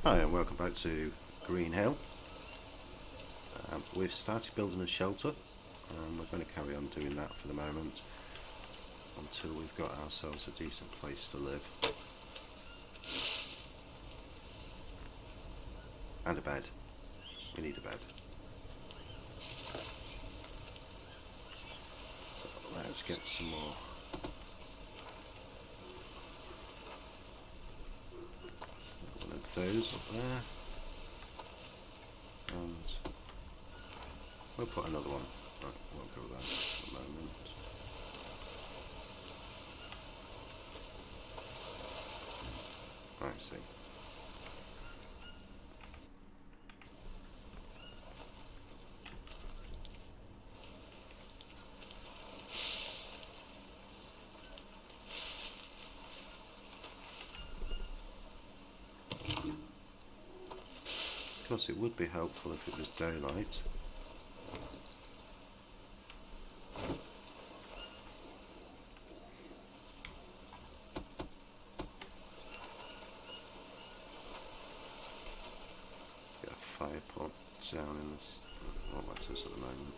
Hi and welcome back to Green Hill. We've started building a shelter and we're going to carry on doing that for the moment until we've got ourselves a decent place to live. And a bed. We need a bed. So let's get some more. One of those up there. And we'll put another one. Right, won't go there at the moment. I see. Of course, it would be helpful if it was daylight. Get a fire pot down in this. Well, that's this at the moment.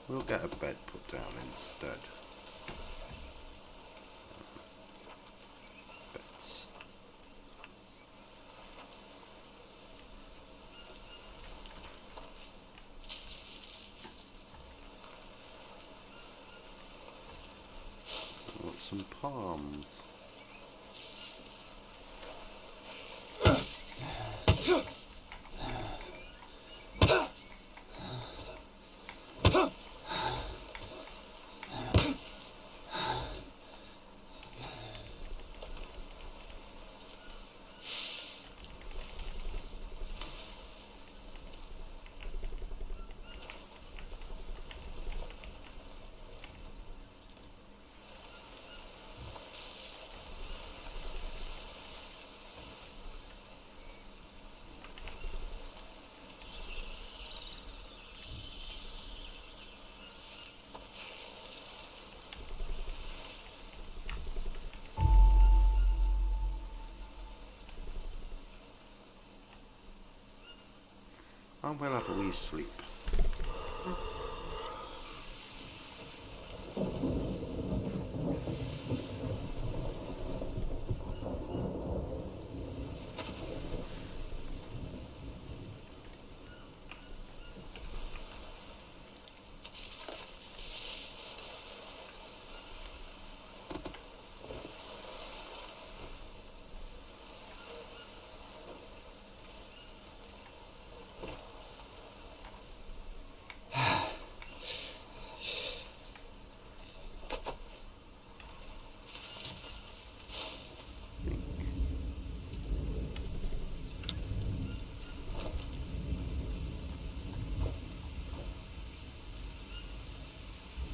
We'll get a bed put down instead. Beds. I want some palms. And we'll have a wee sleep.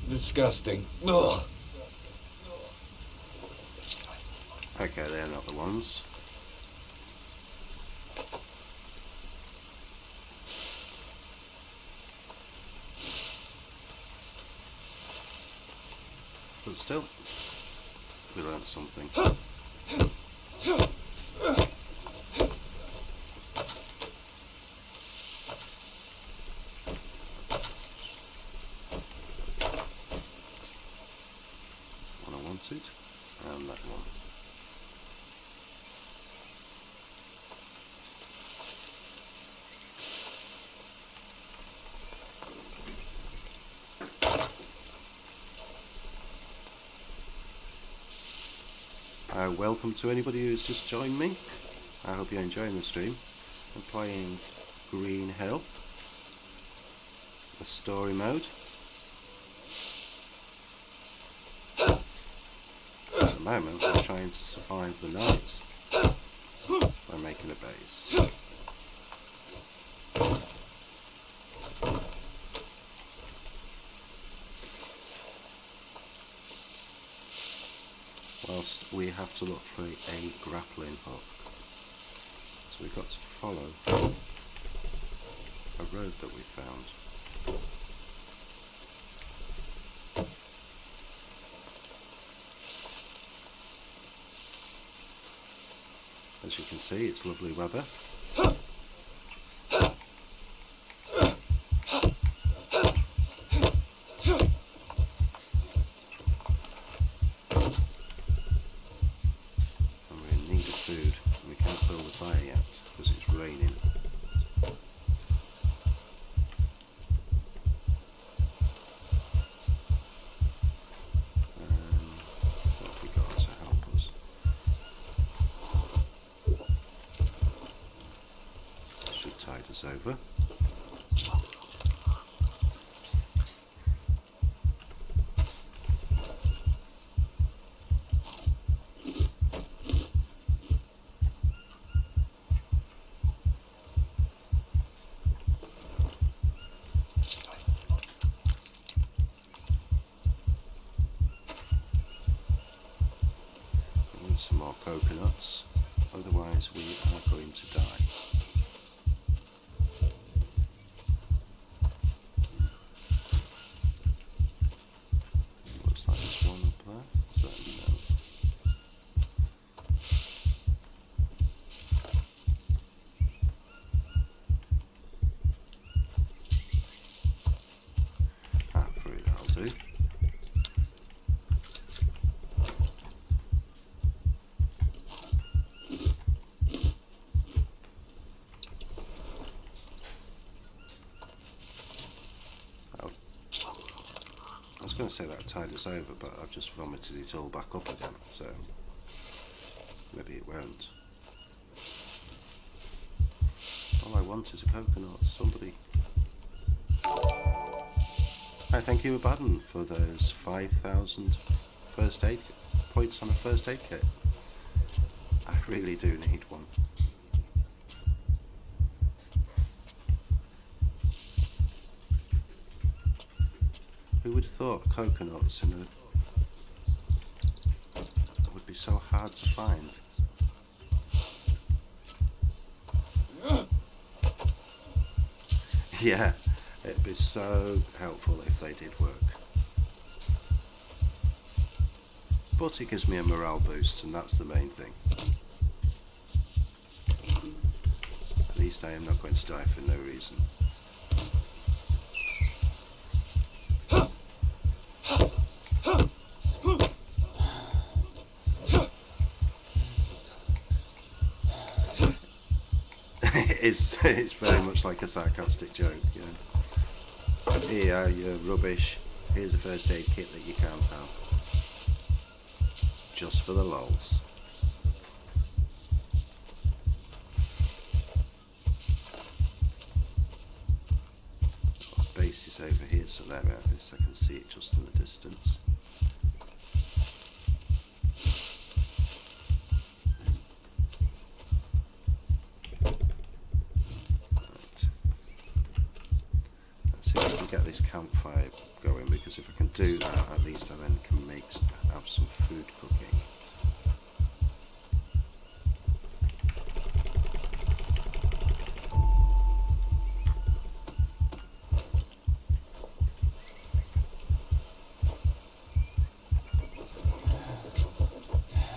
Disgusting. Ugh. Okay, they're not the ones. But still, we learned something. One I wanted, and that one. Welcome to anybody who's just joined me. I hope you're enjoying the stream. I'm playing Green Hill, the story mode. At the moment, I'm trying to survive the night by making a base. Whilst we have to look for a grappling hook. So we've got to follow a road that we found. As you can see, it's lovely weather. Food, and we can't build a fire yet because it's raining. What have we got to help us? Should tide us over. Some more coconuts, otherwise we are going to die. Looks like there's one up there, but no. Fruit, that'll do. I was going to say that tide us over, but I've just vomited it all back up again, so maybe it won't. All I want is a coconut, somebody. I thank you, Abaddon, for those 5,000 first aid points on a first aid kit. I really do need one. Who would have thought coconuts would be so hard to find? Yeah, it'd be so helpful if they did work. But it gives me a morale boost, and that's the main thing. At least I am not going to die for no reason. It's very much like a sarcastic joke, you know. Here, you're rubbish. Here's a first aid kit that you can't have. Just for the lols. Our base is over here, so there it is. I can see it just in the distance. Get this campfire going, because if I can do that, at least I then can have some food cooking.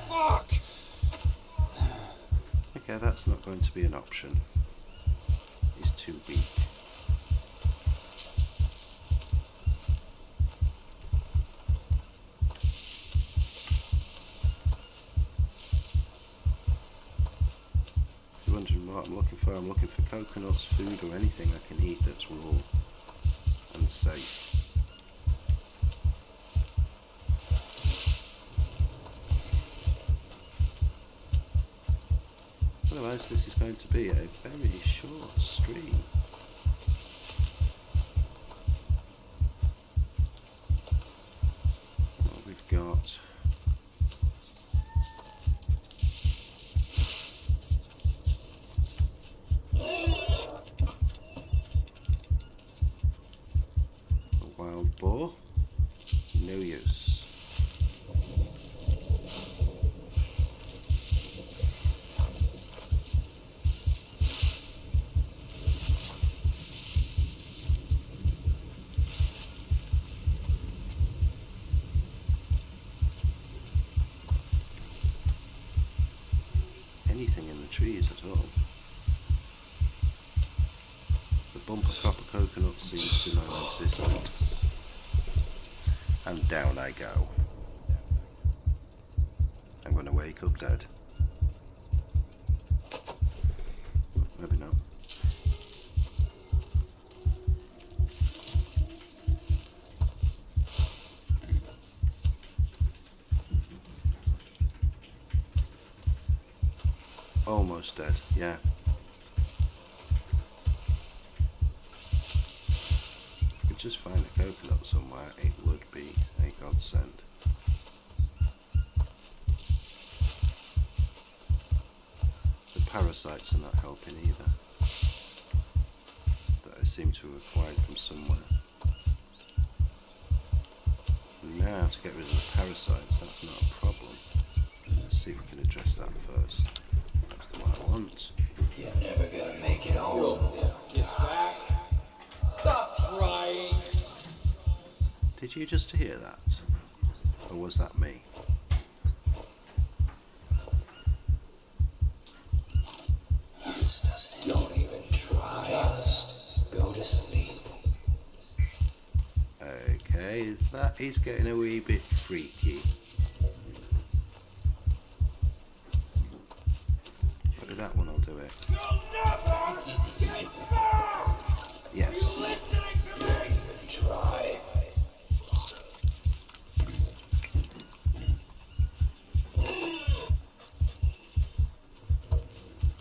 Fuck! Okay, that's not going to be an option. He's too weak. Wondering what I'm looking for. I'm looking for coconuts, food, or anything I can eat that's raw and safe. Otherwise this is going to be a very short stream. What we've got... wild boar, no use. trees at all. The bumper crop of coconut seems to non-existent. And down I go. I'm going to wake up dead. Maybe not. Almost dead, yeah. If I could just find a coconut somewhere, it would be a godsend. The parasites are not helping either. That I seem to have acquired from somewhere. And now to get rid of the parasites, that's not a problem. Let's see if we can address that first. That's the one I want. You're never gonna make it home. Get back. Stop trying. Did you just hear that? Or was that me? Don't even try. Just go to sleep. Okay, that is getting a wee bit freaky. But with that one I'll do it. Yes. Don't even try.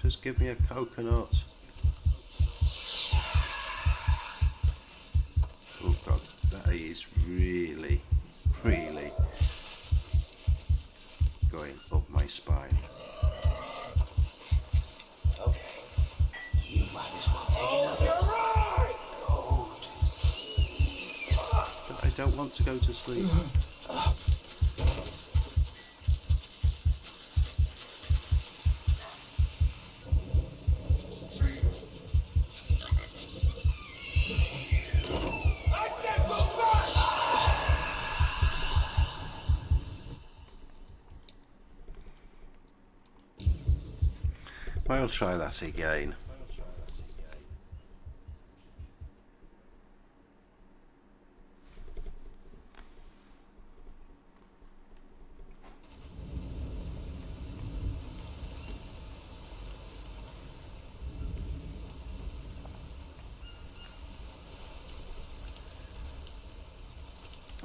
Just give me a coconut. Oh god, that is really, really going up my spine. Okay. You might as well take another. Go to sleep. But I don't want to go to sleep. I'll try that again.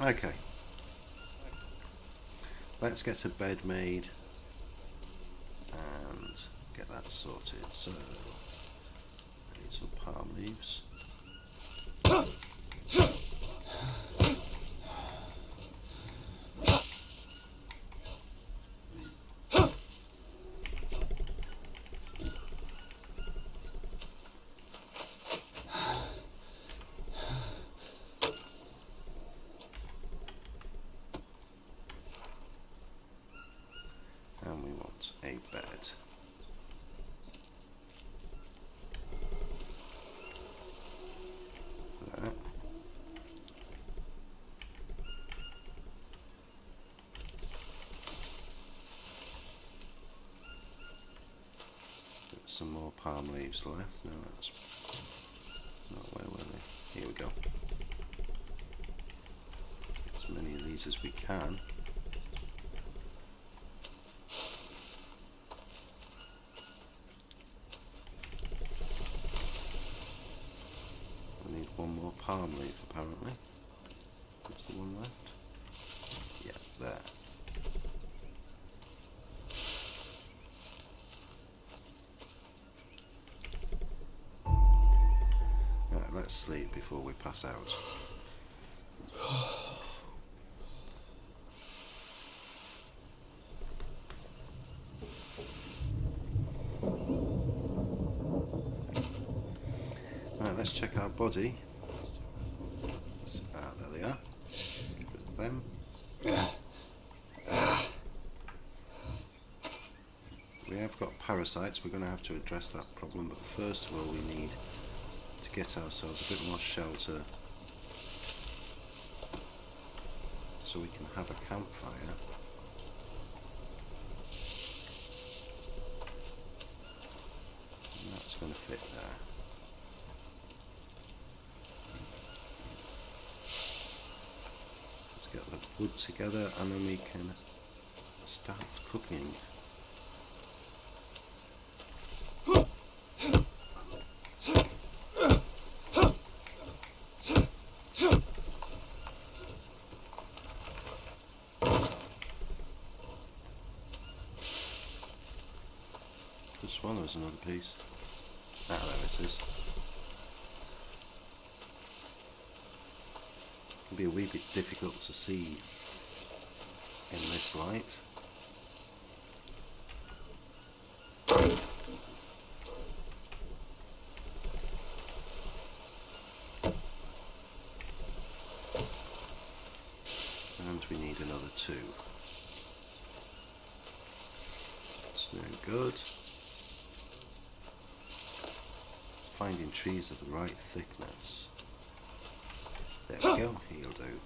Okay. Let's get a bed made and get that sorted. So, I need some palm leaves. And we want a bed. That. Get some more palm leaves left. No, that's not where were they? Here we go. As many of these as we can. One more palm leaf apparently. What's the one left? Yeah, there. Right, let's sleep before we pass out. Right, let's check our body. There they are. Put them. We have got parasites, we're going to have to address that problem, but first of all we need to get ourselves a bit more shelter so we can have a campfire. going to fit there. Let's get the wood together and then we can start cooking. Just one, there's another piece. Ah, there it is. Can be a wee bit difficult to see in this light. And we need another 2. That's no good. Finding trees of the right thickness. There we go, he'll do.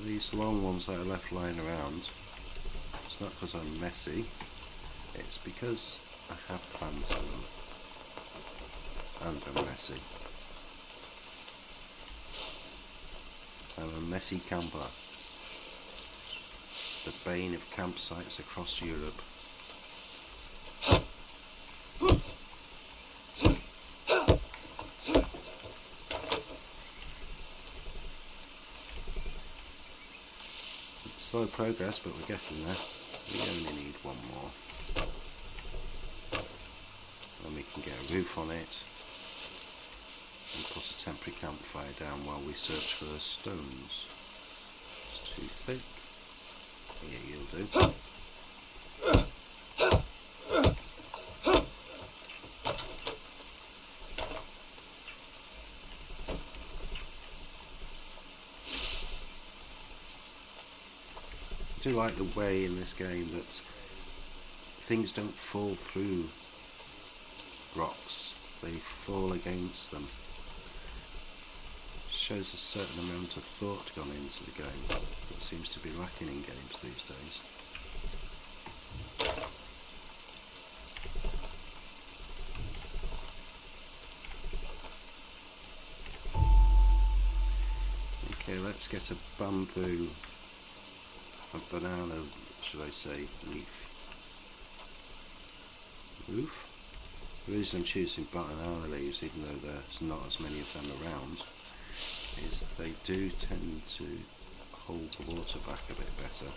These long ones that I left lying around, it's not because I'm messy, it's because I have plans on them and I'm messy. I'm a messy camper, the bane of campsites across Europe. Slow progress, but we're getting there. We only need one more. Then we can get a roof on it and put a temporary campfire down while we search for the stones. It's too thick. Yeah, you'll do. I do like the way in this game that things don't fall through rocks, they fall against them. Shows a certain amount of thought gone into the game that seems to be lacking in games these days. Okay, let's get a bamboo, a banana, should I say, leaf. Roof? The reason I'm choosing banana leaves, even though there's not as many of them around, is they do tend to hold the water back a bit better.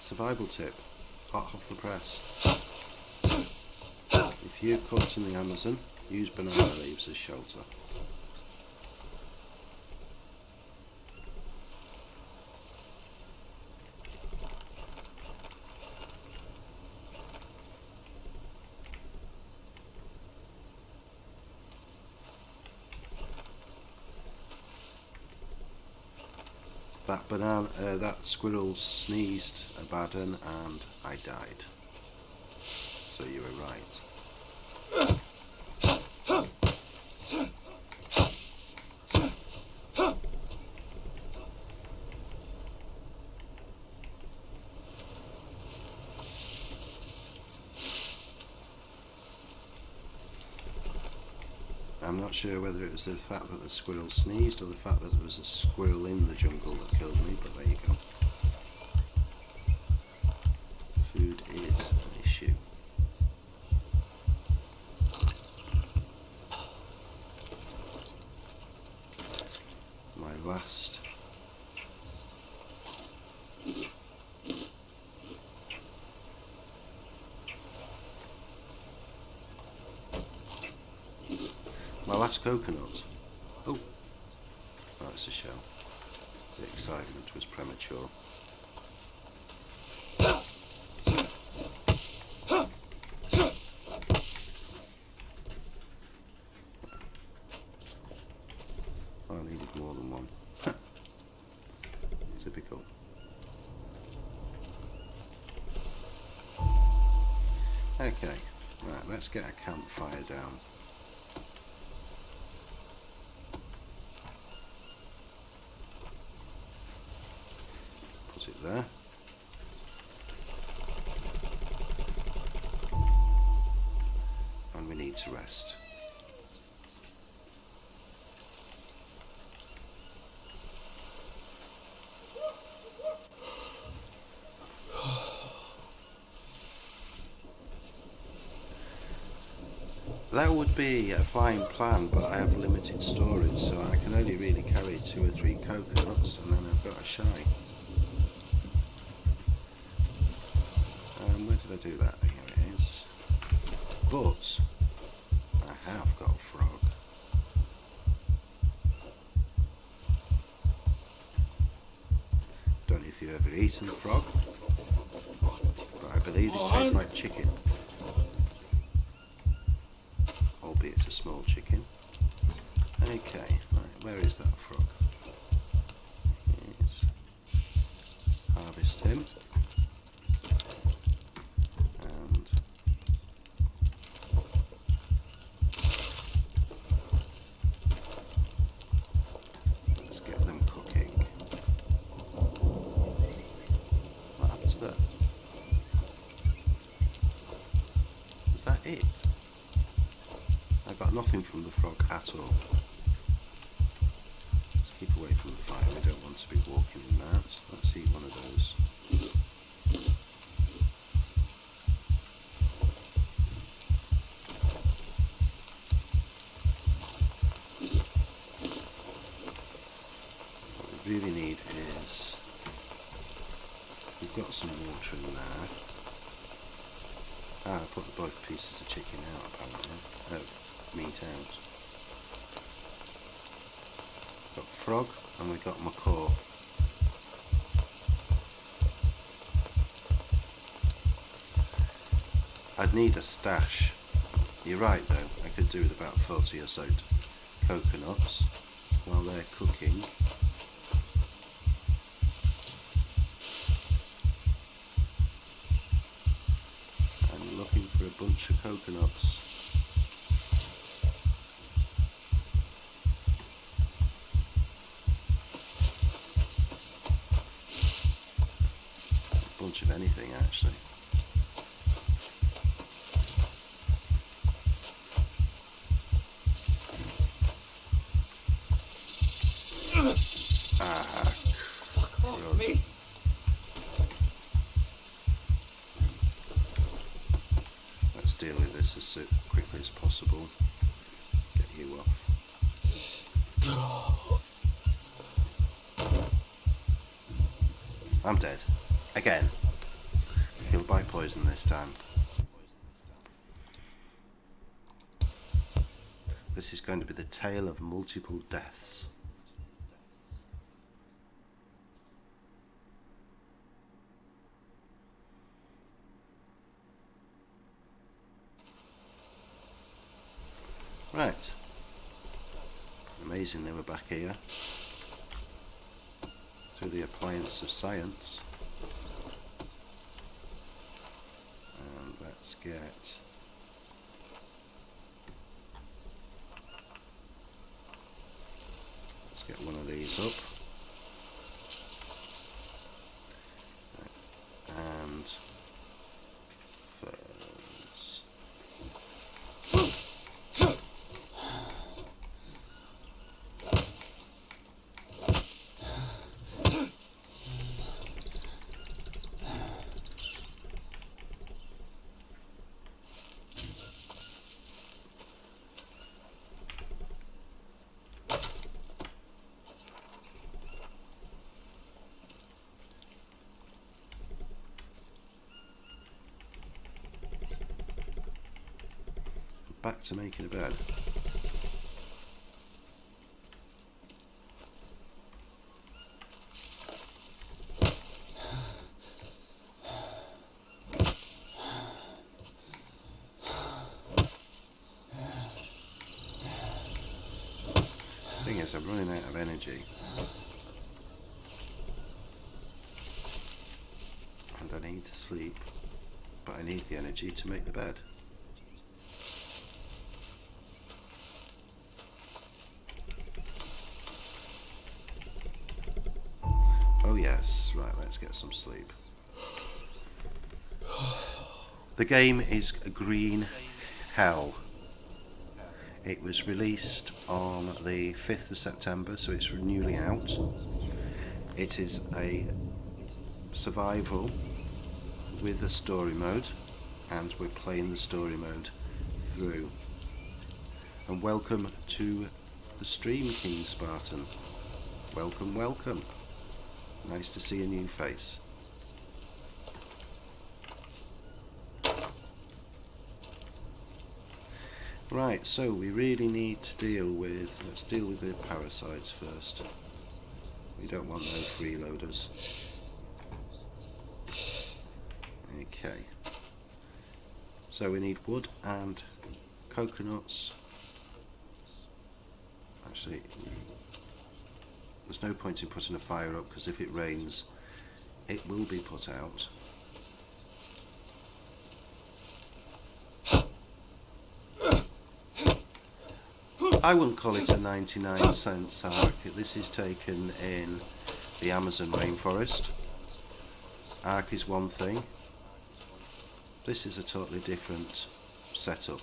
Survival tip, hot off the press. If you're caught in the Amazon, use banana leaves as shelter. That squirrel sneezed a bad one and I died. So you were right. I'm not sure whether it was the fact that the squirrel sneezed or the fact that there was a squirrel in the jungle that killed me, but there you go. Food is an issue. My last coconut. Oh, that's a shell. The excitement was premature. I needed more than one. Typical. Okay, right, let's get a campfire down. Put it there. And we need to rest. That would be a fine plan, but I have limited storage, so I can only really carry 2 or 3 coconuts, and then I've got a shy. Where did I do that? Here it is. But I have got a frog. Don't know if you've ever eaten a frog, but I believe it tastes like chicken. Albeit a small chicken. Okay, right, where is that frog? Yes. Harvest him. And let's get them cooking. What happened to that? Was that it? I got nothing from the frog at all. Let's keep away from the fire, we don't want to be walking in that. Let's eat one of those. What we really need is, we've got some water in there. I put both pieces of chicken out apparently. Meat out. Got frog and we got macaw. I'd need a stash. You're right though, I could do with about 40 or so coconuts while they're cooking. I'm looking for a bunch of coconuts. Bunch of anything actually. Me. Let's deal with this as quickly as possible. Get you off. I'm dead. Again. Killed by poison this time. This is going to be the tale of multiple deaths. Right. Amazing they were back here. Through the appliance of science. And let's get one of these up. And first back to making a bed. Thing is, I'm running out of energy. And I need to sleep, but I need the energy to make the bed. Yes, right, let's get some sleep. The game is Green Hell. It was released on the 5th of September, so it's newly out. It is a survival with a story mode, and we're playing the story mode through. And welcome to the stream, King Spartan. Welcome, welcome. Nice to see a new face. Right, so we really need to let's deal with the parasites first. We don't want no freeloaders. Okay. So we need wood and coconuts. Actually, there's no point in putting a fire up because if it rains, it will be put out. I wouldn't call it a 99-cent ark. This is taken in the Amazon rainforest. Ark is one thing. This is a totally different setup.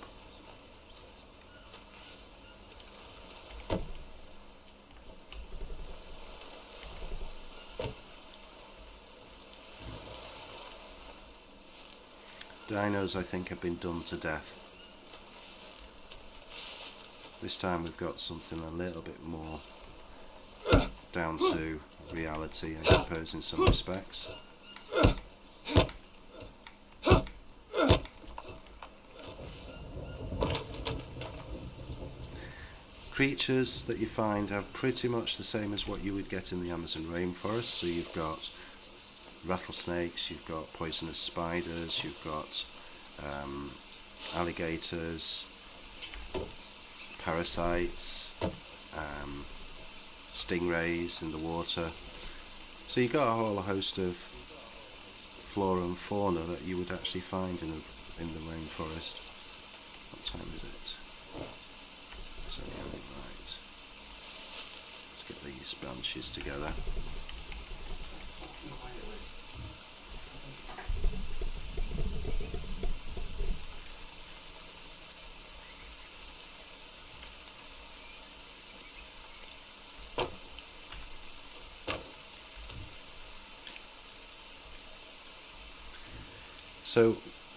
Dinos, I think, have been done to death. This time we've got something a little bit more down to reality, I suppose, in some respects. Creatures that you find are pretty much the same as what you would get in the Amazon rainforest. So you've got rattlesnakes, you've got poisonous spiders, you've got alligators, parasites, stingrays in the water. So you've got a whole host of flora and fauna that you would actually find in the rainforest. What time is it? It's only right. Let's get these branches together.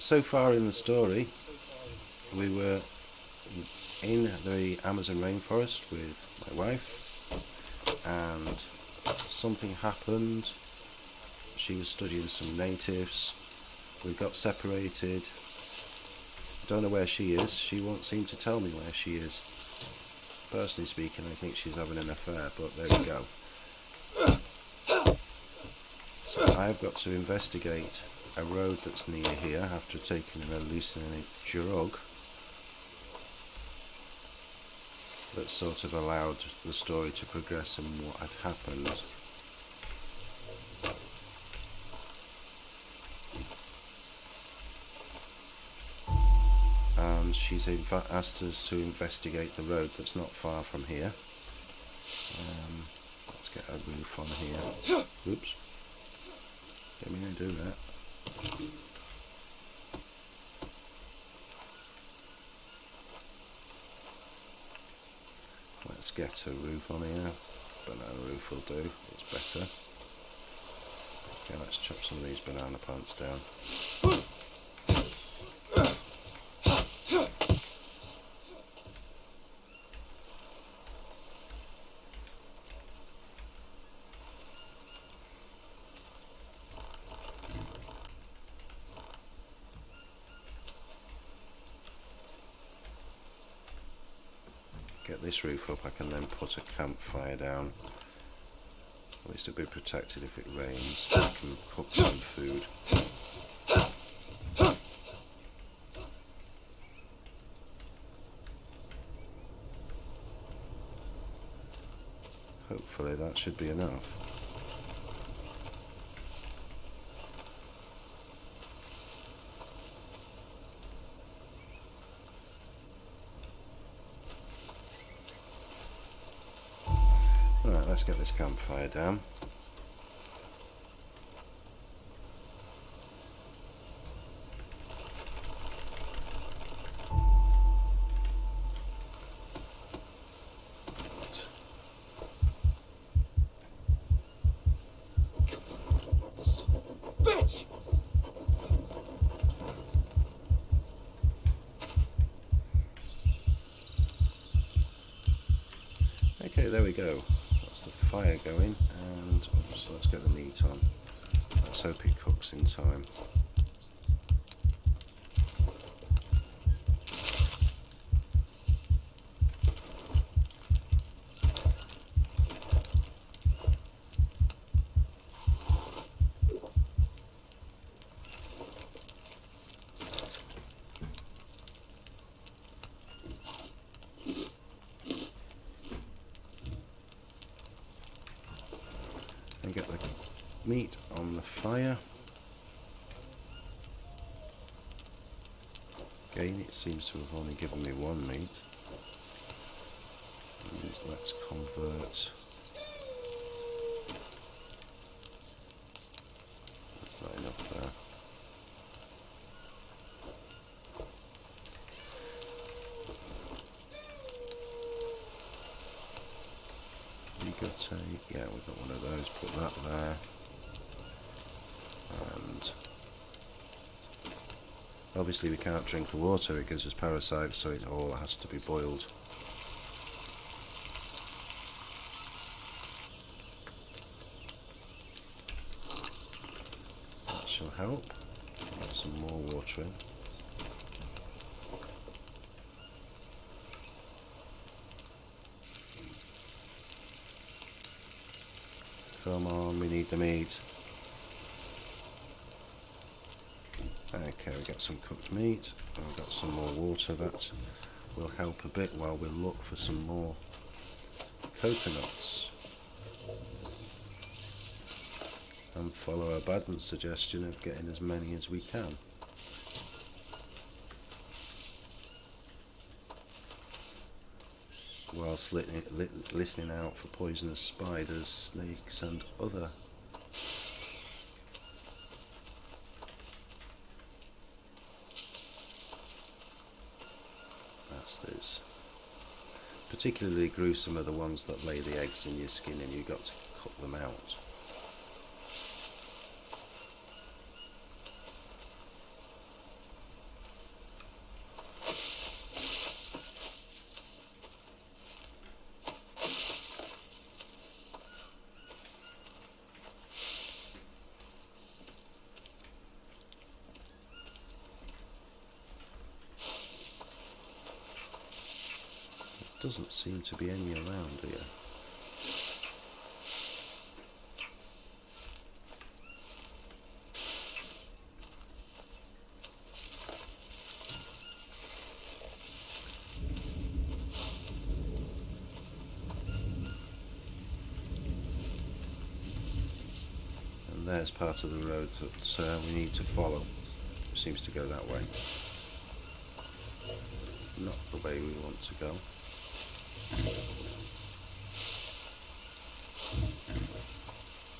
So far in the story, we were in the Amazon rainforest with my wife, and something happened. She was studying some natives. We got separated. Don't know where she is. She won't seem to tell me where she is. Personally speaking, I think she's having an affair, but there we go. So I've got to investigate a road that's near here after taking an hallucinogenic drug that sort of allowed the story to progress and what had happened. And she's asked us to investigate the road that's not far from here. Let's get a roof on here. Oops. Didn't mean to do that. Let's get a roof on here. Banana roof will do, it's better. Okay, let's chop some of these banana plants down. Get this roof up, I can then put a campfire down. At least it'll be protected if it rains. I can cook some food. Hopefully that should be enough. Right, let's get this campfire down. Okay, there we go. That's the fire going, and so let's get the meat on. Let's hope it cooks in time. And get the meat on the fire. Again, it seems to have only given me one meat. And let's convert. That's not enough there. You got a, yeah, we've got one of those. Put that there. And obviously we can't drink the water, it gives us parasites, so it all has to be boiled. That shall help. Get some more water in. Come on, we need the meat. Okay, we got some cooked meat, and we've got some more water. That will help a bit while we look for some more coconuts. And follow our Badland's suggestion of getting as many as we can. Whilst listening out for poisonous spiders, snakes and other bastards. Particularly gruesome are the ones that lay the eggs in your skin and you've got to cut them out. Doesn't seem to be any around here. And there's part of the road that we need to follow. It seems to go that way. Not the way we want to go.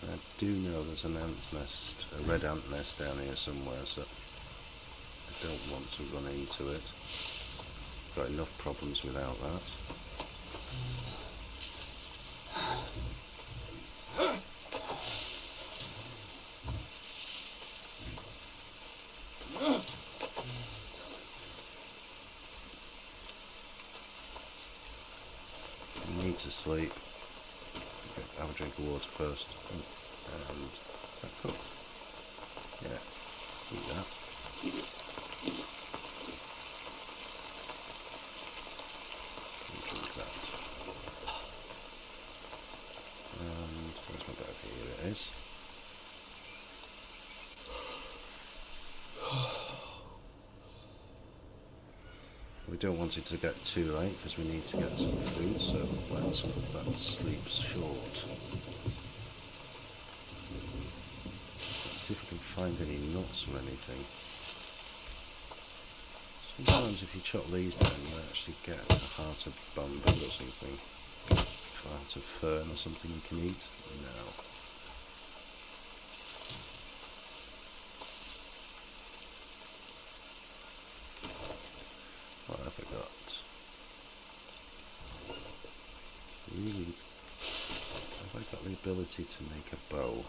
I do know there's an ant's nest, a red ant nest down here somewhere, so I don't want to run into it. Got enough problems without that. To sleep. Okay, have a drink of water first. And is that cooked? Yeah, eat that. And drink that. And where's my bag? Here it is. We don't want it to get too late because we need to get some food, so let's cut that sleep short. Let's see if we can find any nuts or anything. Sometimes if you chop these down you actually get a heart of bamboo or something. A heart of fern or something you can eat. No. What have I got? Really, have I got the ability to make a bow?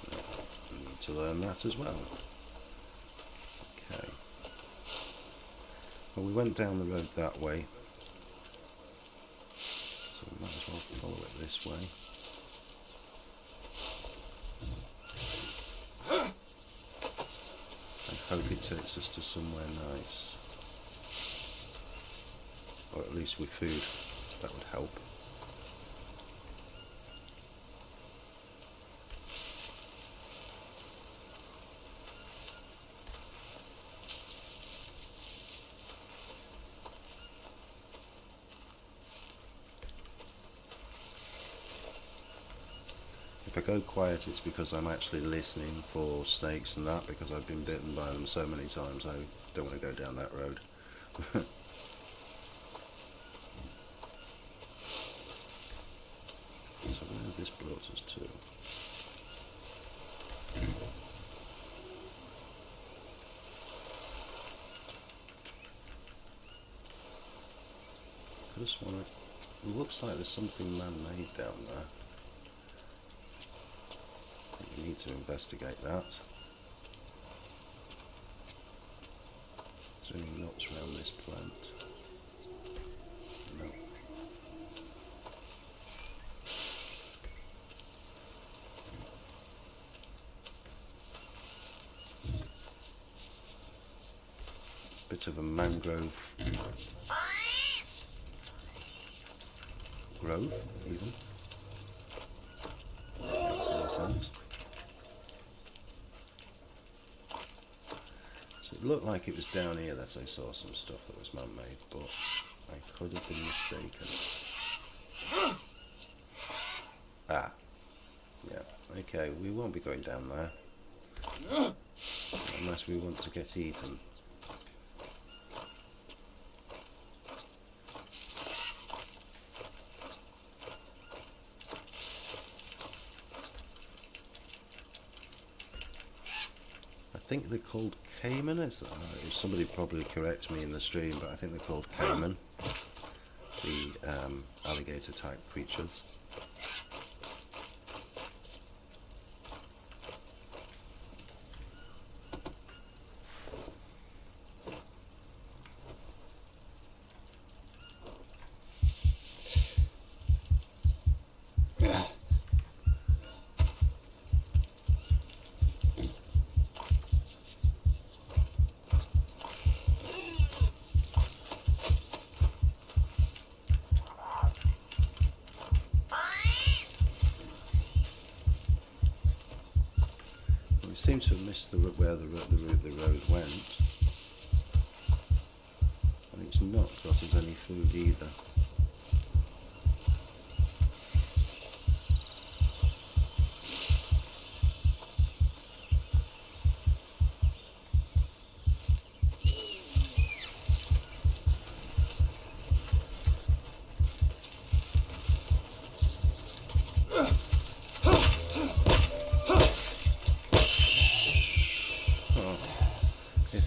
No, I need to learn that as well. Okay. Well, we went down the road that way, so we might as well follow it this way. I hope it takes us to somewhere nice. Or at least with food. That would help. If I go quiet, it's because I'm actually listening for snakes and that, because I've been bitten by them so many times. I don't want to go down that road. So where's this brought us to? I just want to... It looks like there's something man-made down there. We need to investigate that. Is there any nuts around this plant? No. Bit of a mangrove grove, even. Makes any sense. So it looked like it was down here that I saw some stuff that was man-made, but I could have been mistaken. Ah, yeah, okay, we won't be going down there. Unless we want to get eaten. I think they're called caiman. Somebody probably correct me in the stream, but I think they're called caiman, the alligator type creatures. Seem to have missed where the road went, and it's not got us any food either.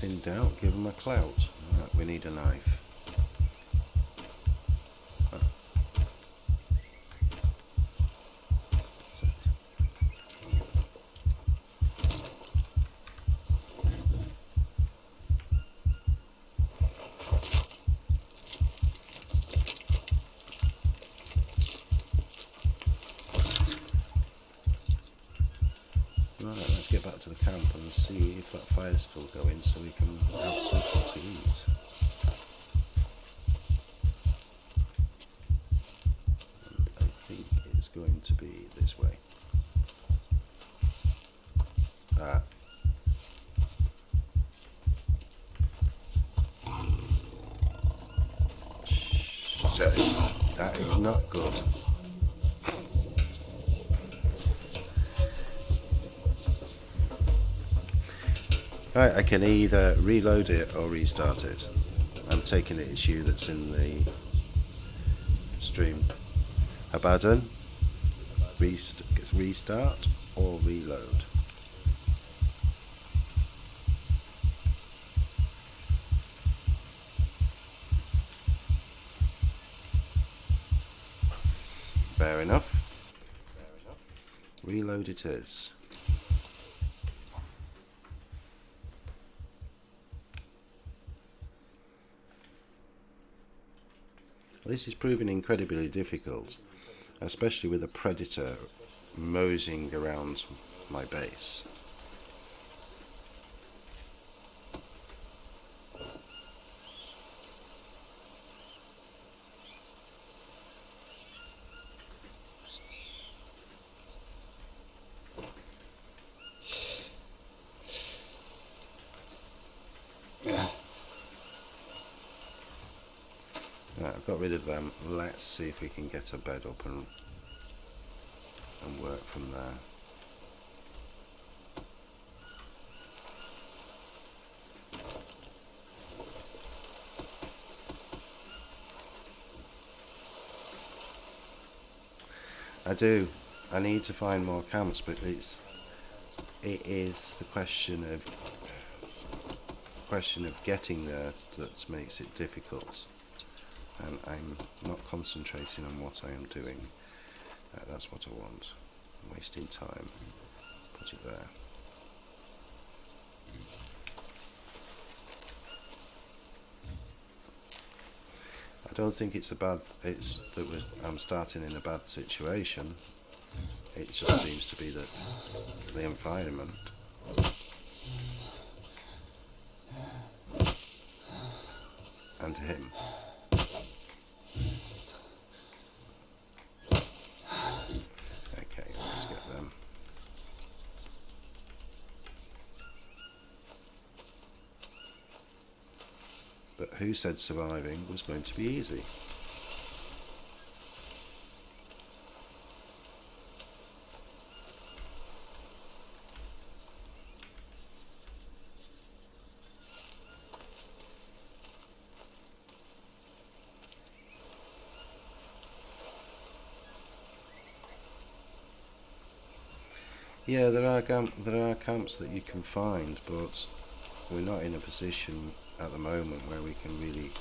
In doubt, give them a clout. Right, we need a knife. Huh. Right, let's get back to the camp and see if that fire's still going so we can have something to eat. And I think it's going to be this way. Ah. Shit. That is not good. Right, I can either reload it or restart it. I'm taking it as you that's in the stream. Abaddon, restart or reload? Fair enough. Reload it is. This is proving incredibly difficult, especially with a predator moseying around my base. Right, I've got rid of them. Let's see if we can get a bed up and work from there. I need to find more camps, but it is the question of getting there that makes it difficult, and I'm not concentrating on what I am doing. That's what I want. I'm wasting time. Put it there. I don't think I'm starting in a bad situation. It just seems to be that the environment and him. Okay, let's get them. But who said surviving was going to be easy? Yeah, there are camps that you can find, but we're not in a position at the moment where we can really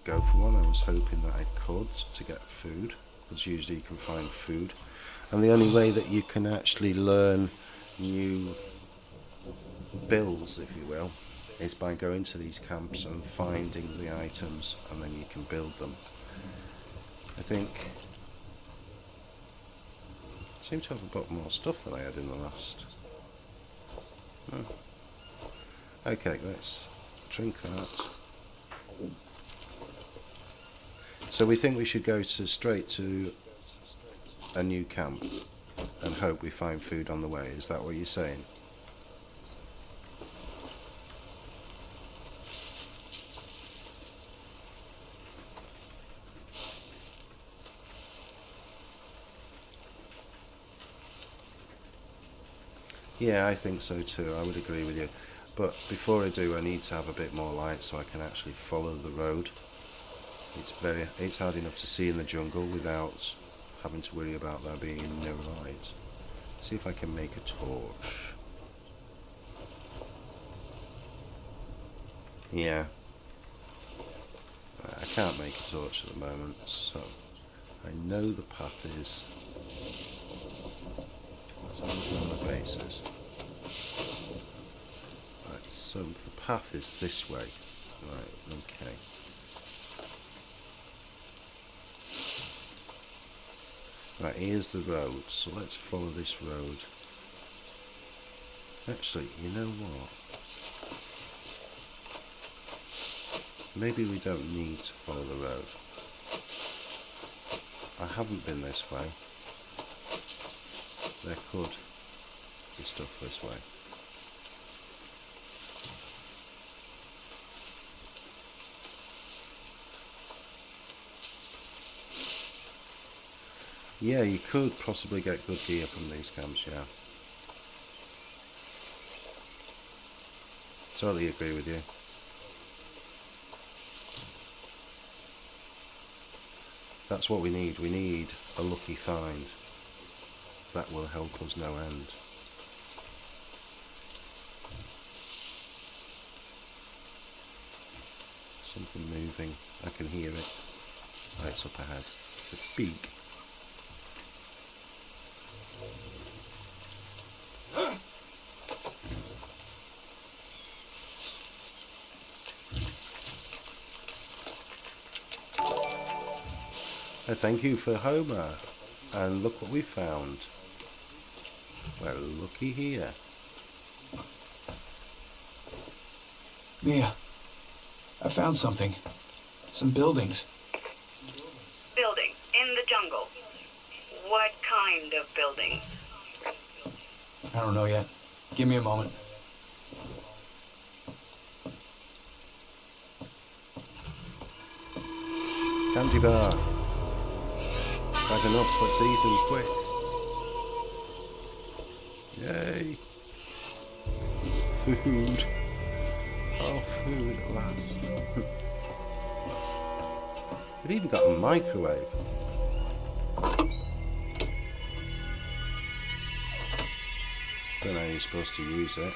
go for one. I was hoping that I could to get food, because usually you can find food, and the only way that you can actually learn new builds, if you will, is by going to these camps and finding the items, and then you can build them. I think I seem to have got more stuff than I had in the last. Oh. Okay, let's drink that. So we think we should go straight to a new camp and hope we find food on the way. Is that what you're saying? Yeah, I think so too. I would agree with you. But before I do, I need to have a bit more light so I can actually follow the road. It's hard enough to see in the jungle without having to worry about there being no light. See if I can make a torch. Yeah. I can't make a torch at the moment, so I know the path is. So I'm looking on the bases. Right, so the path is this way. Right, okay. Right, here's the road, so let's follow this road. Actually, you know what? Maybe we don't need to follow the road. I haven't been this way. There could be stuff this way. Yeah, you could possibly get good gear from these camps, yeah. Totally agree with you. That's what we need. We need a lucky find. That will help us no end. Something moving. I can hear it. Oh, it's up ahead. It's a beak. Thank you for Homer. And look what we found. Well, looky here. Mia, I found something. Some buildings. Building in the jungle. What kind of building? I don't know yet. Give me a moment. Candy bar. Bag of nuts, let's eat them quick. Yay. Food. Oh, food at last. They've even got a microwave. Don't know how you're supposed to use it.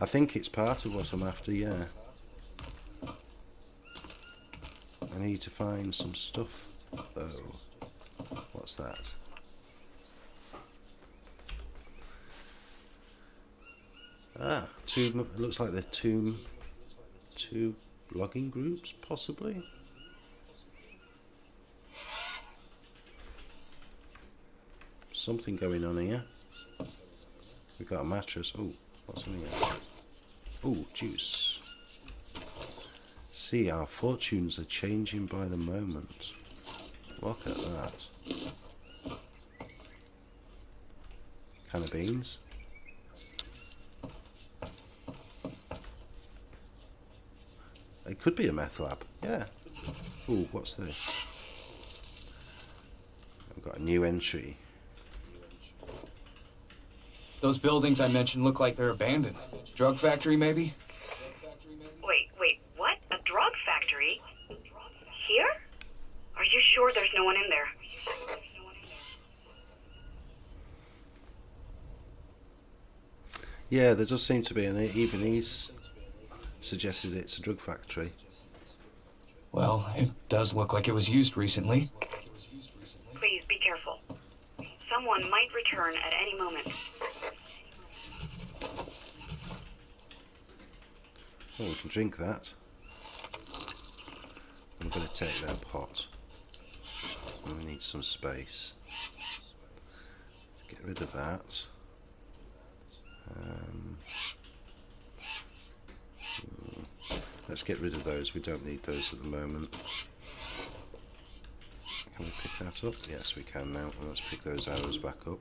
I think it's part of what I'm after, yeah. I need to find some stuff, though. What's that? Ah, two. It looks like they're two logging groups, possibly. Something going on here. We've got a mattress. Oh, what's in here? Oh, juice. See, our fortunes are changing by the moment. Look at that. Can of beans. It could be a meth lab. Yeah. Oh, what's this? I've got a new entry. Those buildings I mentioned look like they're abandoned. Drug factory, maybe? Wait, what? A drug factory? Here? Are you sure there's no one in there? Yeah, there does seem to be, and even he's suggested it's a drug factory. Well, it does look like it was used recently. Please be careful. Someone might return at any moment. Oh, we can drink that. I'm going to take their pot. And we need some space. Let's get rid of that. Let's get rid of those. We don't need those at the moment. Can we pick that up? Yes, we can now. Well, let's pick those arrows back up.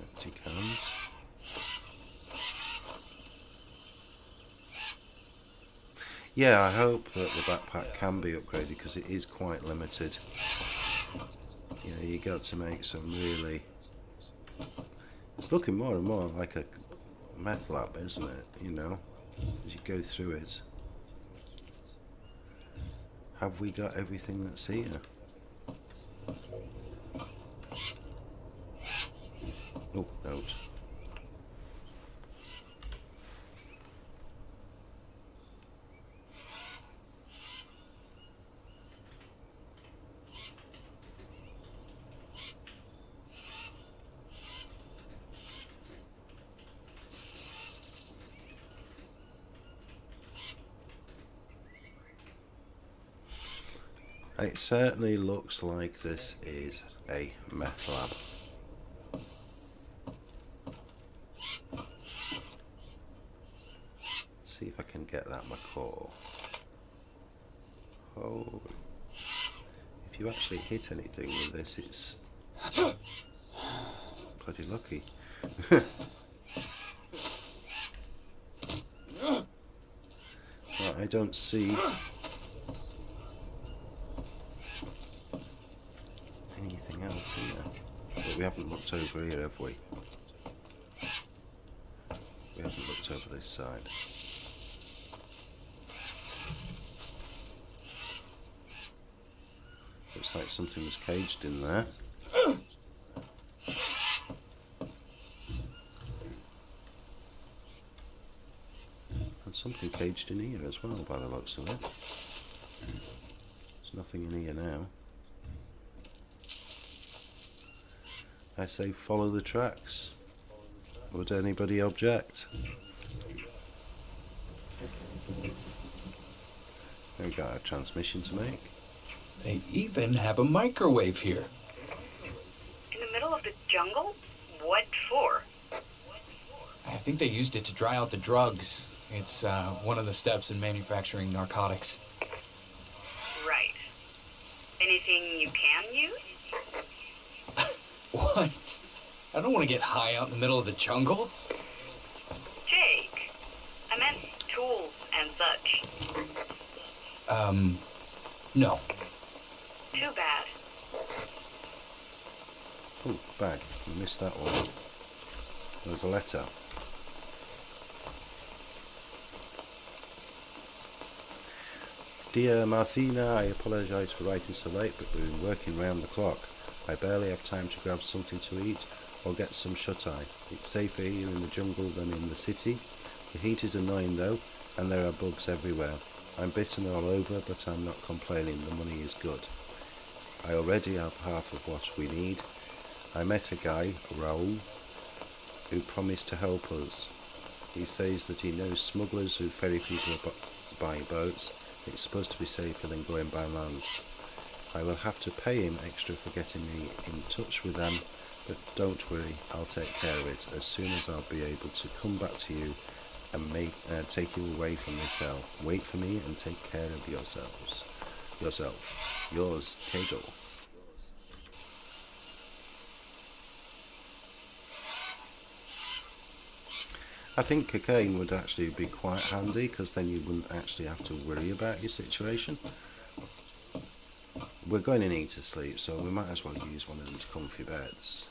Empty cans. Yeah, I hope that the backpack can be upgraded because it is quite limited. You know, you got to make some really... It's looking more and more like a meth lab, isn't it? You know, as you go through it. Have we got everything that's here? Oh, note. It certainly looks like this is a meth lab. See if I can get that macaw. Oh, if you actually hit anything with this, it's bloody lucky. Well, I don't see anything else here. But we haven't looked over here, have we? We haven't looked over this side. Looks like something was caged in there. And something caged in here as well, by the looks of it. There's nothing in here now. I say follow the tracks. Would anybody object? We've got a transmission to make. They even have a microwave here. In the middle of the jungle? What for? I think they used it to dry out the drugs. It's one of the steps in manufacturing narcotics. Right. Anything you can use? What? I don't want to get high out in the middle of the jungle. Jake, I meant tools and such. No. Too bad. Oh, bag. I missed that one. There's a letter. Dear Marcina, I apologise for writing so late, but we've been working round the clock. I barely have time to grab something to eat or get some shut-eye. It's safer here in the jungle than in the city. The heat is annoying though, and there are bugs everywhere. I'm bitten all over, but I'm not complaining. The money is good. I already have half of what we need. I met a guy, Raoul, who promised to help us. He says that he knows smugglers who ferry people by boats. It's supposed to be safer than going by land. I will have to pay him extra for getting me in touch with them, but don't worry, I'll take care of it as soon as I'll be able to come back to you and take you away from this hell. Wait for me and take care of yourself. Yours, Theodore. I think cocaine would actually be quite handy, because then you wouldn't actually have to worry about your situation. We're going to need to sleep, so we might as well use one of these comfy beds.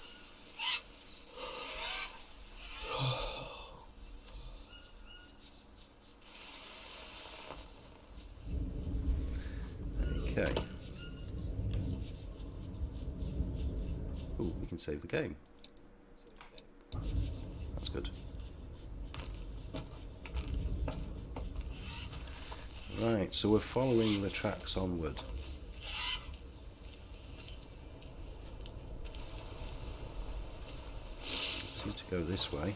Okay. Ooh, we can save the game. That's good. Right, so we're following the tracks onward. Seems to go this way.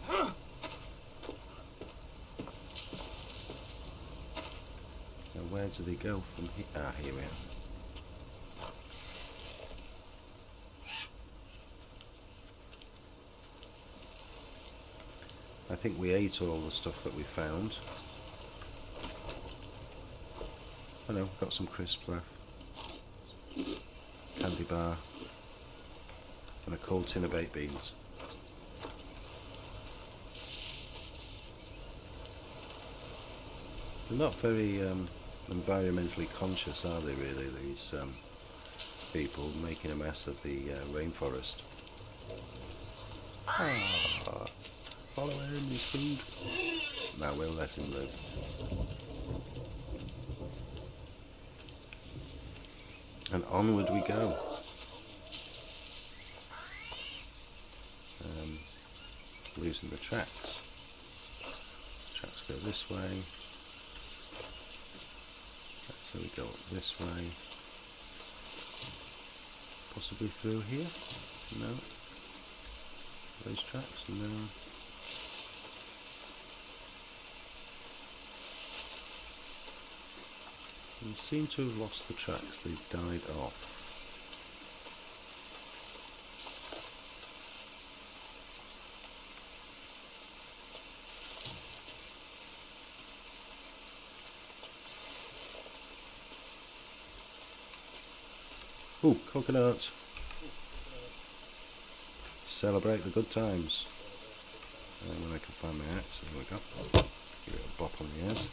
Now where do they go from here? Ah, here we are. I think we ate all the stuff that we found. Oh no, got some crisps left. Candy bar. And a cold tin of baked beans. They're not very environmentally conscious, are they really, these people making a mess of the rainforest. Ah. Follow him, he's food. Now we'll let him live. And onward we go. Losing the tracks. Tracks go this way. So we go up this way. Possibly through here? No. Those tracks? No. We seem to have lost the tracks, they've died off. Ooh, coconut! Celebrate the good times. And when I can find my axe, there we go. Give it a bop on the head.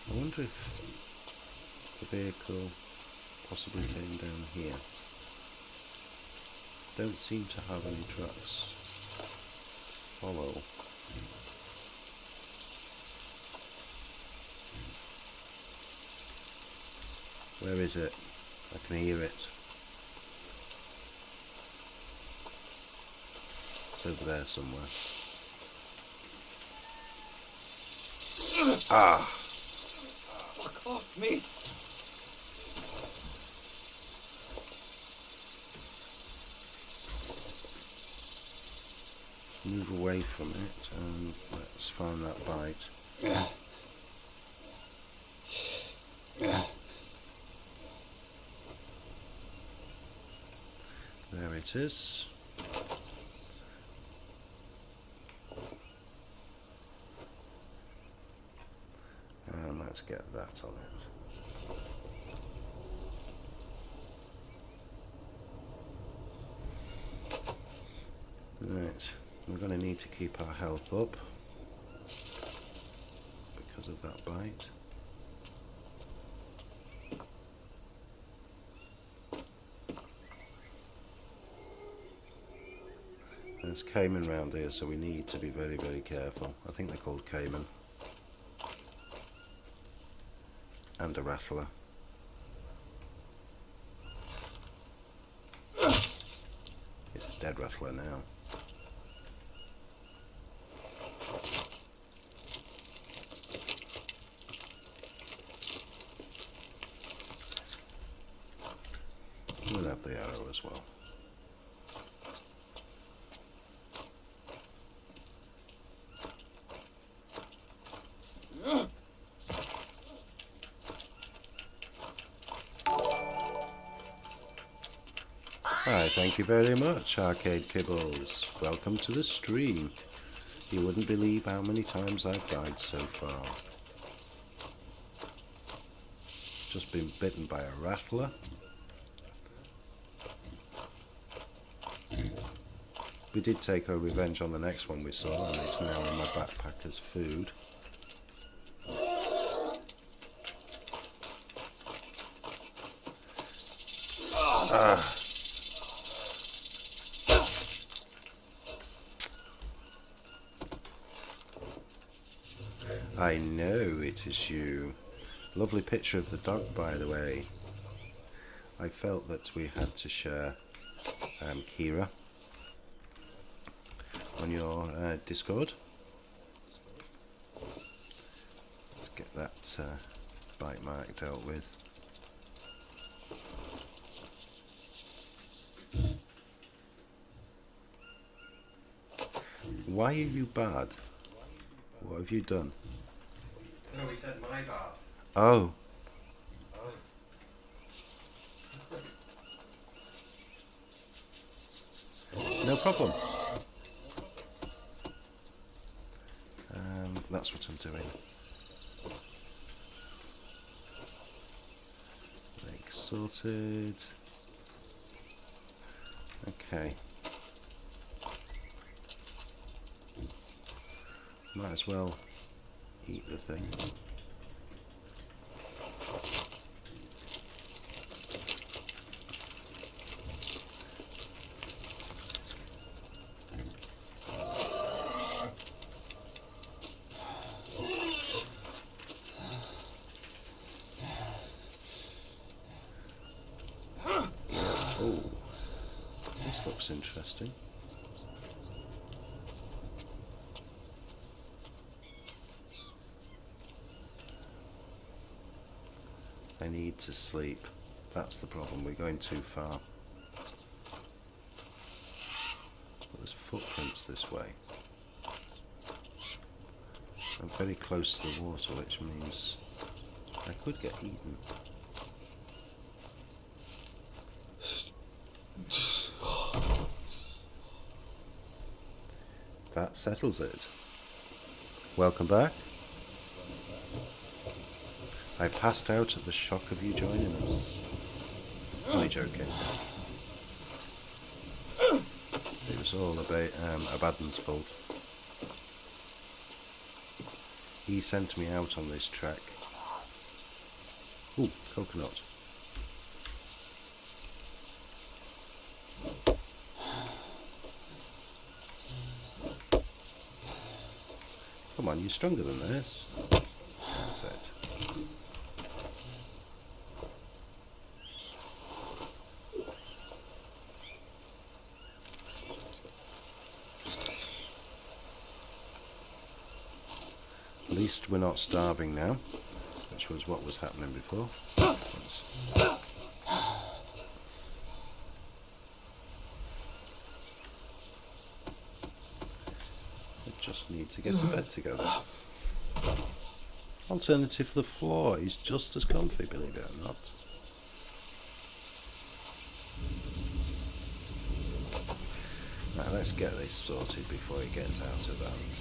I wonder if the vehicle possibly came down here. Don't seem to have any trucks. Follow. Where is it? I can hear it. It's over there somewhere. Ah! Fuck off me! move away from it and let's find that bite. There it is. And let's get that on it. Right, we're going to need to keep our health up because of that bite. There's caiman round here, so we need to be very, very careful. I think they're called caiman. And a rattler. It's a dead rattler now. We'll have the arrow as well. Hi, thank you very much, Arcade Kibbles. Welcome to the stream. You wouldn't believe how many times I've died so far. Just been bitten by a rattler. We did take our revenge on the next one we saw, and it's now in my backpack as food. I know it is you. Lovely picture of the dog, by the way. I felt that we had to share Kira on your Discord. Let's get that bite mark dealt with. Why are you bad? What have you done? No, he said my bad. Oh. No problem. That's what I'm doing. Lake sorted. Okay. Might as well eat the thing. Oh, this looks interesting. I need to sleep. That's the problem. We're going too far. But there's footprints this way. I'm very close to the water, which means I could get eaten. That settles it. Welcome back. I passed out at the shock of you joining us. Only joking. It was all about Abaddon's fault. He sent me out on this trek. Ooh, coconut. Come on, you're stronger than this. That's it. At least we're not starving now, which was what was happening before. just need to get to bed together. Alternative, the floor is just as comfy, believe it or not. Now let's get this sorted before it gets out of hand.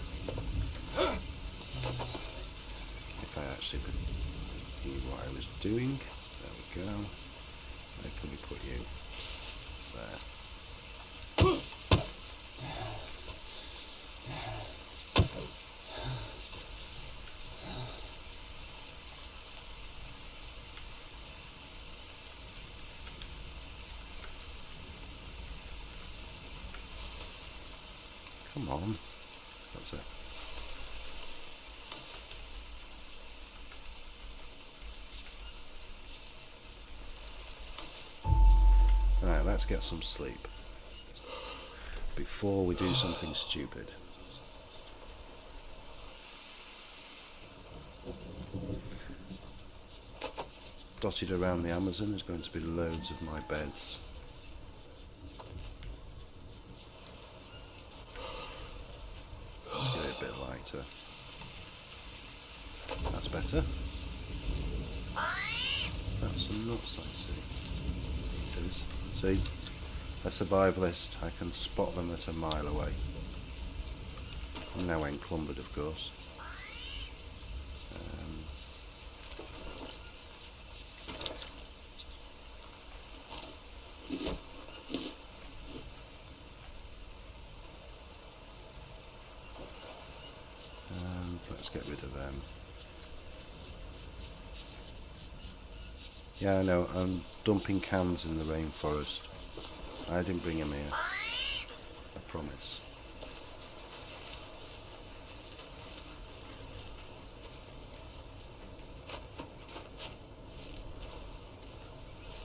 If I actually knew what I was doing, there we go. Where can we put you? There. Come on. That's it. Right, let's get some sleep before we do something stupid. Dotted around the Amazon is going to be loads of my beds. Let's get it a bit lighter. That's better. Is that some nuts I see? It is. See? A survivalist, I can spot them at a mile away. I'm now encumbered, of course. And let's get rid of them. Yeah, I know, I'm dumping cans in the rainforest. I didn't bring them here. I promise.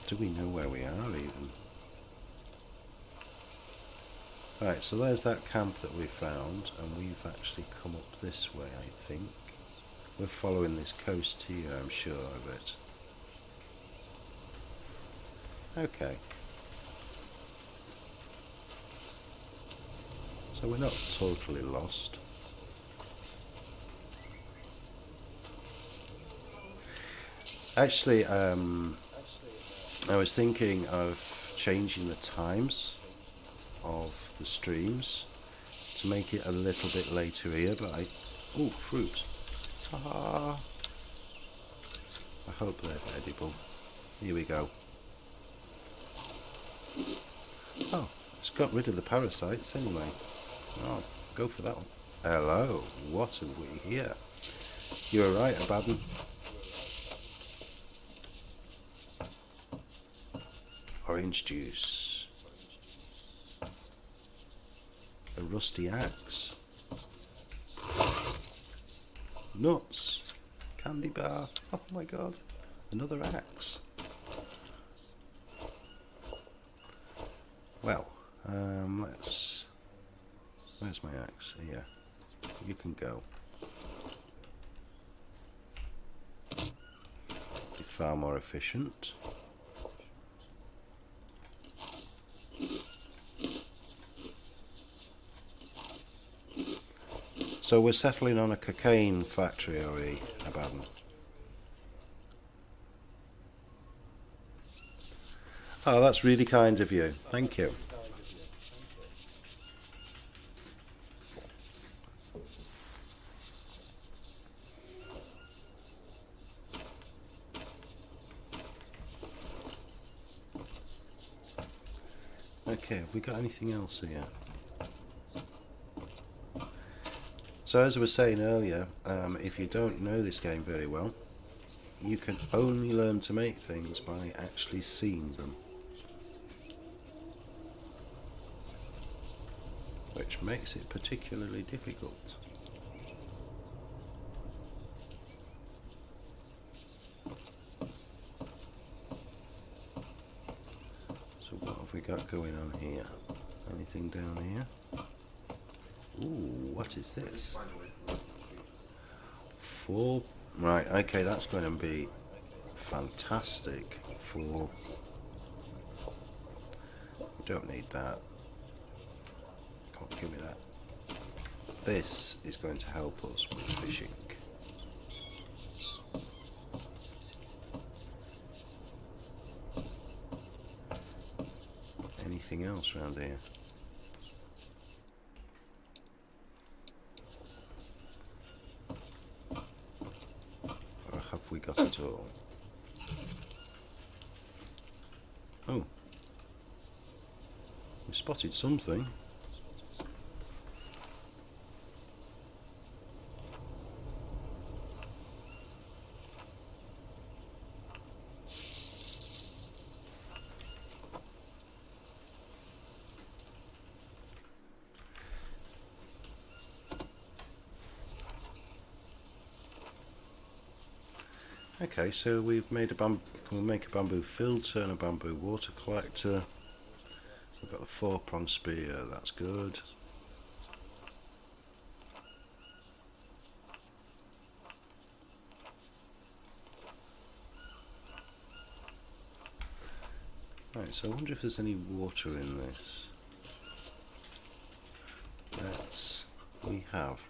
Do we know where we are even? Right, so there's that camp that we found, and we've actually come up this way, I think. We're following this coast here, I'm sure of it. Okay. So we're not totally lost. Actually, I was thinking of changing the times of the streams to make it a little bit later here, but oh, fruit. Ah, I hope they're edible. Here we go. Oh, it's got rid of the parasites anyway. Oh, go for that one. Hello, what have we here? You were right, Abaddon. Orange juice. A rusty axe. Nuts. Candy bar. Oh my god. Another axe. Well, let's... Where's my axe? Here. You can go. Be far more efficient. So we're settling on a cocaine factory, are we, Abaddon? Oh, that's really kind of you. Thank you. Okay, have we got anything else here? So as I was saying earlier, if you don't know this game very well, you can only learn to make things by actually seeing them. Which makes it particularly difficult. So what have we got going on here? Anything down here? Ooh, what is this? Four. Right, okay, that's going to be fantastic for... We don't need that. Come on, give me that. this is going to help us with fishing. Anything else around here? Or have we got it all? Oh. We spotted something. Okay, so we've made we'll make a bamboo filter and a bamboo water collector. So we've got the 4-prong spear, that's good. Right, so I wonder if there's any water in this. We have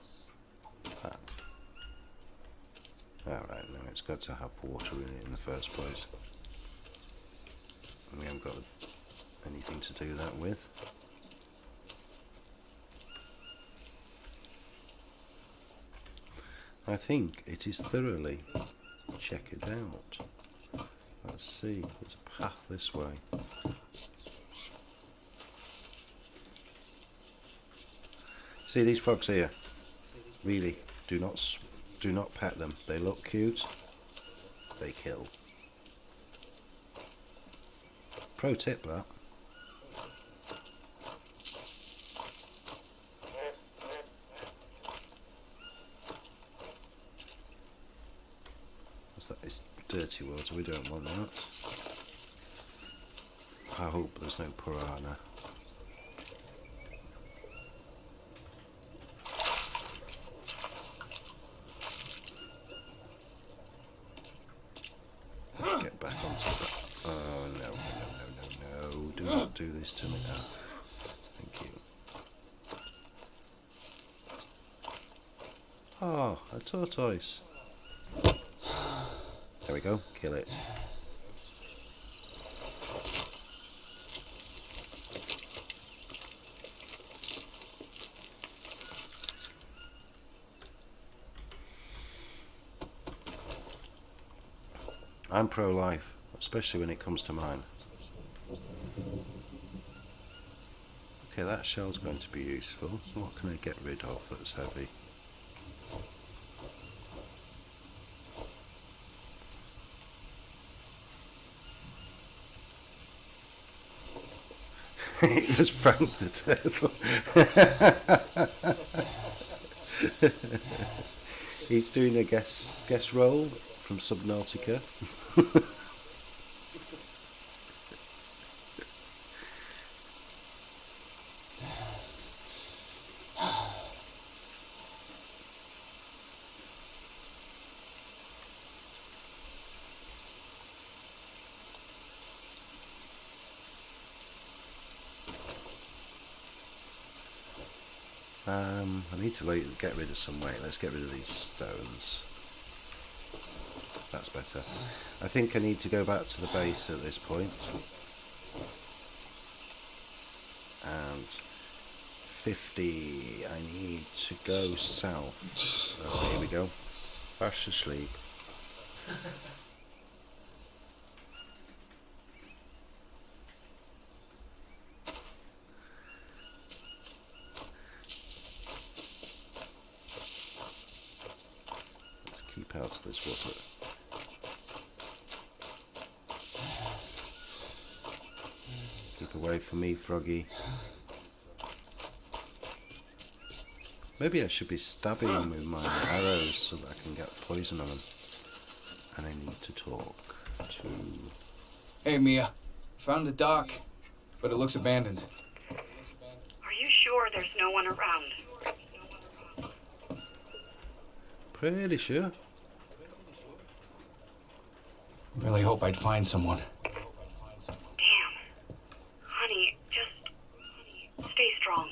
that. Alright, no, it's got to have water in it in the first place. And we haven't got anything to do that with. I think it is thoroughly. Check it out. Let's see, there's a path this way. See these frogs here? Really, do not pet them. They look cute. They kill. Pro tip that. What's that? It's dirty water. We don't want that. I hope there's no piranha. Get back onto that. Oh no, no. Do not do this to me now. Thank you. Ah, a tortoise. There we go, kill it. I'm pro-life, especially when it comes to mine. Okay, that shell's going to be useful. What can I get rid of that's heavy? It was Frank the Turtle. He's doing a guest role from Subnautica. I need to get rid of some weight. Let's get rid of these stones. That's better. I think I need to go back to the base at this point. And 50, I need to go south. Oh, here we go. Fast asleep. Keep out of this water. Keep away from me, Froggy. Maybe I should be stabbing him with my arrows so that I can get poison on him. And I need to talk to... Hey, Mia. Found the dock, but it looks abandoned. Are you sure there's no one around? Pretty sure. Really hope I'd find someone. Damn. Honey, just stay strong.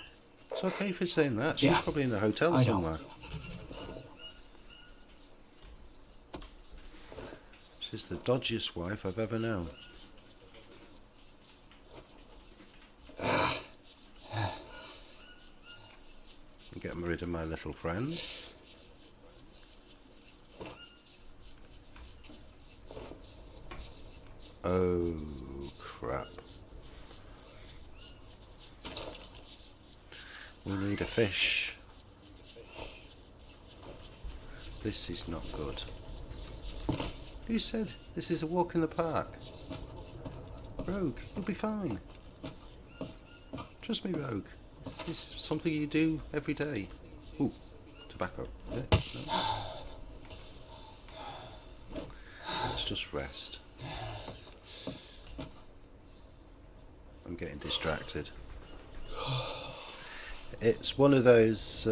It's okay for saying that. She's Yeah, probably in a hotel I know. somewhere. She's the dodgiest wife I've ever known. Get rid of my little friends. Oh, crap. We need a fish. This is not good. Who said this is a walk in the park? Rogue, you'll be fine. Trust me, Rogue. This is something you do every day. Ooh, tobacco. Yeah, no. Let's just rest. I'm getting distracted. It's one of those,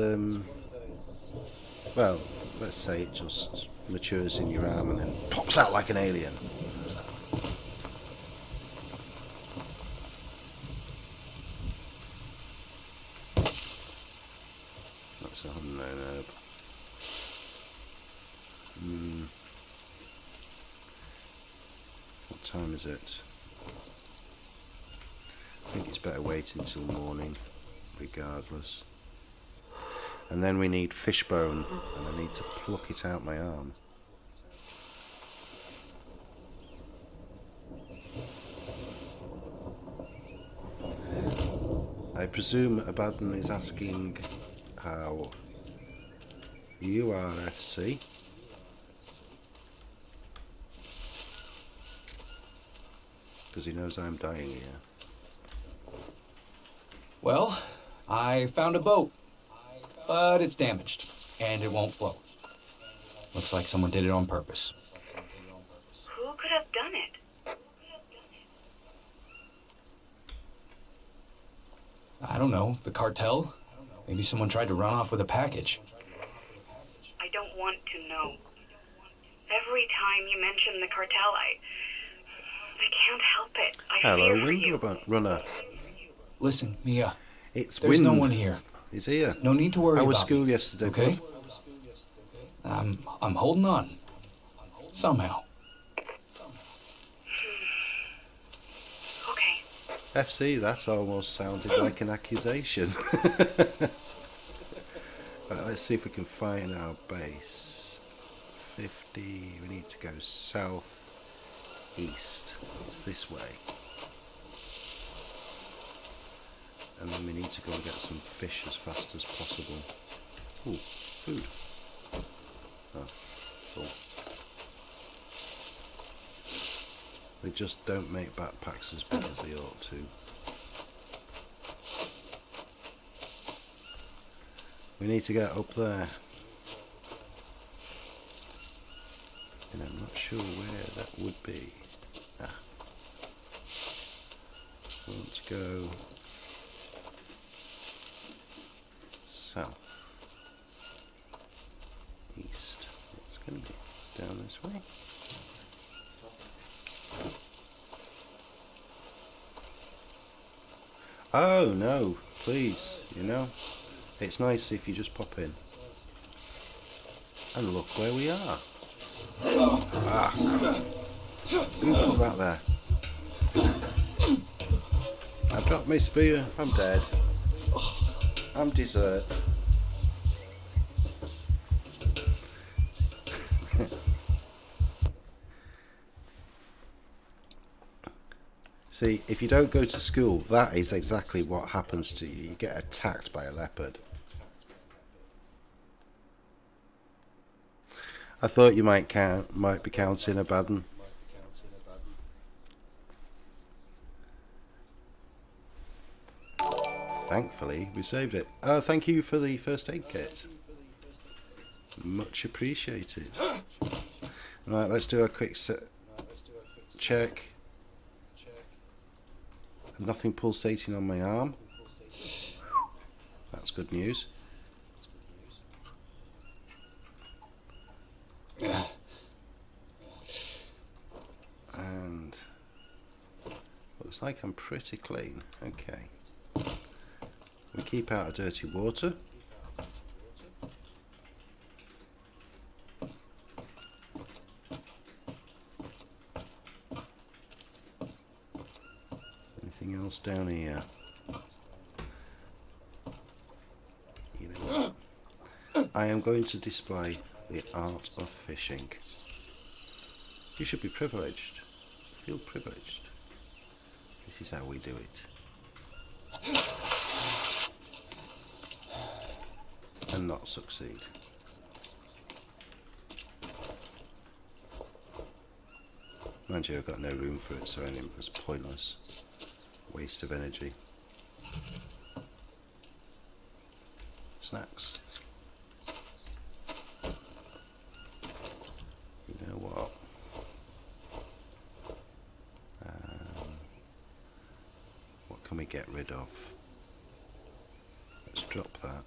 well, let's say it just matures in your arm and then pops out like an alien. That's a unknown herb. What time is it? I think it's better waiting until morning, regardless. And then we need fishbone, and I need to pluck it out my arm. I presume Abaddon is asking how you are, FC. Because he knows I'm dying here. Well, I found a boat, but it's damaged, and it won't float. Looks like someone did it on purpose. Who could have done it? I don't know, the cartel? Maybe someone tried to run off with a package. I don't want to know. Every time you mention the cartel, I can't help it. I Hello, fear for you. Runner. Listen, Mia, It's there's Wind. no one here. He's here. No need to worry How was about school me, yesterday, okay? bud? I'm holding on. Somehow. Okay. FC, that almost sounded like an accusation. Right, let's see if we can find our base. 50, we need to go south east. It's this way. And then we need to go and get some fish as fast as possible. Ooh, food. Oh, full. They just don't make backpacks as big as they ought to. We need to get up there. And I'm not sure where that would be. Ah. Let's go south. East. It's going to be down this way. Oh no, please, you know, it's nice if you just pop in. And look where we are. Ah, who put that there? I dropped my spear, I'm dead. I'm dessert. See, if you don't go to school, that is exactly what happens to you. You get attacked by a leopard. I thought you might be counting Abaddon. Thankfully, we saved it. Thank you for the first aid kit. Much appreciated. Right, let's do a quick check. Nothing pulsating on my arm. That's good news. And looks like I'm pretty clean. Okay. We keep out of dirty water. Anything else down here? You know what? I am going to display the art of fishing. You should be privileged. Feel privileged. This is how we do it. And not succeed. Mind you, I've got no room for it, so it was pointless. Waste of energy. Snacks. You know what? What can we get rid of? Let's drop that.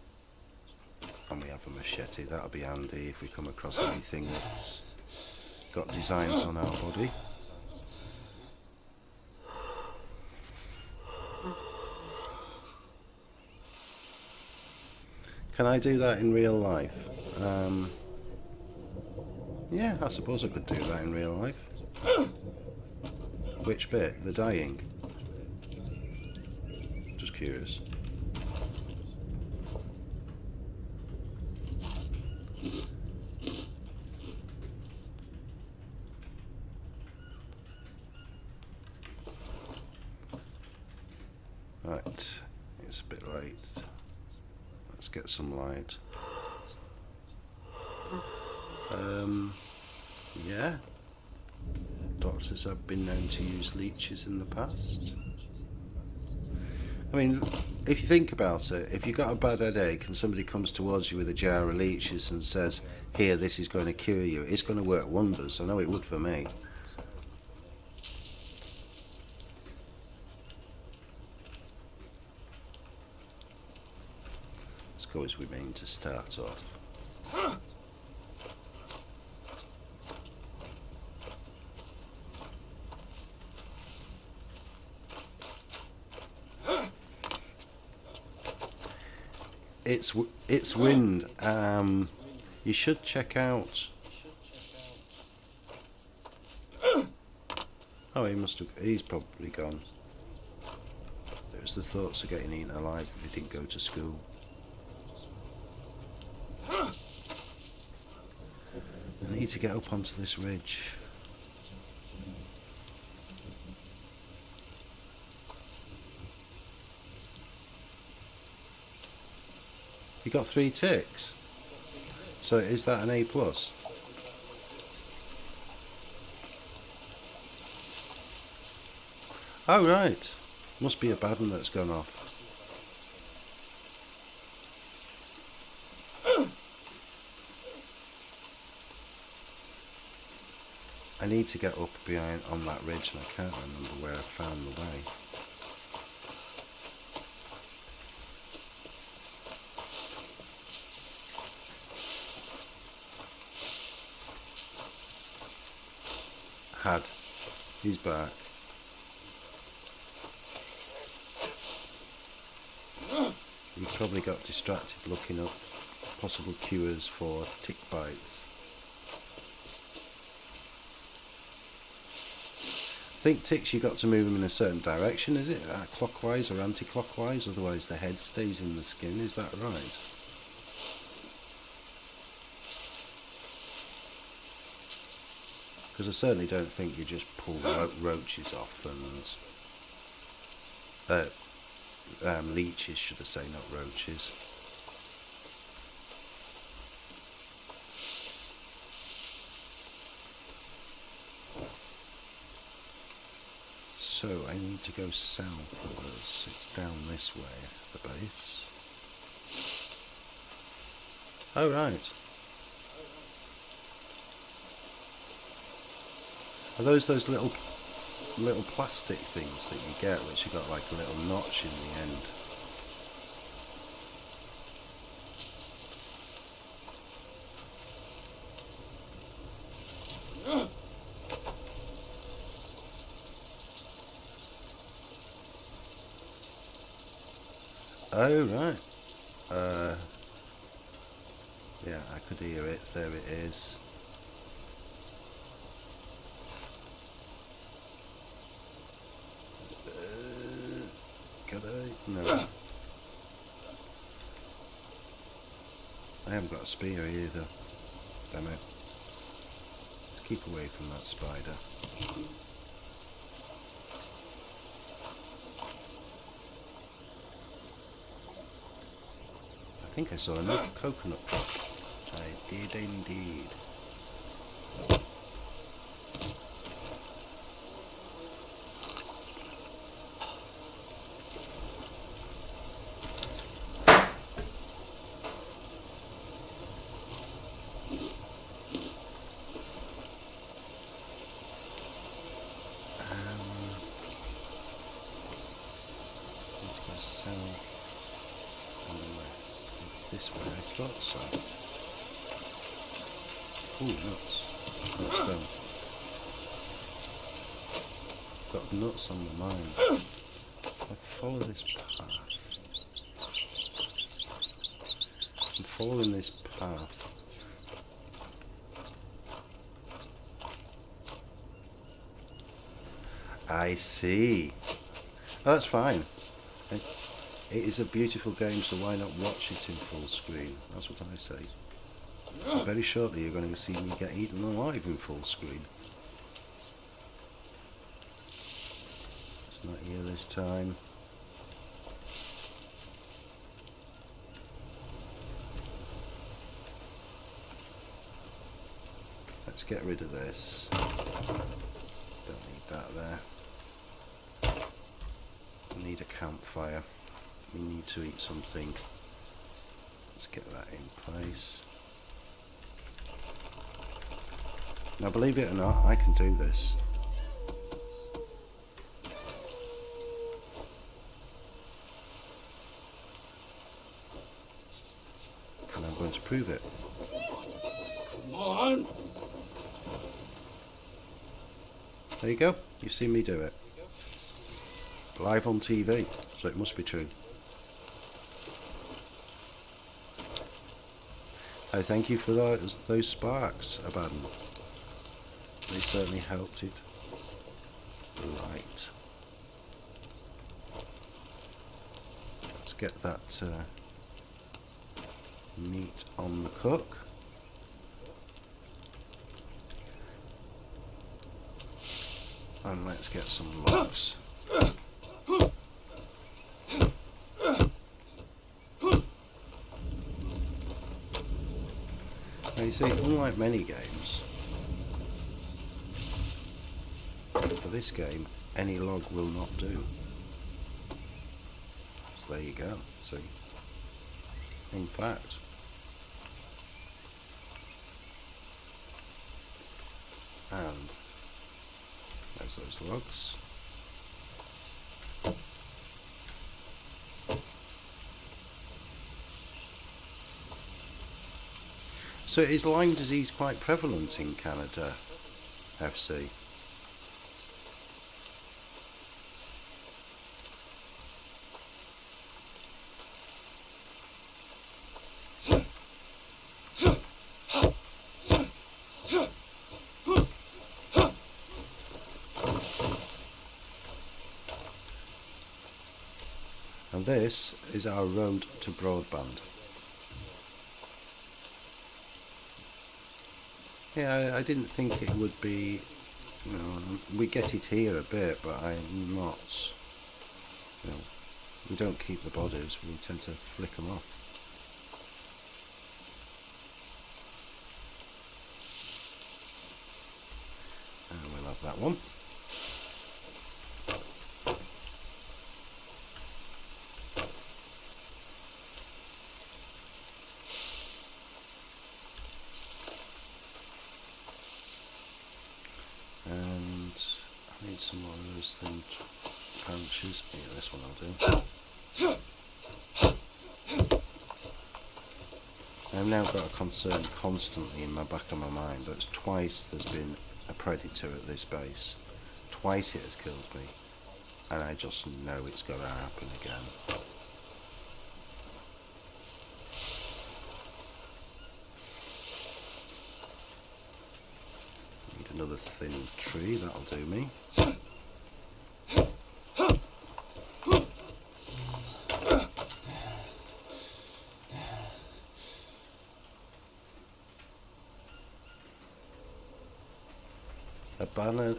And we have a machete. That'll be handy if we come across anything that's got designs on our body. Can I do that in real life? Yeah, I suppose I could do that in real life. Which bit? The dying? Just curious. Right, it's a bit late. Let's get some light. Yeah. Doctors have been known to use leeches in the past. I mean, if you think about it, if you've got a bad headache and somebody comes towards you with a jar of leeches and says, here, this is going to cure you, it's going to work wonders. I know it would for me. Let's go as we mean to start off. It's wind. You should check out. Oh, he's probably gone. There's the thoughts of getting eaten alive if he didn't go to school. I need to get up onto this ridge. You got 3 ticks. So is that an A+? Oh right. Must be a bad one that's gone off. I need to get up behind on that ridge and I can't remember where I found the way. He's back. He probably got distracted looking up possible cures for tick bites. I think ticks you got to move them in a certain direction, is it? Clockwise or anti-clockwise, otherwise the head stays in the skin, is that right? Because I certainly don't think you just pull roaches off and leeches, should I say, not roaches. So I need to go south of us. It's down this way at the base. Oh right. Are those little plastic things that you get, which have got like a little notch in the end? Oh, right. Yeah, I could hear it. There it is. Could I? No. I haven't got a spear either. Damn it. Let's keep away from that spider. I think I saw another coconut crop. I did indeed. Let's go south and west. It's this way, I thought so. Ooh, nuts. Not stone. Got nuts on my mind. I follow this path. I'm following this path. I see. Oh, that's fine. It is a beautiful game, so why not watch it in full screen? That's what I say. Very shortly you're going to see me get eaten alive in full screen. It's not here this time. Let's get rid of this. Don't need that there. We need a campfire. We need to eat something. Let's get that in place. Now, believe it or not, I can do this. And I'm going to prove it. Come on. There you go. You've seen me do it. Live on TV, so it must be true. I thank you for those sparks, Abaddon. They certainly helped it light. Let's get that meat on the cook. And let's get some logs. Now you see, unlike many games, for this game, any log will not do. So there you go, see. In fact, and there's those logs. So is Lyme disease quite prevalent in Canada, FC? And this is our road to broadband. Yeah, I didn't think it would be, you know, we get it here a bit, but I'm not, you know, we don't keep the bodies, we tend to flick them off. And we'll have that one. And I need some more of those thin branches. Yeah, this one I'll do. I've now got a concern constantly in my back of my mind that twice there's been a predator at this base. Twice it has killed me. And I just know it's going to happen again. rather thin tree, that'll do me.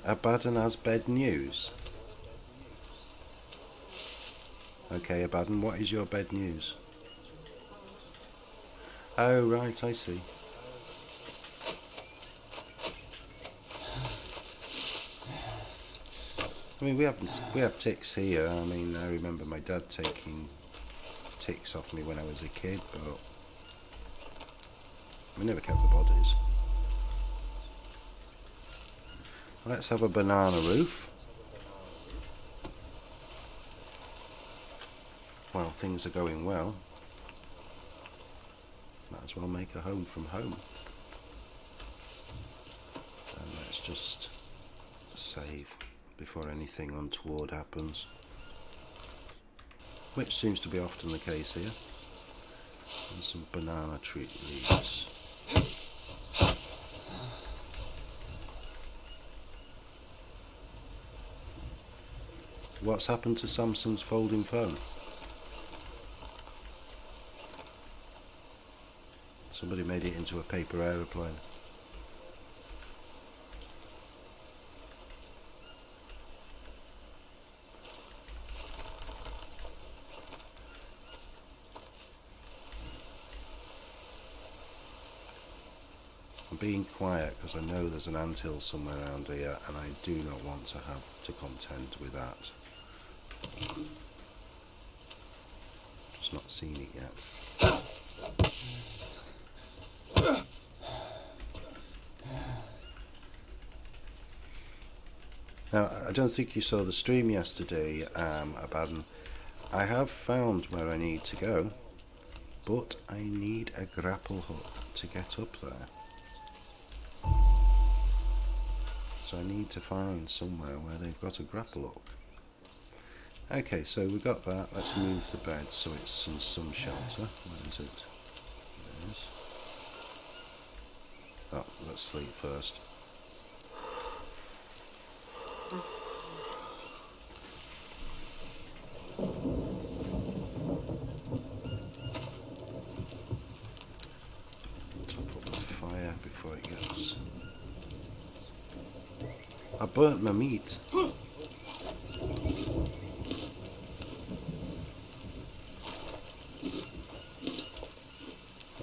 Abaddon has bad news. Okay, Abaddon, what is your bad news? Oh, right, I see. I mean, we have ticks here. I mean, I remember my dad taking ticks off me when I was a kid, but we never kept the bodies. Let's have a banana roof. Well, things are going well. Might as well make a home from home. And let's just save before anything untoward happens. Which seems to be often the case here. And some banana tree leaves. What's happened to Samsung's folding phone? Somebody made it into a paper aeroplane. I'm being quiet because I know there's an anthill somewhere around here and I do not want to have to contend with that. Just not seen it yet. Now, I don't think you saw the stream yesterday, Abaddon. I have found where I need to go, but I need a grapple hook to get up there. So I need to find somewhere where they've got a grapple hook. Okay, so we got that. Let's move the bed so it's in some shelter. Where is it? There it is. Oh, let's sleep first. Top up the fire before it gets... I burnt my meat. Have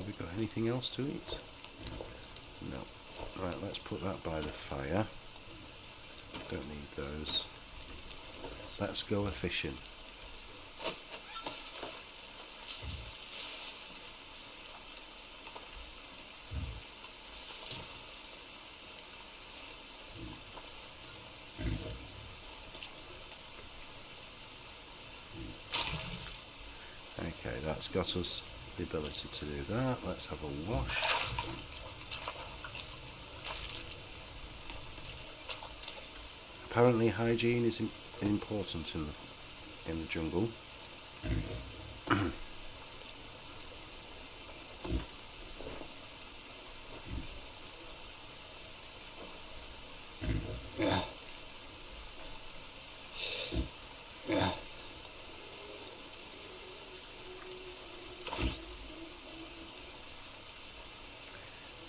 we got anything else to eat? No. Right, let's put that by the fire. Don't need those. Let's go a-fishing. Okay, that's got us the ability to do that. Let's have a wash. Apparently hygiene is important in the jungle. Yeah. Yeah.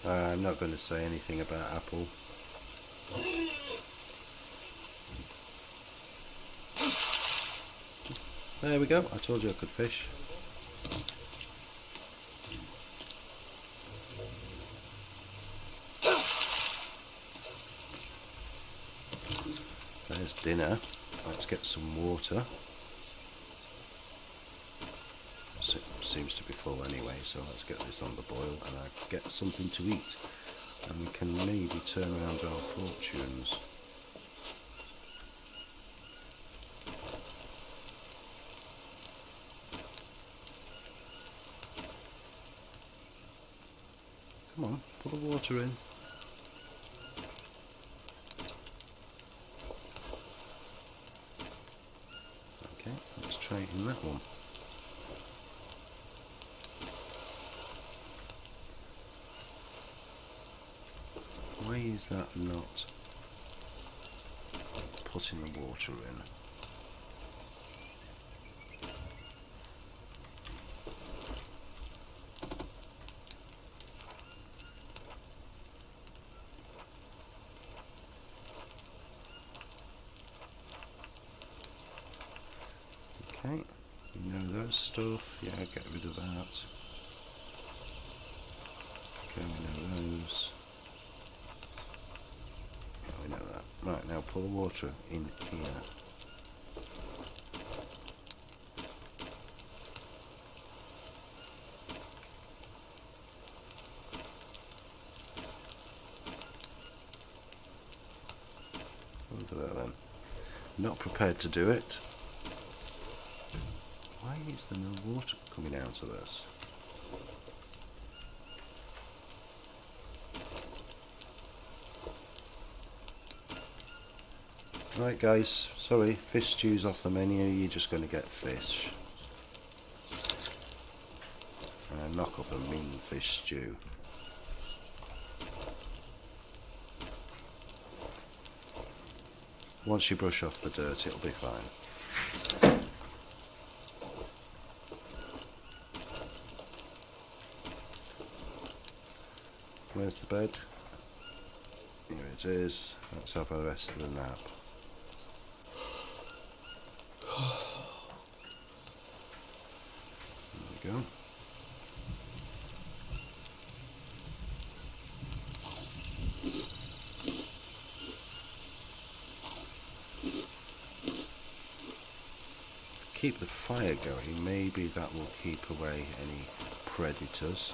I'm not going to say anything about Apple. There we go, I told you I could fish. There's dinner. Let's get some water. Seems to be full anyway, so let's get this on the boil and I get something to eat. And we can maybe turn around our fortunes. Come on, put the water in. Okay, let's try it in that one. Why is that not putting the water in. Okay, you know those stuff, yeah, get rid of that. Okay, we know those. Yeah, we know that. Right, now pull the water in here. Over there then. Not prepared to do it. Why is there no water coming out of this? Right guys, sorry, fish stew's off the menu, you're just going to get fish. And I knock up a mean fish stew. Once you brush off the dirt, it'll be fine. Where's the bed? Here it is. Let's have the rest of the nap. There we go. Keep the fire going, maybe that will keep away any predators.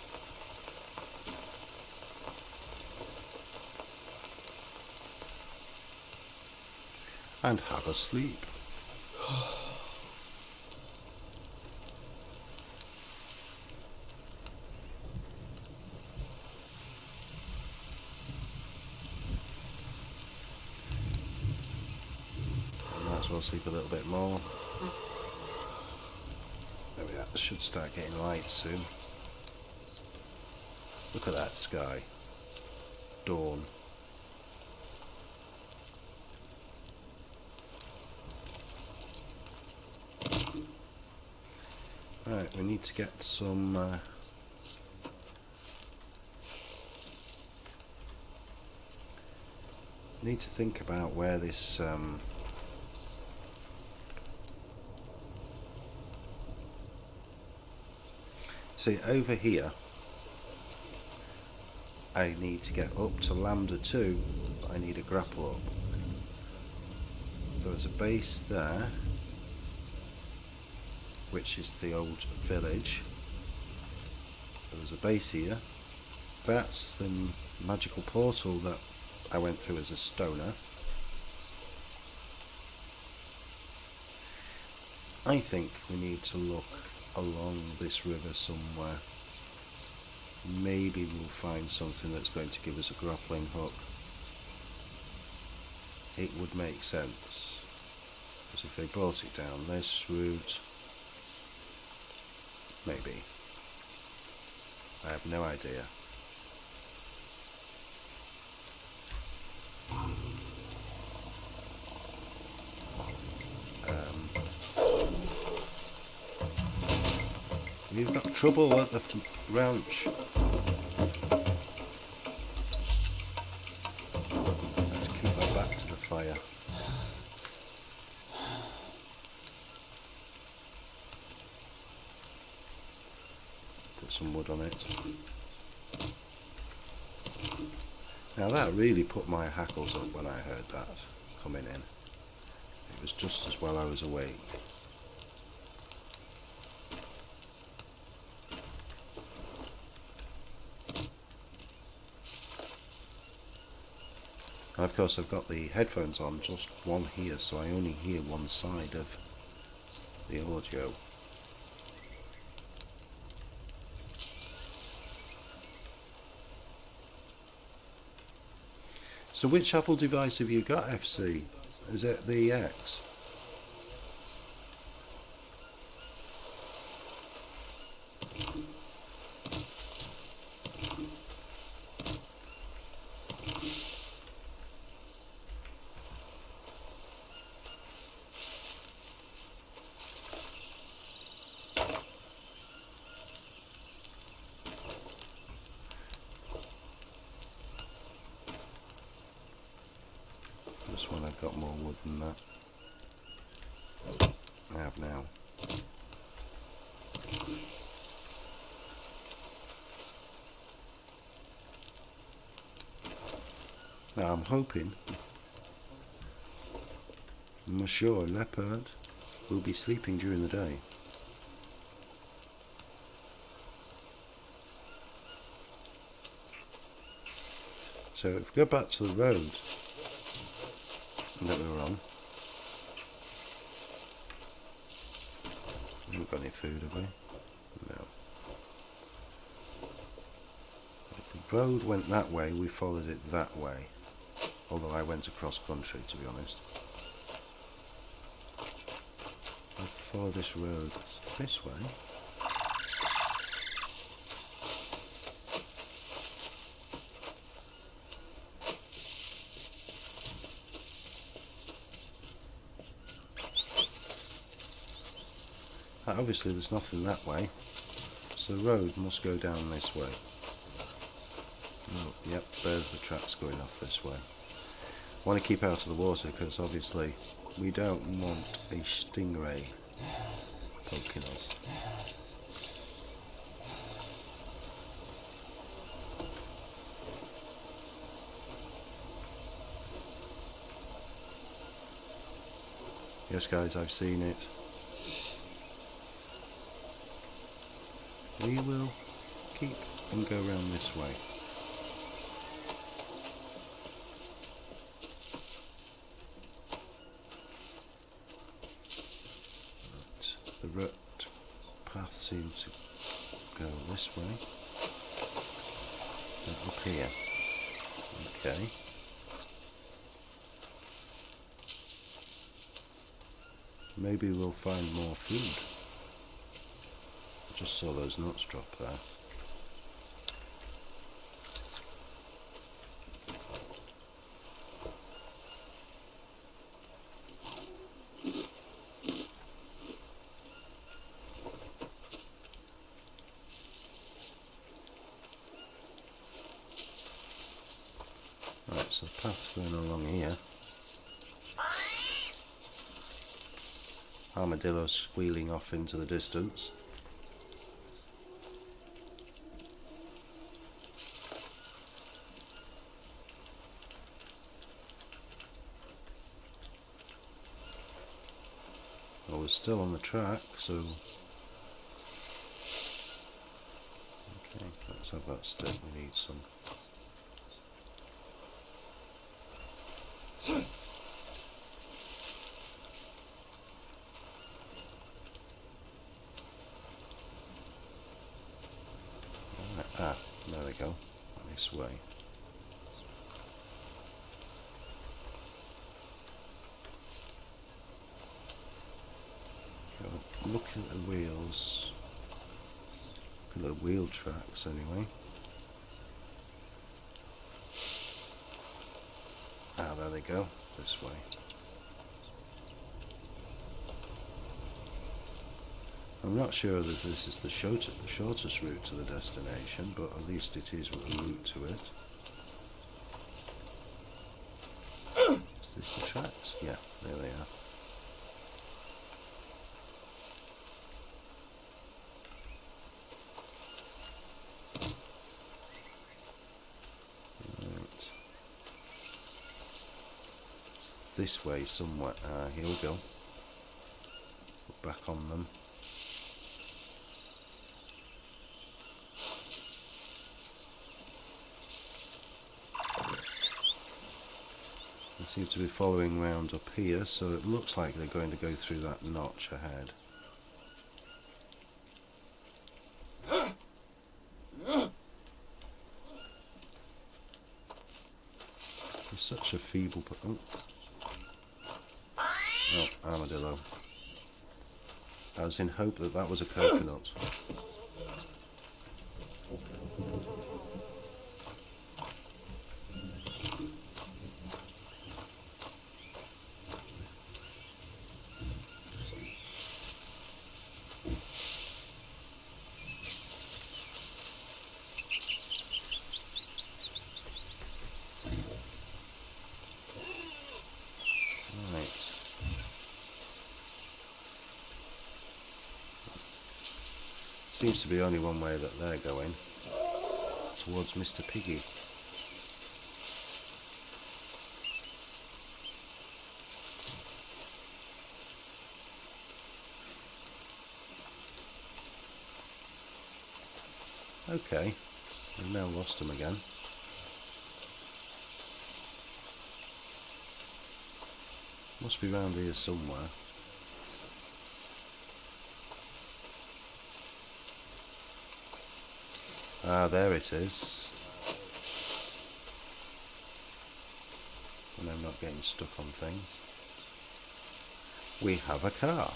And have a sleep. Might as well sleep a little bit more. There we are. It should start getting light soon. Look at that sky. Dawn. Right, we need to get some need to think about where this see over here I need to get up to Lambda 2, but I need a grapple up. There's a base there, which is the old village. There was a base here. That's the magical portal that I went through as a stoner. I think we need to look along this river somewhere. Maybe we'll find something that's going to give us a grappling hook. It would make sense, because if they brought it down this route, maybe. I have no idea. You've got trouble at the ranch. Let's keep her back to the fire. Put some wood on it. Now that really put my hackles up when I heard that coming in. It was just as well I was awake. And of course I've got the headphones on, just one here, so I only hear one side of the audio. So which Apple device have you got, FC? Is it the X? was when I got more wood than that. I have now. Now I'm hoping Monsieur Leopard will be sleeping during the day. So if we go back to the road that we were on, we haven't got any food, have we? No. If the road went that way, we followed it that way. Although I went across country, to be honest. I follow this road this way. Obviously there's nothing that way, so the road must go down this way. Oh, yep, there's the tracks going off this way. I want to keep out of the water because obviously we don't want a stingray poking us. Yes guys, I've seen it. We will keep and go around this way. But the route path seems to go this way. And up here. Okay. Maybe we'll find more food. Just saw those nuts drop there. Right, so the path's going along here. Armadillo squealing off into the distance. Well, we're still on the track, so... Okay, let's have that stick, we need some. Right, ah, there we go, this way. Look at the wheels. Look at the wheel tracks anyway. Ah, there they go. This way. I'm not sure that this is the shortest route to the destination, but at least it is a route to it. Is this the tracks? Yeah, there they are. This way somewhere. Here we go. We're back on them. They seem to be following round up here, so it looks like they're going to go through that notch ahead. He's such a feeble... Oh, armadillo. I was in hope that that was a coconut. Seems to be only one way that they're going. Towards Mr. Piggy. Okay, we've now lost him again. Must be round here somewhere. Ah, there it is. And I'm not getting stuck on things. We have a car.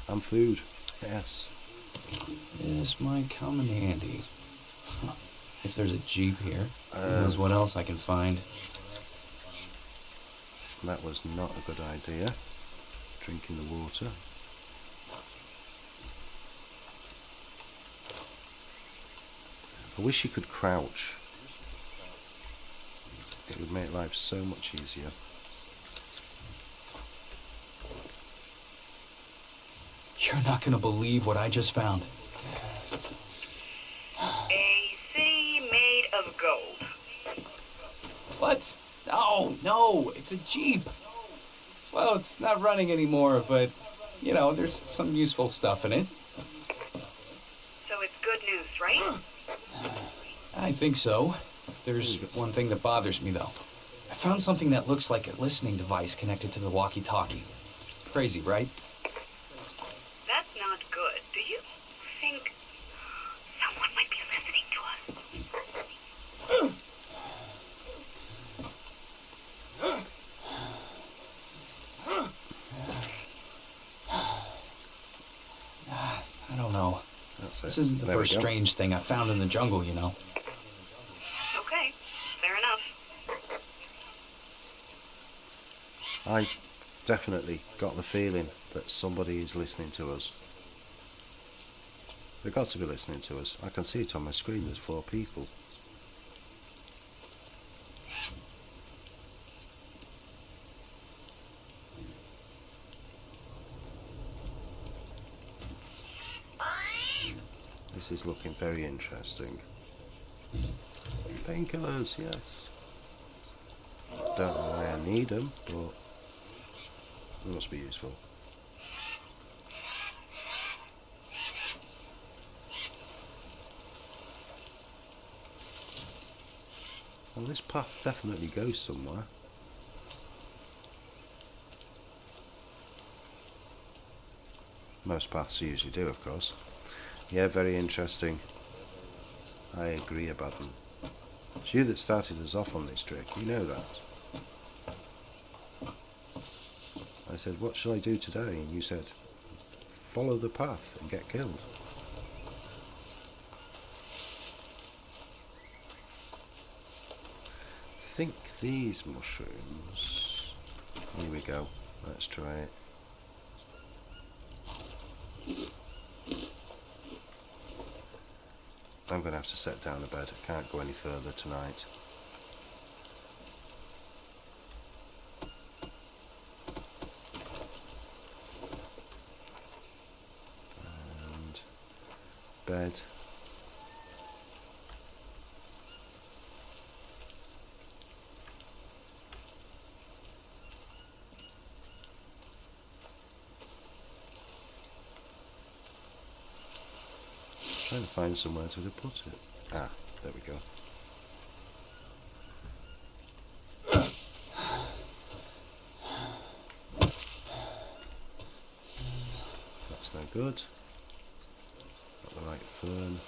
And food. Yes. This might come in handy. If there's a jeep here, who knows what else I can find. That was not a good idea. Drinking the water. I wish you could crouch. It would make life so much easier. You're not gonna believe what I just found. A city made of gold. What? No, it's a jeep. Well, it's not running anymore, but, you know, there's some useful stuff in it. So it's good news, right? I think so. There's one thing that bothers me, though. I found something that looks like a listening device connected to the walkie-talkie. Crazy, right? That's not good. Do you think someone might be listening to us? I don't know. That's it. This isn't the There we first go. strange thing I found in the jungle, you know. Okay, fair enough. I definitely got the feeling that somebody is listening to us. They've got to be listening to us. I can see it on my screen. There's 4 people. This is looking very interesting. Painkillers, yes. Don't know why I need them, but they must be useful. Well, this path definitely goes somewhere. Most paths usually do, of course. Yeah, very interesting. I agree about them. It's you that started us off on this trick, you know that. I said, what shall I do today? And you said, follow the path and get killed. I think these mushrooms... Here we go. Let's try it. I'm going to have to set down a bed. I can't go any further tonight. And bed. Trying to find somewhere to put it. Ah, there we go. That's no good. Not the right fern.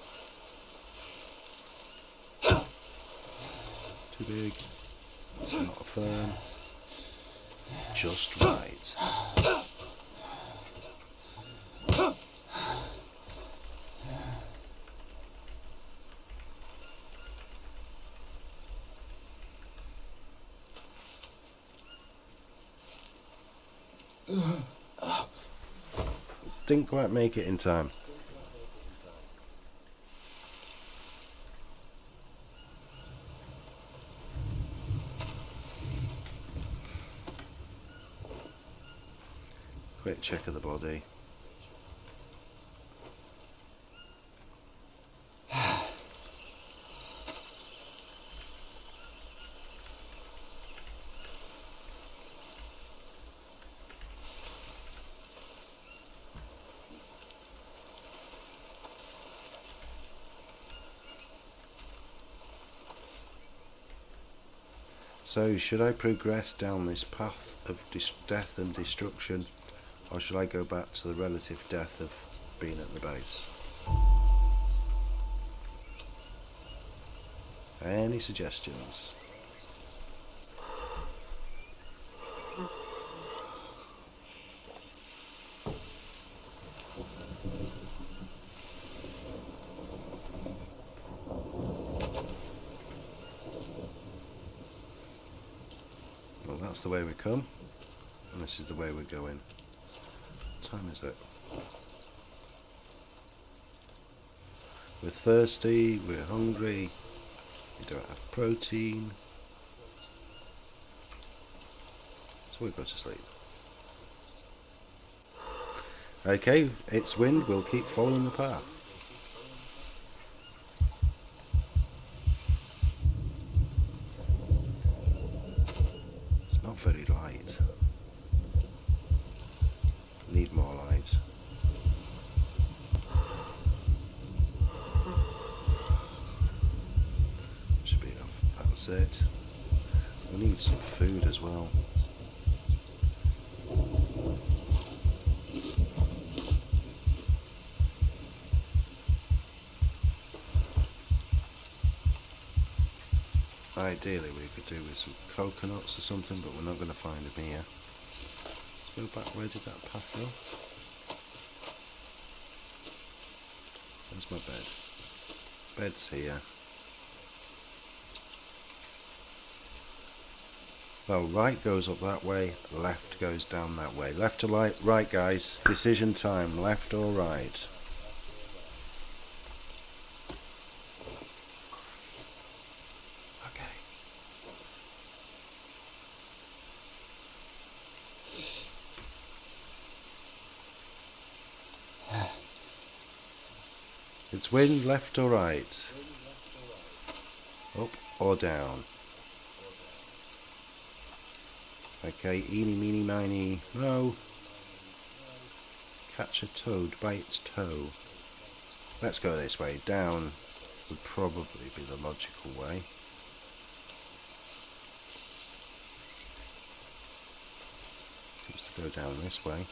Too big. Not a fern. Just right. Didn't quite make it in time. Quick quick check of the body. So, should I progress down this path of death and destruction, or should I go back to the relative death of being at the base? Any suggestions? Well, that's the way we come, and this is the way we're going. What time is it? We're thirsty, we're hungry, we don't have protein, so we go to sleep. Okay, it's wind, we'll keep following the path. It's not very light. Need more light. Should be enough. That's it. We need some food as well. Ideally we could do with some coconuts or something, but we're not going to find them here. Let's go back. Where did that path go? Where's my bed? Bed's here. Well, right goes up that way, left goes down that way. Left or right, guys. Decision time. Left or right? It's wind, left or right? Up or down? Okay, eeny, meeny, miny, no. Catch a toad by its toe. Let's go this way. Down would probably be the logical way. Seems to go down this way.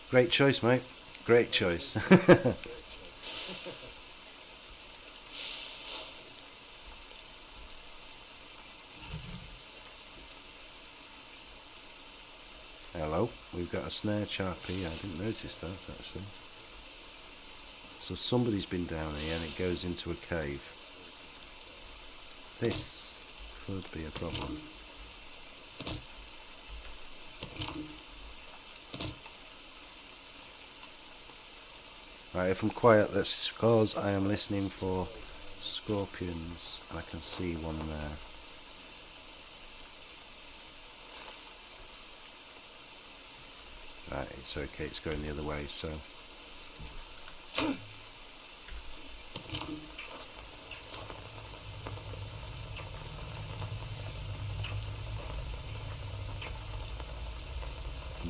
Great choice, mate. Great choice. Hello, we've got a snare trap here. I didn't notice that actually. So somebody's been down here and it goes into a cave. This could be a problem. Right, if I'm quiet, that's because I am listening for scorpions, and I can see one there. Right, it's okay, it's going the other way, so...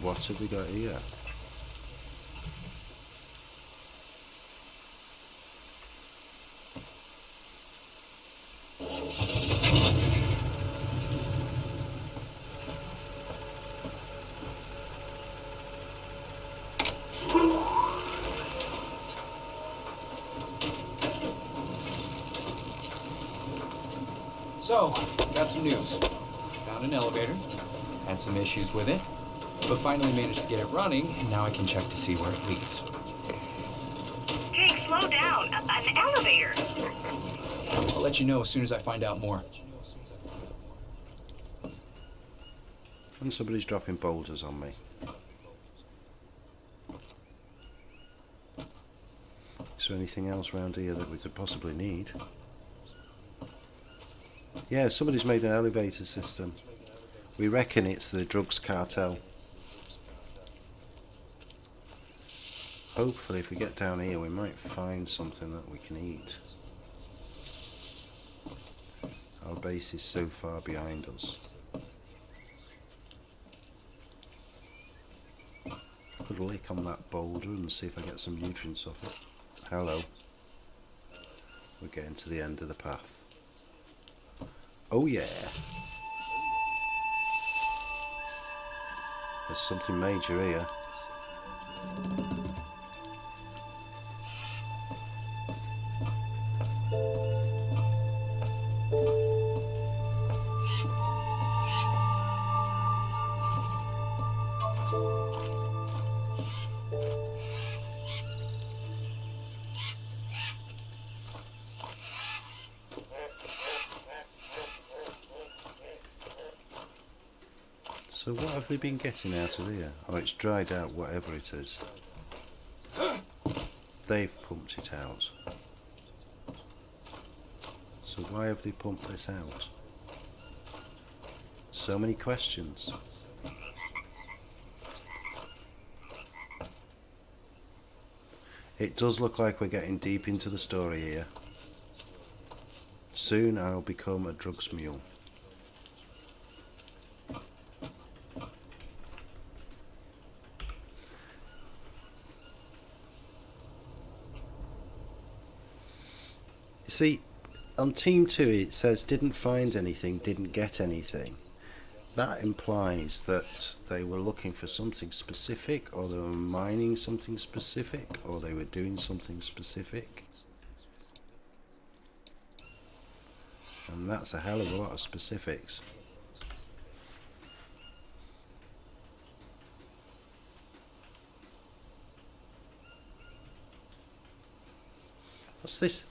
What have we got here? So, got some news. Found an elevator, had some issues with it, but finally managed to get it running, and now I can check to see where it leads. Jake, slow down. An elevator. I'll let you know as soon as I find out more. And somebody's dropping boulders on me. Is there anything else around here that we could possibly need? Yeah, somebody's made an elevator system. We reckon it's the drugs cartel. hopefully if we get down here we might find something that we can eat. Our base is so far behind us. Could lick on that boulder and see if I get some nutrients off it. Hello. We're getting to the end of the path. Oh yeah. There's something major here. So what have they been getting out of here? Oh, it's dried out, whatever it is. They've pumped it out. So why have they pumped this out? So many questions. It does look like we're getting deep into the story here. Soon I'll become a drugs mule. See, on Team 2 it says didn't find anything, didn't get anything. That implies that they were looking for something specific, or they were mining something specific, or they were doing something specific. And that's a hell of a lot of specifics. What's this?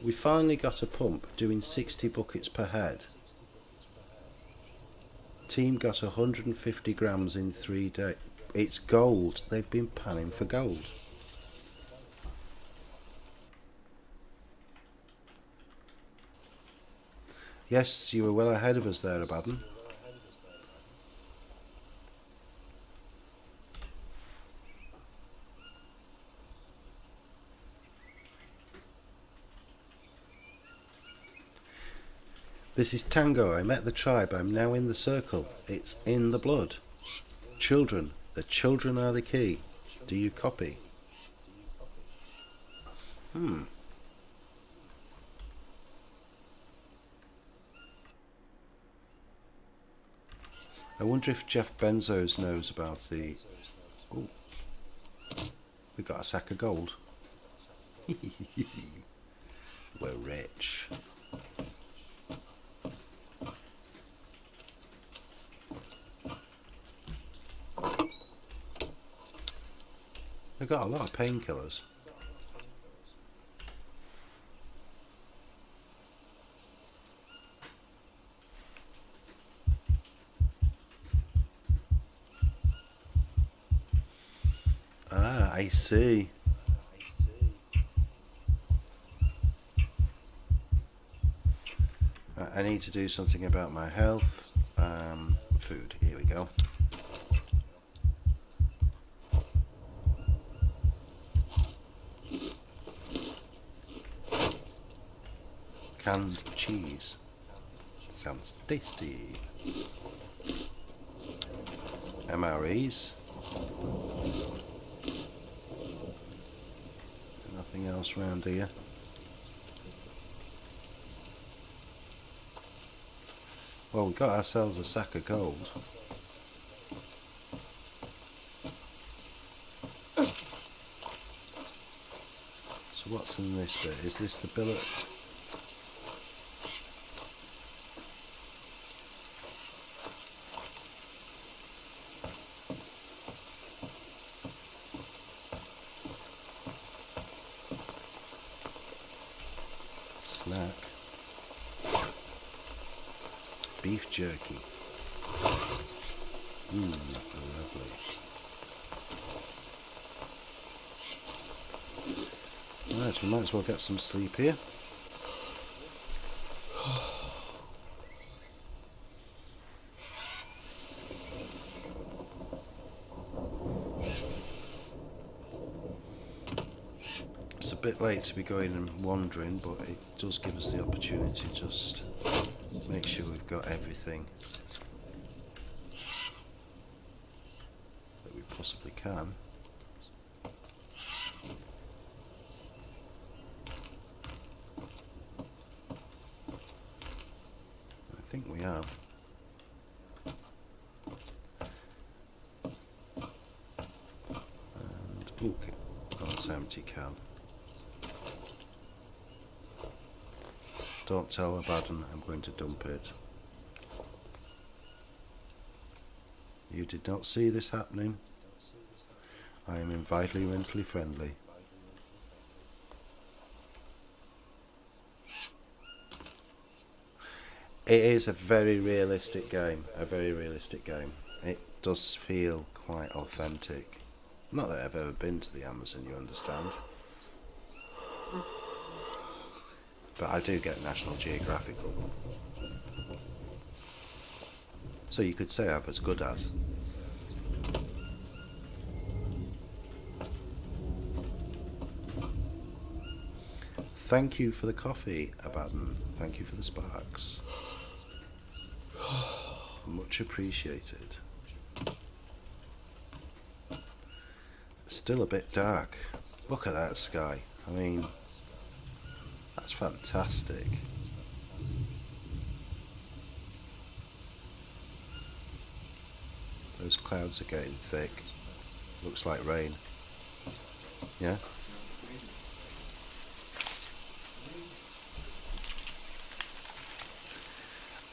We finally got a pump doing 60 buckets per head. Team got 150 grams in 3 days. It's gold. They've been panning for gold. Yes, you were well ahead of us there, Abaddon. This is Tango. I met the tribe. I'm now in the circle. It's in the blood. Children. The children are the key. Do you copy? I wonder if Jeff Bezos knows about the... Oh, we got a sack of gold. We're rich. We've got a lot of painkillers. Ah, I see. Right, I need to do something about my health. Food. Here we go. Canned cheese. Sounds tasty. MREs. Nothing else around here. Well, we got ourselves a sack of gold. So what's in this bit? Is this the billet? Snack. Beef jerky. Lovely. Right, we might as well get some sleep here. a bit late to be going and wandering, but it does give us the opportunity to just make sure we've got everything that we possibly can. I think we have. And okay, oh, that's empty can. Don't tell Abaddon I'm going to dump it. You did not see this happening. I am environmentally friendly. It is a very realistic game. It does feel quite authentic. Not that I've ever been to the Amazon, you understand. But I do get National Geographical. So you could say I'm as good as. Thank you for the coffee, Abaddon. Thank you for the sparks. Much appreciated. Still a bit dark. Look at that sky. I mean, that's fantastic. Those clouds are getting thick. Looks like rain. Yeah?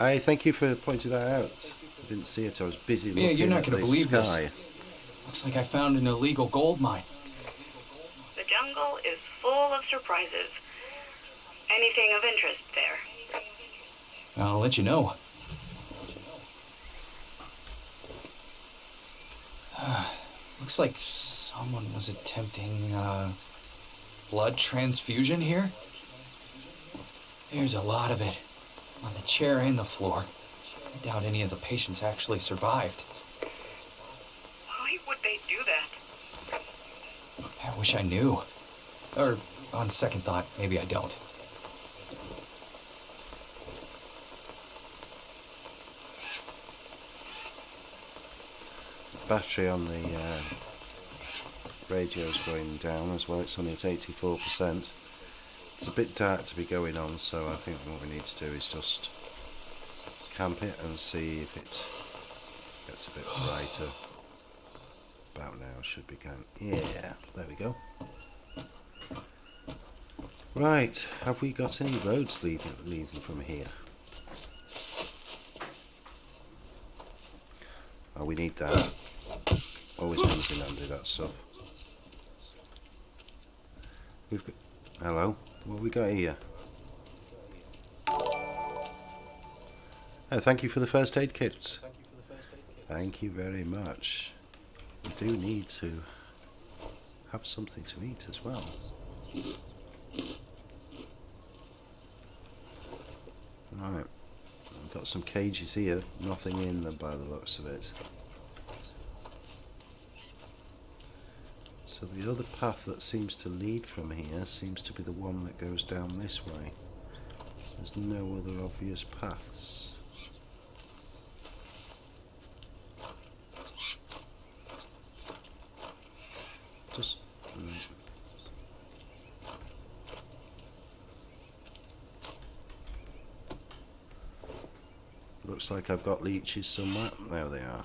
I thank you for pointing that out. I didn't see it. I was busy looking Mia, you're not at gonna the believe this. sky. Looks like I found an illegal gold mine. The jungle is full of surprises. Anything of interest there? I'll let you know. Looks like someone was attempting blood transfusion here. There's a lot of it on the chair and the floor. I doubt any of the patients actually survived. Why would they do that? I wish I knew. Or, on second thought, maybe I don't. Battery on the radio's going down as well. It's only at 84%. It's a bit dark to be going on, so I think what we need to do is just camp it and see if it gets a bit brighter. About now should be going. Yeah, there we go. Right, have we got any roads leading from here? Oh, we need that. Always comes in handy, that stuff. We've got. Hello, what have we got here? Oh, thank you for the first aid kits. Thank you very much. We do need to have something to eat as well. Right, we've got some cages here, nothing in them by the looks of it. So the other path that seems to lead from here seems to be the one that goes down this way. There's no other obvious paths. Just... Looks like I've got leeches somewhere. There they are.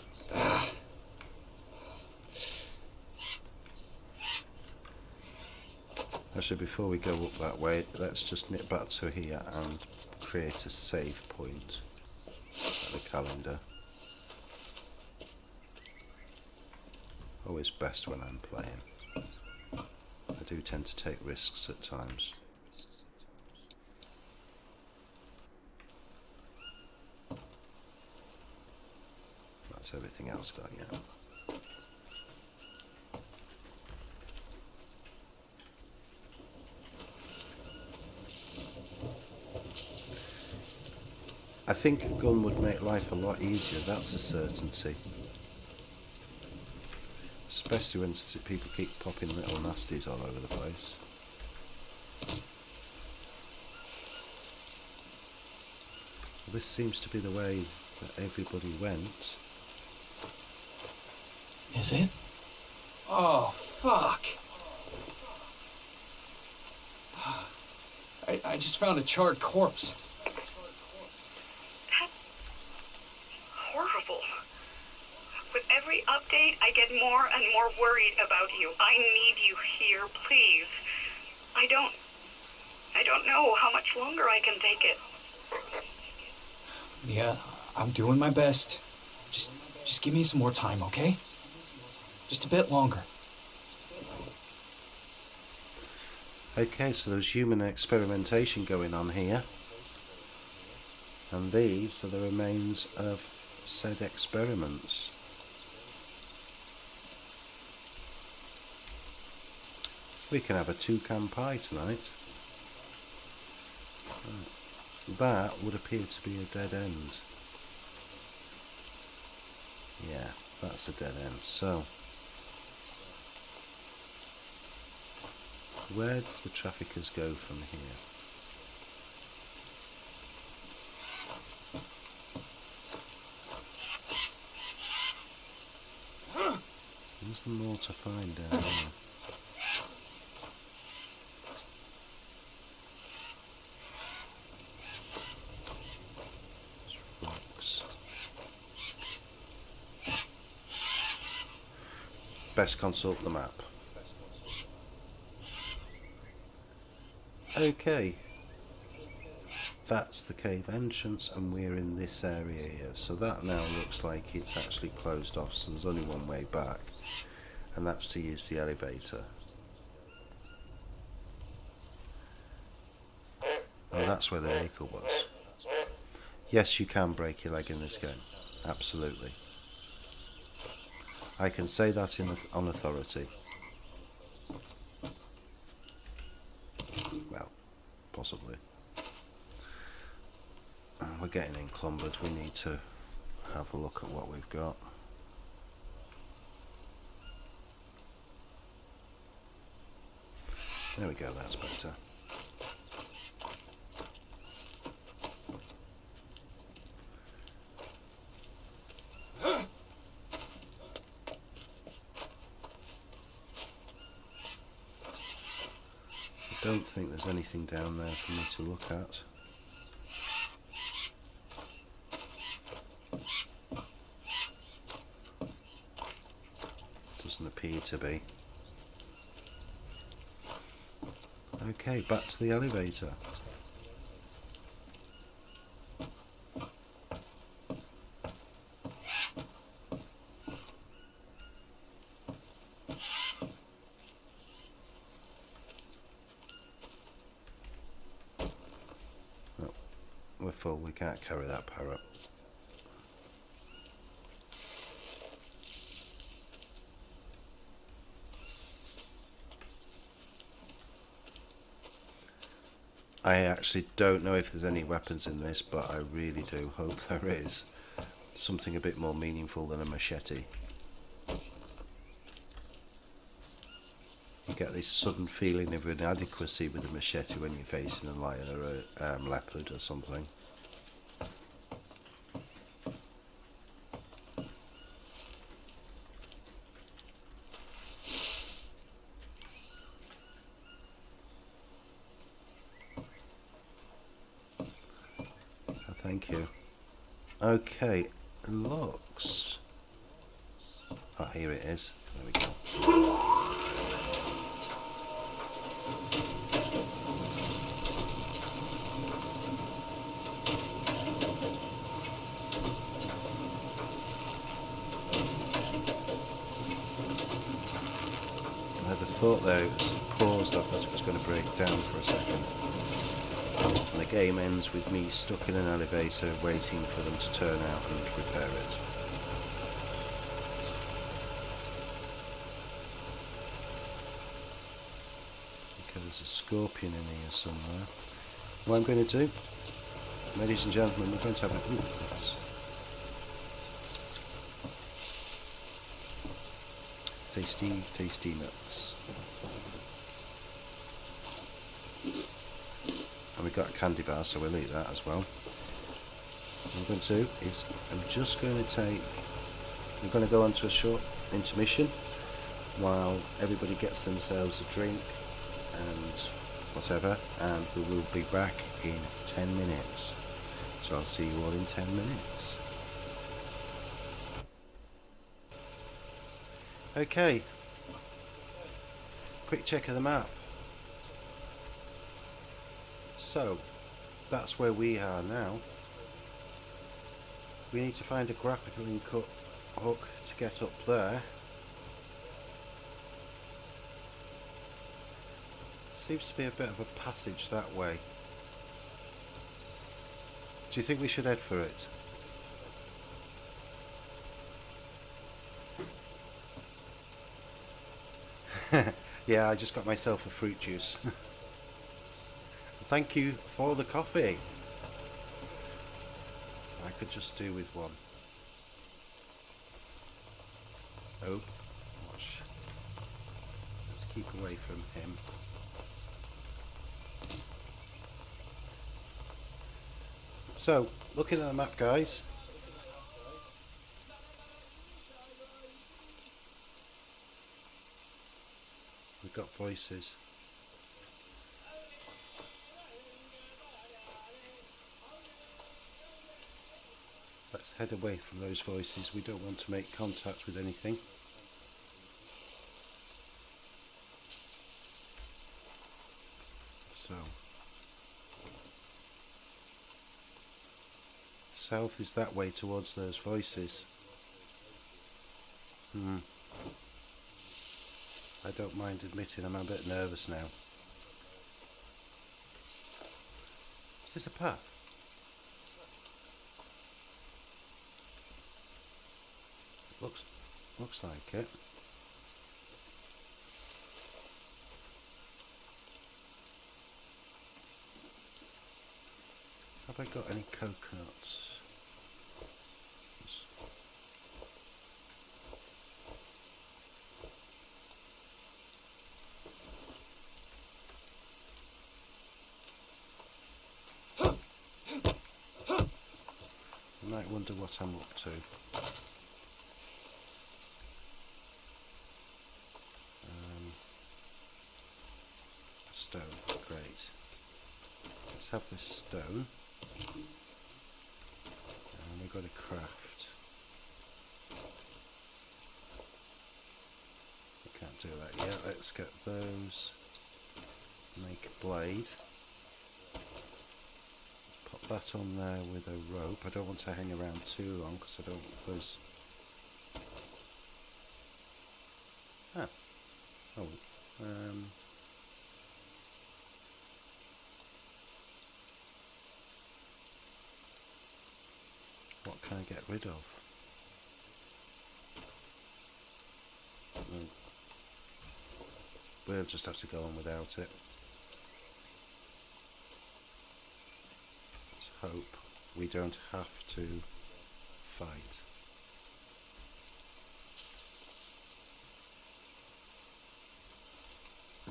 Actually, before we go up that way, let's just nip back to here and create a save point at the calendar. Always best when I'm playing. I do tend to take risks at times. That's everything else got, yeah. I think a gun would make life a lot easier, that's a certainty. Especially when people keep popping little nasties all over the place. This seems to be the way that everybody went. Is it? Oh, fuck. I just found a charred corpse. That's horrible. With every update, I get more and more worried about you. I need you here, please. I don't know how much longer I can take it. Yeah, I'm doing my best. Just give me some more time, okay? Just a bit longer. Okay, so there's human experimentation going on here. And these are the remains of said experiments. We can have a toucan pie tonight. That would appear to be a dead end. Yeah, that's a dead end. So, where do the traffickers go from here? Is there more to find down there? Rocks. Best consult the map. Okay, that's the cave entrance and we're in this area here, so that now looks like it's actually closed off, so there's only one way back, and that's to use the elevator. And that's where the vehicle was. Yes, you can break your leg in this game, absolutely. I can say that on authority. Well, possibly. We're getting encumbered. We need to have a look at what we've got. There we go, that's better. I don't think there's anything down there for me to look at. Doesn't appear to be. Okay, back to the elevator. Oh, we're full, we can't carry that parrot. I actually don't know if there's any weapons in this, but I really do hope there is. Something a bit more meaningful than a machete. You get this sudden feeling of inadequacy with a machete when you're facing a lion or a leopard or something. Thank you. Okay, looks. Oh, here it is. There we go. I had a thought there, it was paused, I thought it was going to break down for a second. And the game ends with me stuck in an elevator waiting for them to turn out and repair it. Okay, there's a scorpion in here somewhere. What I'm going to do, ladies and gentlemen, we're going to have a... Ooh, yes. Tasty, tasty nuts. And we got a candy bar, so we'll eat that as well. What I'm going to do is we're going to go on to a short intermission while everybody gets themselves a drink and whatever, and we will be back in 10 minutes. So I'll see you all in 10 minutes. Okay, quick check of the map. So that's where we are now. We need to find a grappling hook to get up there. Seems to be a bit of a passage that way. Do you think we should head for it? Yeah, I just got myself a fruit juice. Thank you for the coffee. I could just do with one. Oh, gosh. Let's keep away from him. So, looking at the map, guys. We've got voices. Let's head away from those voices. We don't want to make contact with anything. So, south is that way towards those voices. I don't mind admitting I'm a bit nervous now. Is this a path? Looks like it. Have I got any coconuts? I might wonder what I'm up to. Stone, great. Let's have this stone. And we've got a craft. We can't do that yet. Let's get those. Make a blade. Pop that on there with a rope. I don't want to hang around too long because I don't want those. What can I get rid of? We'll just have to go on without it. Let's hope we don't have to fight.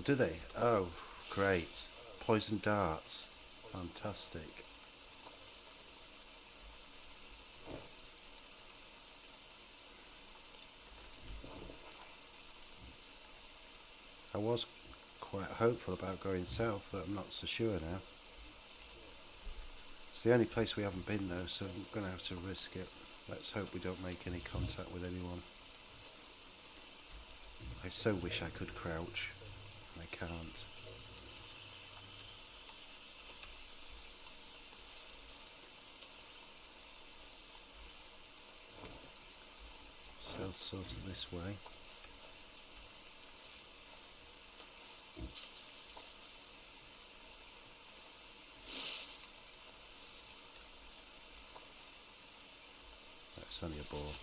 Do they? Oh, great. Poison darts. Fantastic. I was quite hopeful about going south, but I'm not so sure now. It's the only place we haven't been though, so I'm going to have to risk it. Let's hope we don't make any contact with anyone. I so wish I could crouch. I can't. So sort of this way. That's only a ball.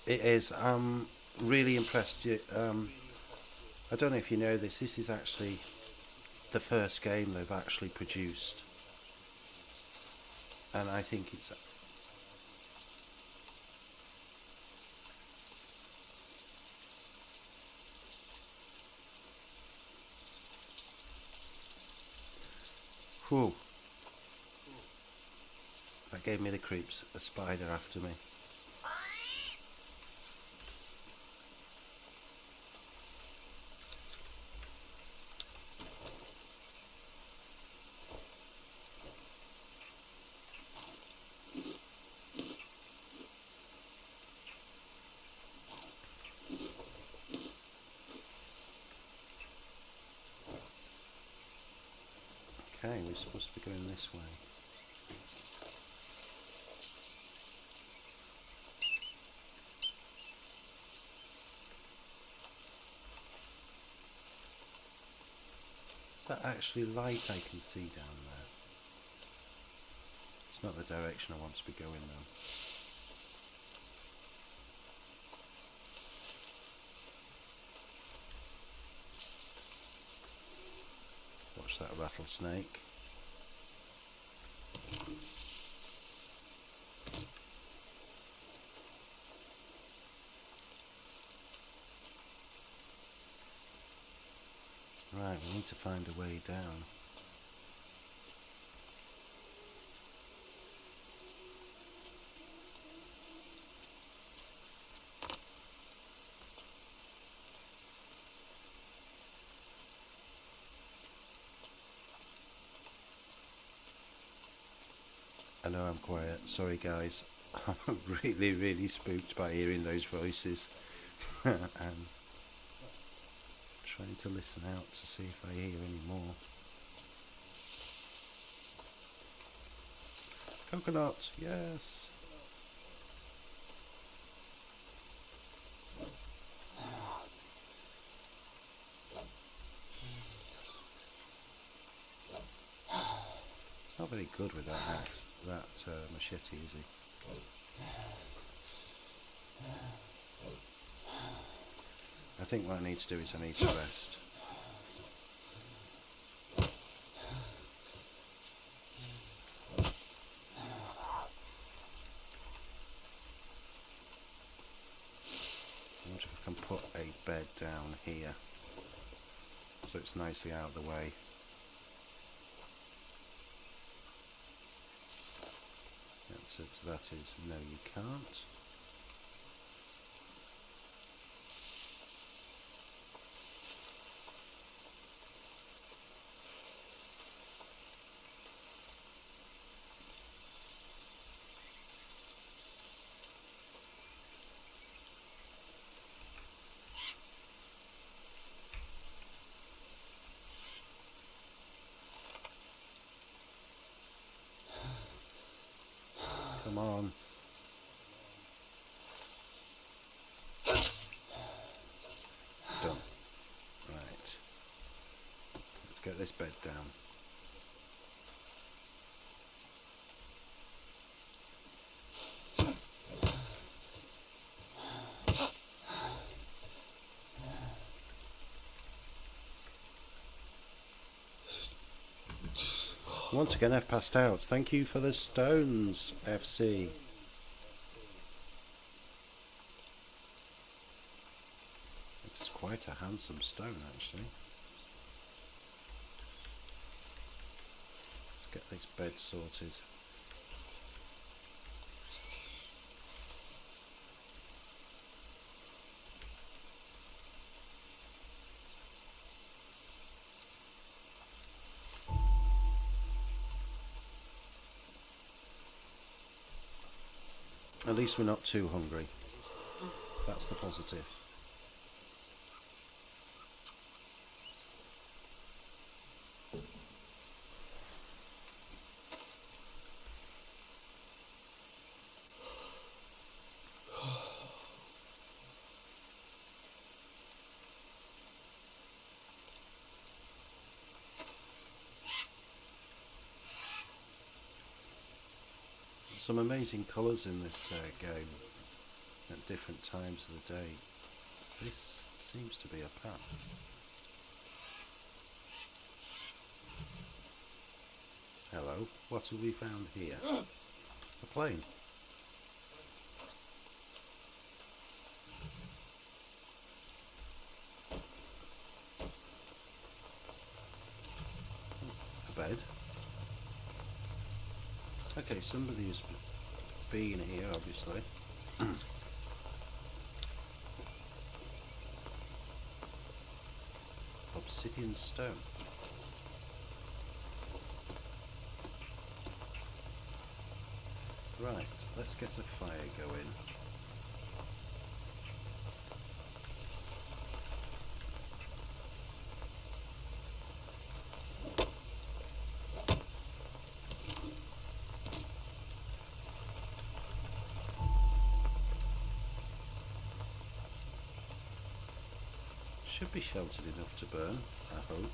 It is. I'm really impressed. I don't know if you know this. This is actually the first game they've actually produced, and I think it's whew, that gave me the creeps. A spider after me. Okay, we're supposed to be going this way. Is that actually light I can see down there? It's not the direction I want to be going though. Watch that rattlesnake. Right, we need to find a way down. I know I'm quiet, sorry guys. I'm really spooked by hearing those voices. And trying to listen out to see if I hear any more. Coconut, yes. Not very good with that axe, that machete, is he? I think what I need to do is I need to rest. I wonder if I can put a bed down here so it's nicely out of the way. The answer to that is no, you can't. Come on. Done. Right. Let's get this bed down. Once again I've passed out. Thank you for the stones, FC. It is quite a handsome stone actually. Let's get this bed sorted. At least we're not too hungry. That's the positive. Some amazing colours in this game at different times of the day. This seems to be a path. So, what have we found here? A plane. A bed. Okay, somebody's been here, obviously. Obsidian stone. Right, let's get a fire going. Should be sheltered enough to burn, I hope.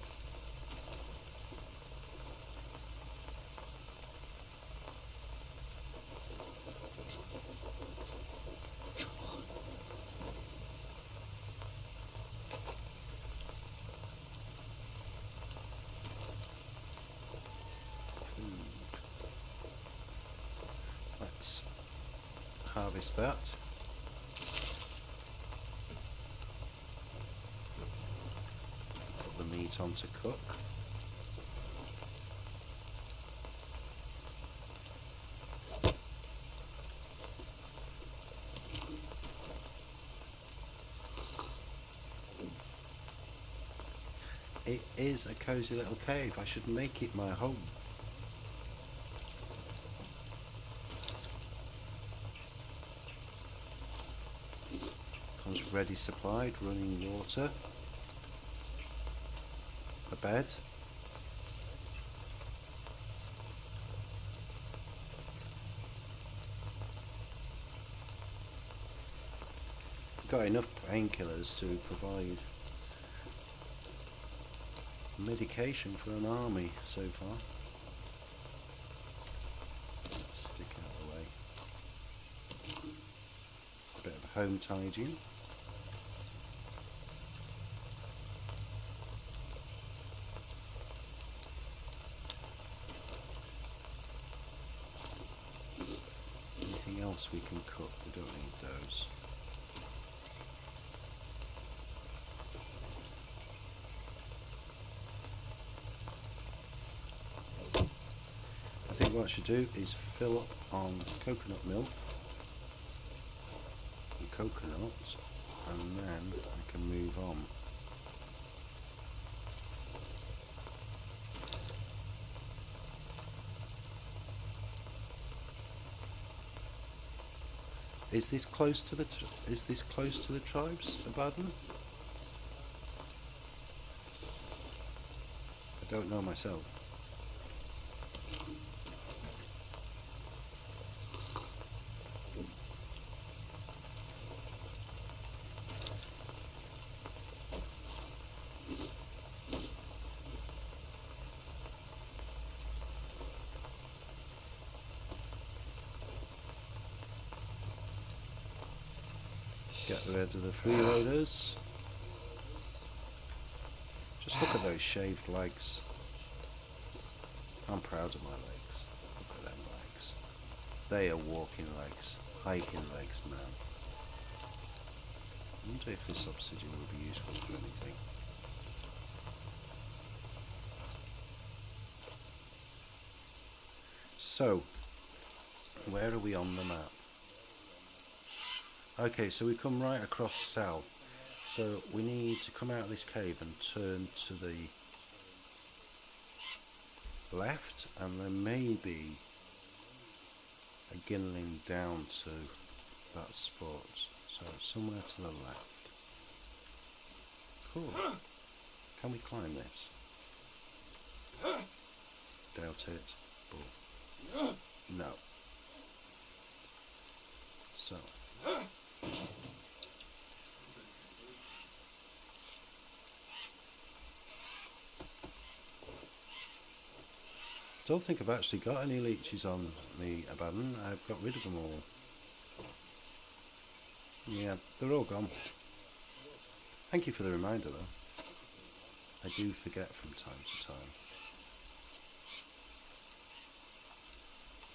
Let's harvest that. Put the meat on to cook. It is a cosy little cave. I should make it my home. Comes ready supplied, running water, a bed, got enough painkillers to provide medication for an army so far. Let's stick out of the way. A bit of home tidying. Anything else we can cook? We don't need those. I think what I should do is fill up on coconut milk and coconuts, and then I can move on. Is this close to the tribes, Abaddon? I don't know myself. Get rid of the freeloaders. Just look at those shaved legs. I'm proud of my legs. Look at them legs. They are walking legs, hiking legs, man. I wonder if this obsidian will be useful for anything. So, where are we on the map? Okay, so we come right across south. So we need to come out of this cave and turn to the left, and there may be a ginling down to that spot. So somewhere to the left. Cool. Can we climb this? Doubt it, but no. So. Don't think I've actually got any leeches on me, Abaddon. I've got rid of them all. Yeah, they're all gone. Thank you for the reminder though. I do forget from time to time.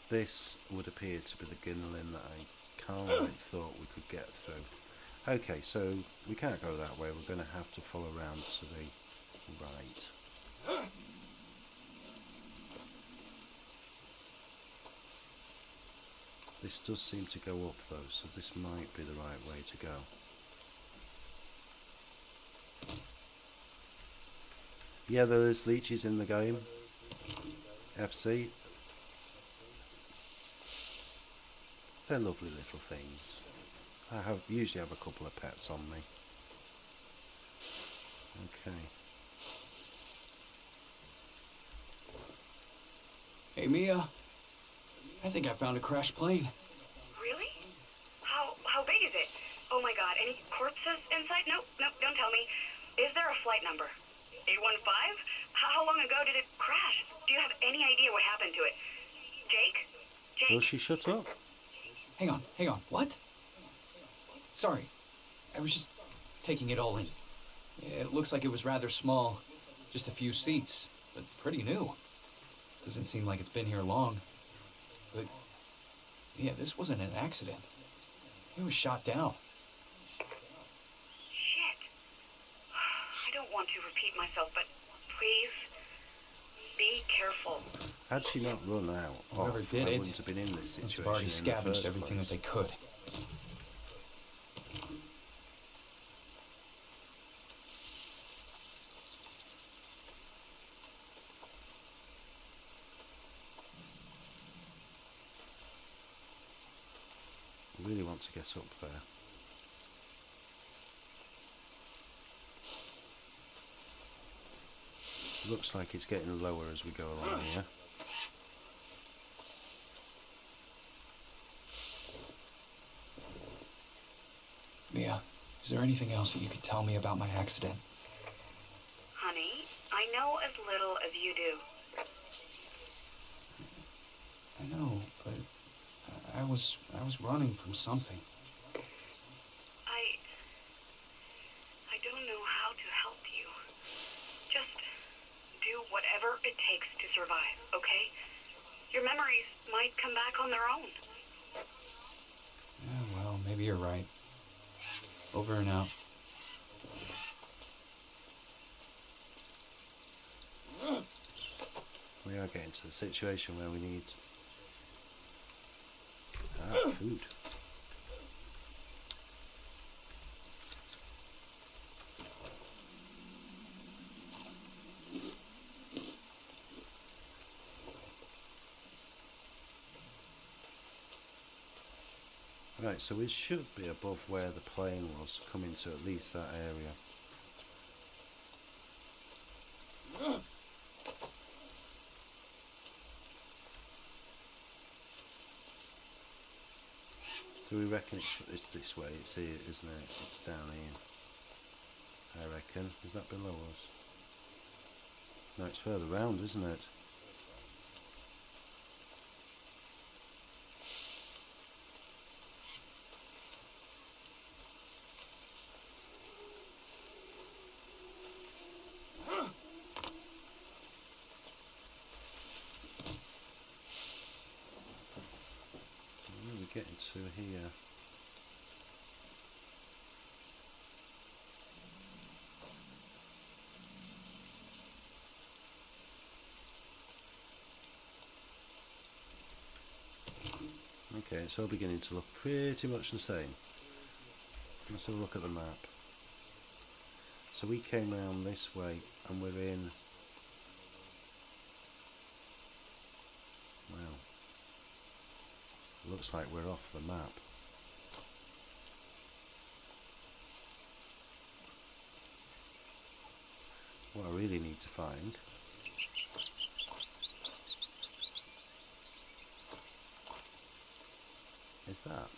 This would appear to be the Ginlin that I calmly thought we could get through. Okay, so we can't go that way. We're going to have to follow around to the right. This does seem to go up though, so this might be the right way to go. Yeah, there's leeches in the game. FC. They're lovely little things. I usually have a couple of pets on me. Okay. Hey, Mia. I think I found a crashed plane. Really? How big is it? Oh my god, any corpses inside? Nope, don't tell me. Is there a flight number? 815? How long ago did it crash? Do you have any idea what happened to it? Jake? Will she shut up? Hang on. What? Sorry. I was just taking it all in. It looks like it was rather small. Just a few seats, but pretty new. Doesn't seem like it's been here long. But, yeah, this wasn't an accident. It was shot down. Shit. I don't want to repeat myself, but please, be careful. Had she not run out, Whoever did I it wouldn't have been in this must situation have already in the scavenged first everything place. that they could. I really want to get up there. Looks like it's getting lower as we go along here. Mia, is there anything else that you could tell me about my accident? Honey, I know as little as you do. I know, but I was running from something. I don't know how to help you. Just do whatever it takes to survive, okay? Your memories might come back on their own. Yeah, well, maybe you're right. Over and out. We are getting to the situation where we need food. Right, so we should be above where the plane was, coming to at least that area. Do we reckon it's this way? It's here, isn't it? It's down here. I reckon. Is that below us? No, it's further round, isn't it? Where are we getting to here? Okay, it's all beginning to look pretty much the same. Let's have a look at the map. So we came around this way and we're in... Wow. Looks like we're off the map. What I really need to find is that.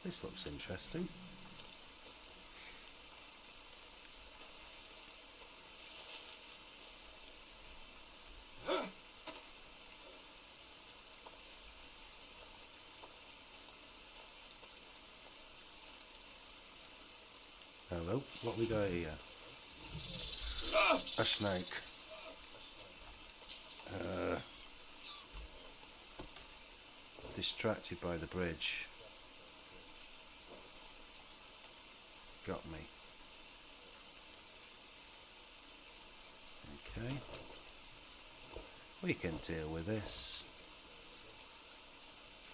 This looks interesting. Hello, what we got here? A snake. distracted by the bridge. Got me. Okay. We can deal with this.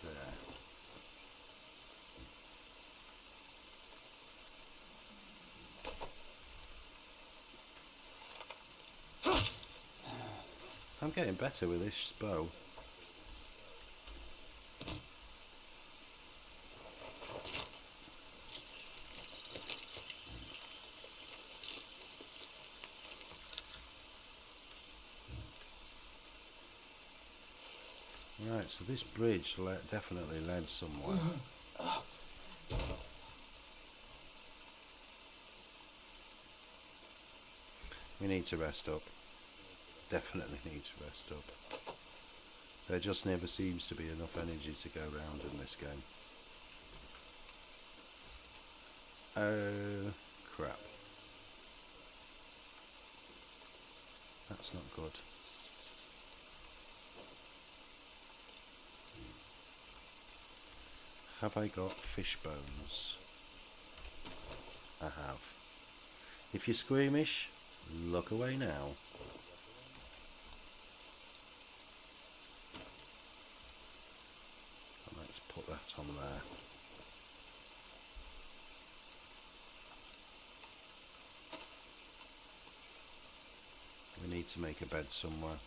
There. I'm getting better with this bow. Right, so this bridge definitely led somewhere. We need to rest up. Definitely need to rest up. There just never seems to be enough energy to go around in this game. Oh, crap. That's not good. Have I got fish bones? I have. If you're squeamish, look away now. And let's put that on there. We need to make a bed somewhere.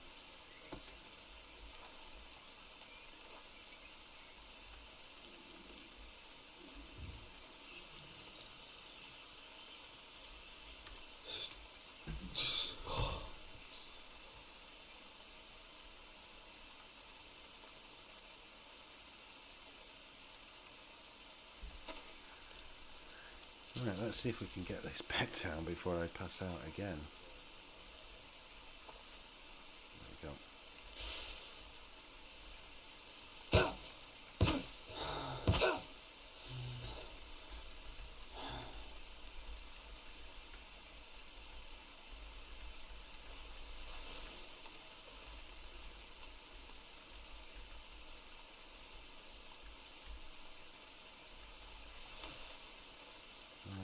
Right, let's see if we can get this bed down before I pass out again. There we go.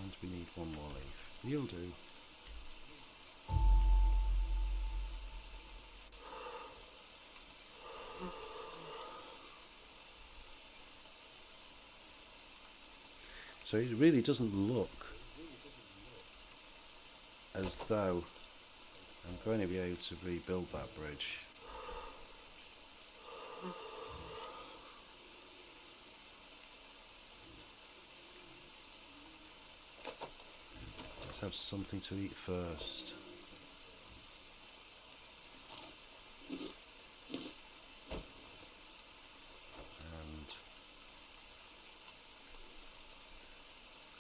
And we need one more leaf. You'll do. So it really doesn't look as though I'm going to be able to rebuild that bridge. Let's have something to eat first.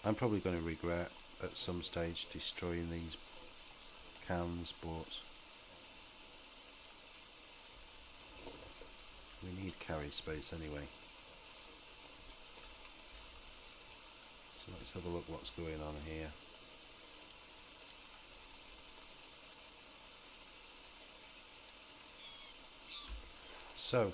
I'm probably going to regret at some stage destroying these cans, but we need carry space anyway. So let's have a look what's going on here. So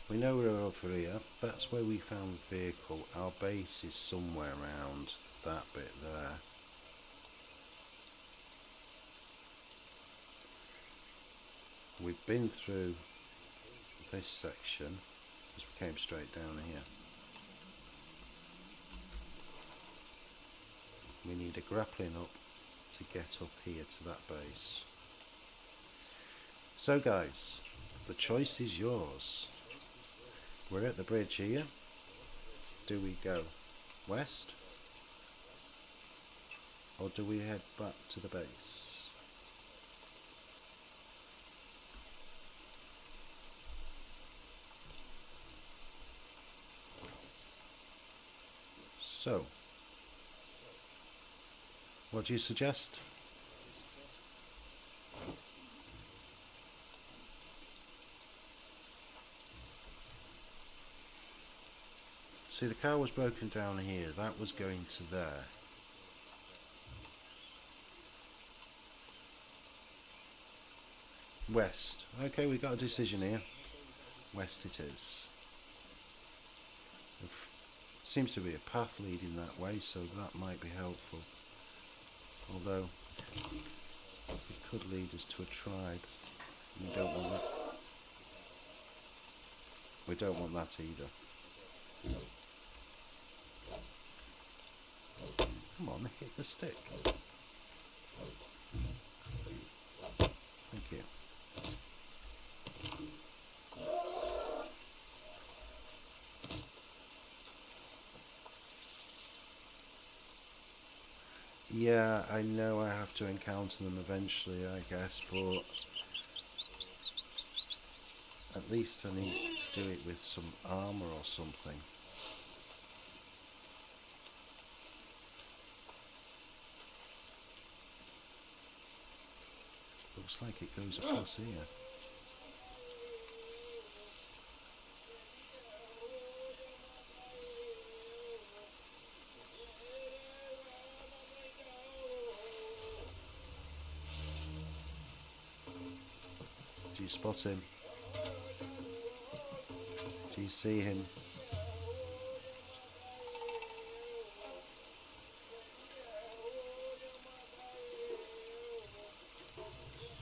we know we're over here. That's where we found the vehicle. Our base is somewhere around that bit there. We've been through this section as we came straight down here. We need a grappling up to get up here to that base. So guys, the choice is yours. We're at the bridge here. Do we go west? Or do we head back to the base? So, what do you suggest? See, the car was broken down here. That was going to there. West. Okay, we got a decision here. West it is. Seems to be a path leading that way, so that might be helpful. Although it could lead us to a tribe. We don't want that. We don't want that either. Come on, hit the stick. Thank you. Yeah, I know I have to encounter them eventually, I guess, but at least I need to do it with some armor or something. Looks like it goes across here. Do you spot him? Do you see him?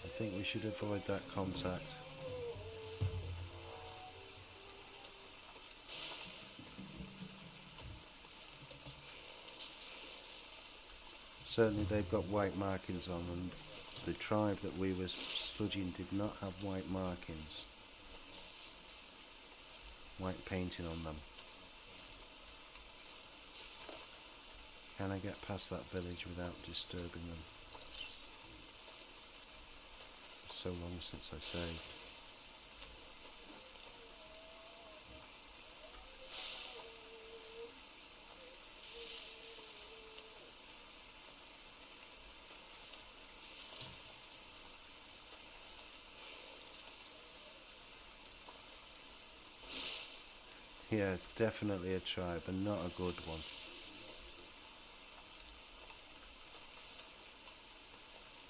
I think we should avoid that contact. Certainly they've got white markings on them. The tribe that we were studying did not have white markings. White painting on them. Can I get past that village without disturbing them? It's so long since I saved. Yeah, definitely a tribe, and not a good one.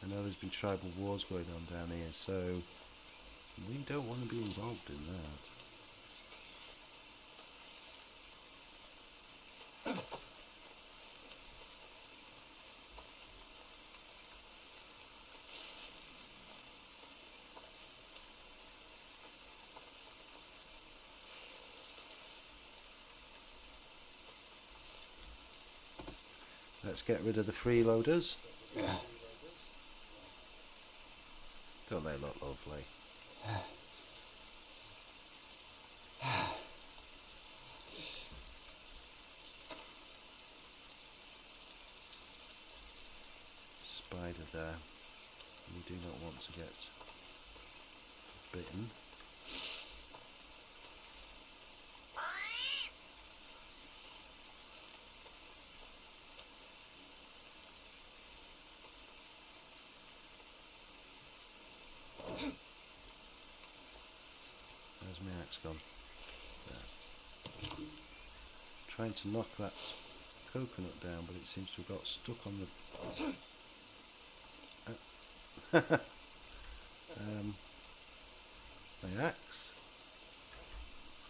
I know there's been tribal wars going on down here, so we don't want to be involved in that. Let's get rid of the freeloaders. Don't they look lovely? Spider there. We do not want to get bitten. Where's my axe gone? There. Trying to knock that coconut down, but it seems to have got stuck on the my axe.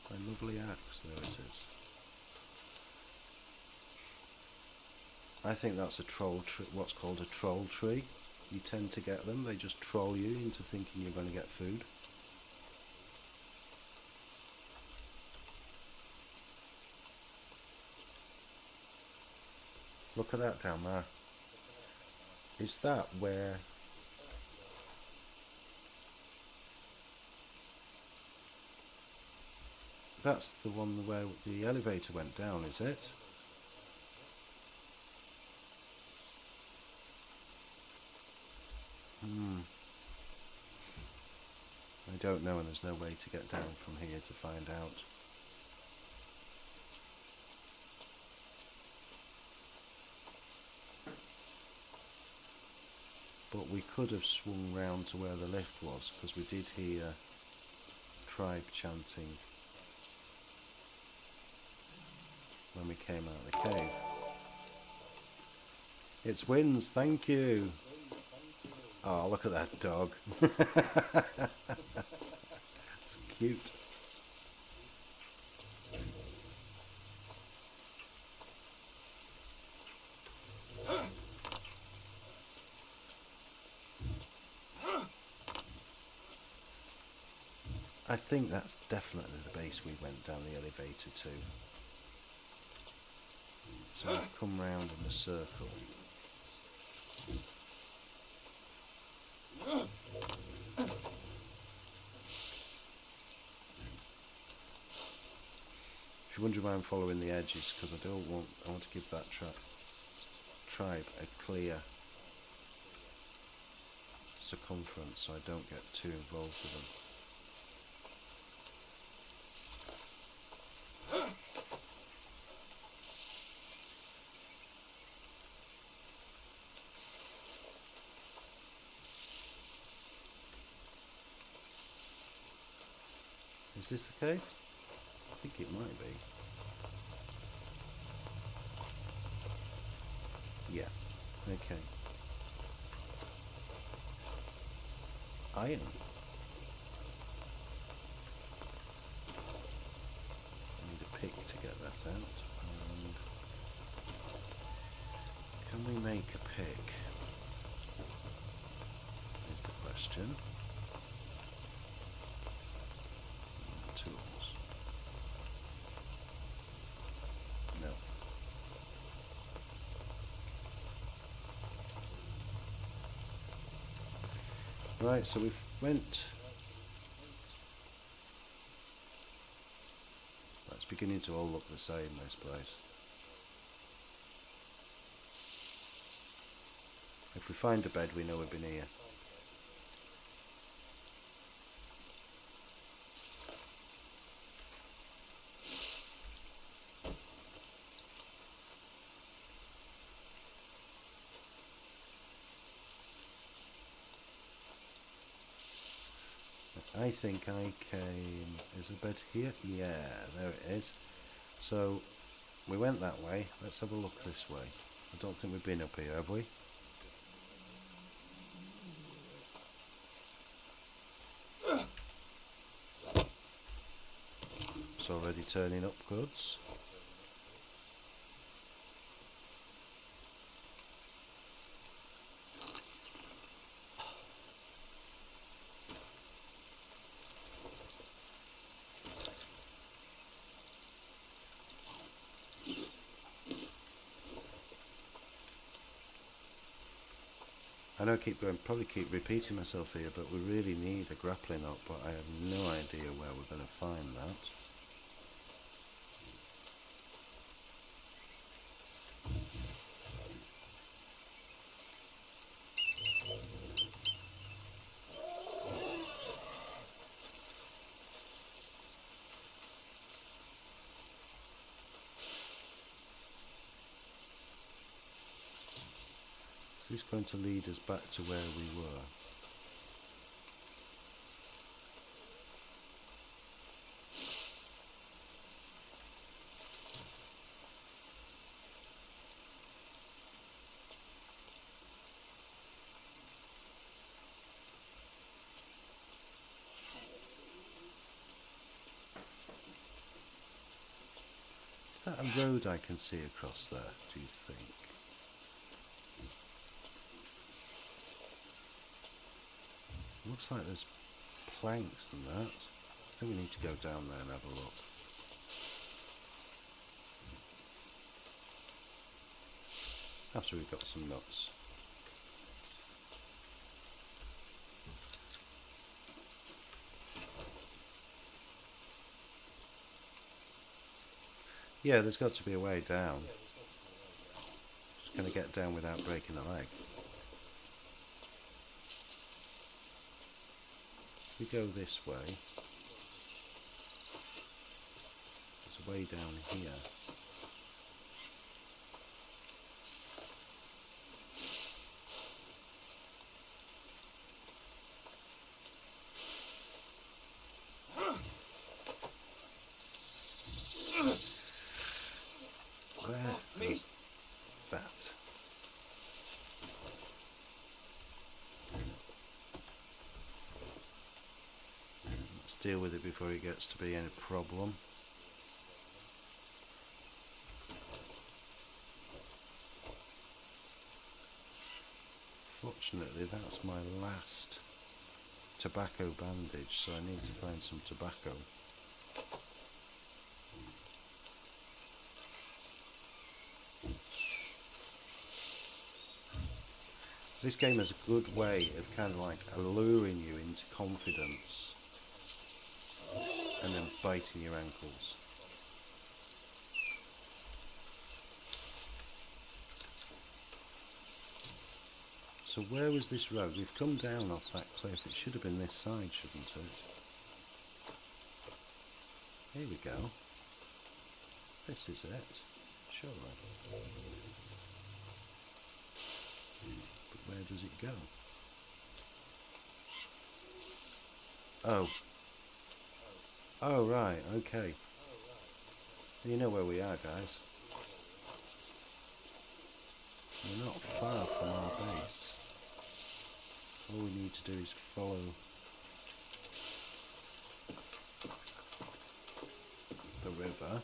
My lovely axe, there it is. I think that's a troll tree, what's called a troll tree. You tend to get them, they just troll you into thinking you're going to get food. Look at that down there. Is that where... That's the one where the elevator went down, is it? I don't know, and there's no way to get down from here to find out. But we could have swung round to where the lift was, because we did hear tribe chanting when we came out of the cave. It's winds, thank you. Oh, look at that dog. It's cute. I think that's definitely the base we went down the elevator to. So we've come round in a circle. If you wonder why I'm following the edges, because I want to give that tribe a clear circumference so I don't get too involved with them. Is this the cave? I think it might be. Yeah. Okay. Iron. I need a pick to get that out. And can we make a pick? Is the question. Tools. No. Right, so we've went. That's beginning to all look the same, this place. If we find a bed, we know we've been here. I think I came... Is the bed here? Yeah, there it is. So, we went that way. Let's have a look this way. I don't think we've been up here, have we? It's already turning upwards. I know probably keep repeating myself here, but we really need a grappling hook, but I have no idea where we're going to find that. Is this going to lead us back to where we were? Is that a road I can see across there, do you think? Looks like there's planks and that. I think we need to go down there and have a look. After we've got some nuts. Yeah, there's got to be a way down. Just going to get down without breaking a leg. If we go this way, there's a way down here. Where is that? deal with it before it gets to be any problem. Fortunately, that's my last tobacco bandage, so I need to find some tobacco. This game has a good way of kind of like alluring you into confidence and then biting your ankles. So where was this road? We've come down off that cliff. It should have been this side, shouldn't it? Here we go. This is it. Surely. But where does it go? Oh. Oh, right, okay. You know where we are, guys. We're not far from our base. All we need to do is follow the river.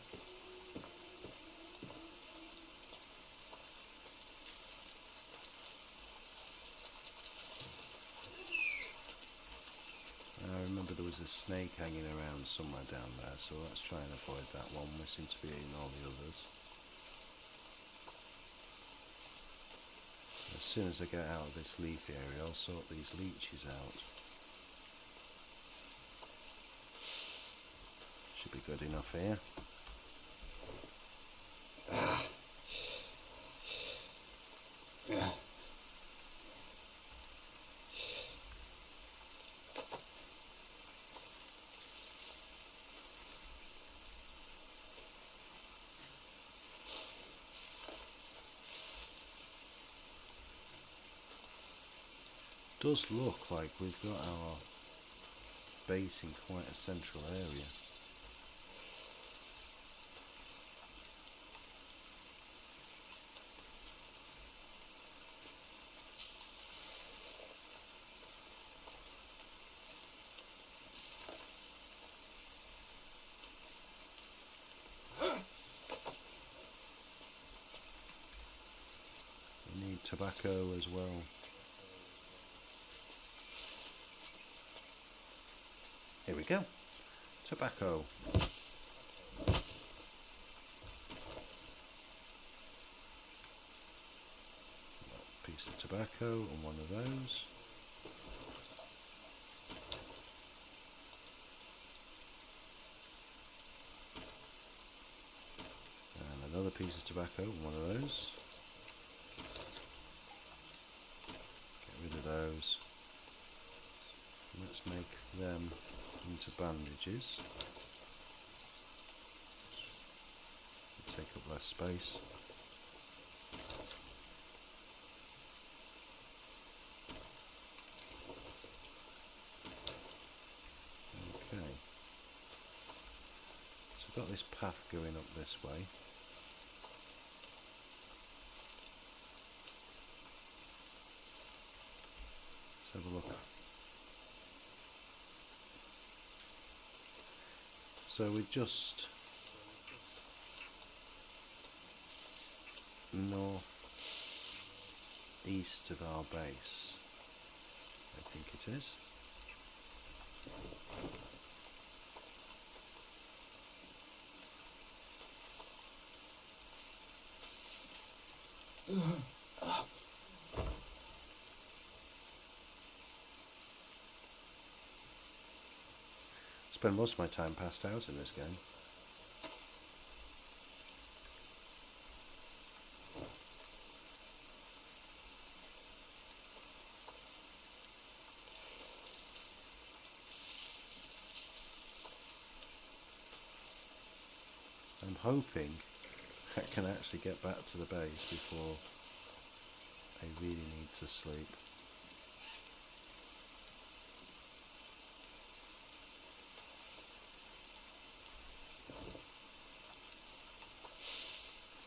I remember there was a snake hanging around somewhere down there, so let's try and avoid that one. We seem to be eating all the others. As soon as I get out of this leafy area, I'll sort these leeches out. Should be good enough here. Does look like we've got our base in quite a central area. We need tobacco as well. Here we go. Tobacco. Piece of tobacco and one of those. And another piece of tobacco and one of those. Get rid of those. Let's make them into bandages. Take up less space. Okay. So we've got this path going up this way. Let's have a look. So we're just north east of our base, I think it is. Spend most of my time passed out in this game. I'm hoping I can actually get back to the base before I really need to sleep.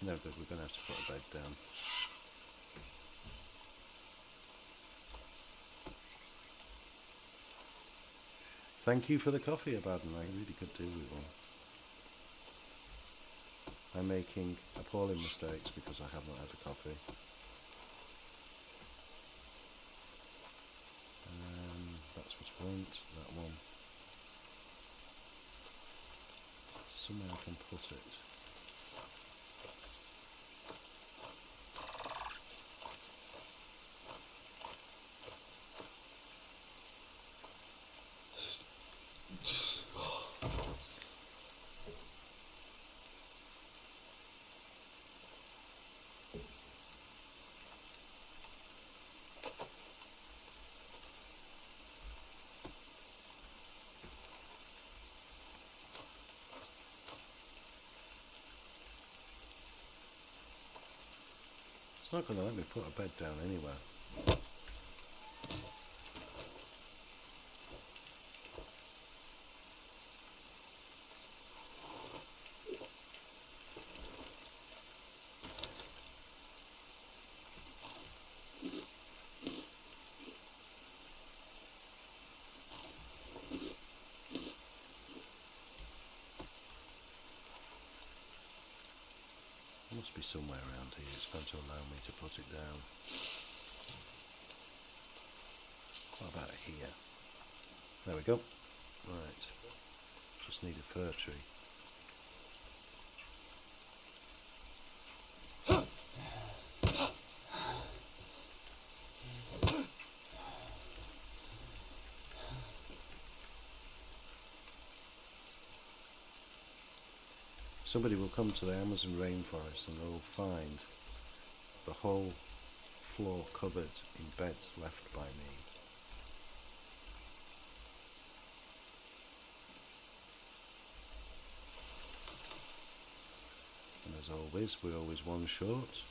No good, we're going to have to put a bed down. Thank you for the coffee, Abaddon. I really could do with one. I'm making appalling mistakes because I have not had a coffee. That's what I want, that one. Somewhere I can put it. It's not going to let me put a bed down anywhere. Must be somewhere around here. It's going to allow me to put it down. What about here? There we go. Right. Just need a fir tree. Somebody will come to the Amazon rainforest and they'll find the whole floor covered in beds left by me. And as always, we're always one short.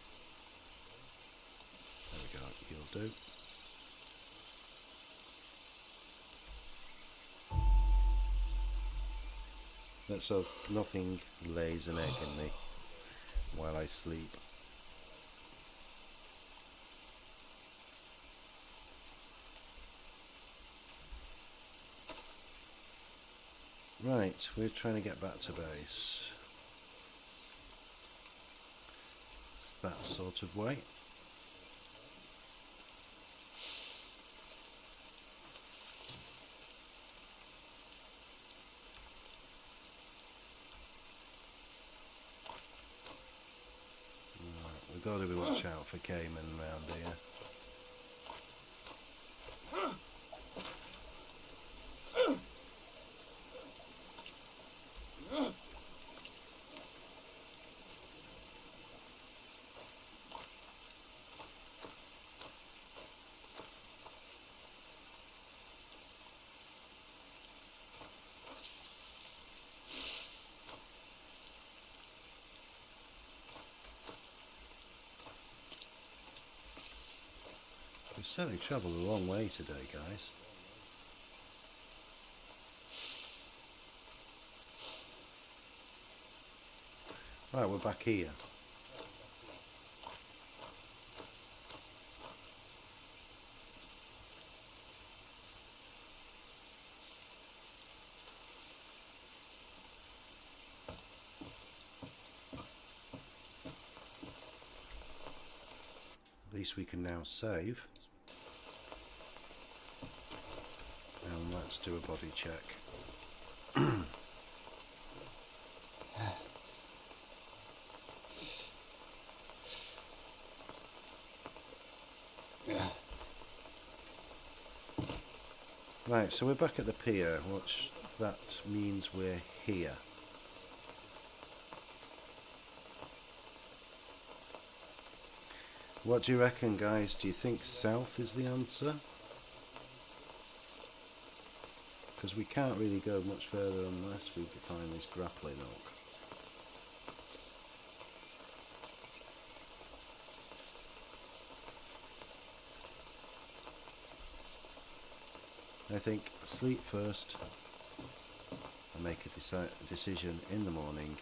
There we go, you'll do. Let's hope nothing lays an egg in me while I sleep. Right, we're trying to get back to base. It's that sort of way. We've got to be watch out for caiman around here. We've certainly travelled a long way today, guys. Right, we're back here. At least we can now save. And let's do a body check. Right, so we're back at the pier, which that means we're here. What do you reckon, guys? Do you think south is the answer? Because we can't really go much further unless we find this grappling hook. I think sleep first and make a decision in the morning.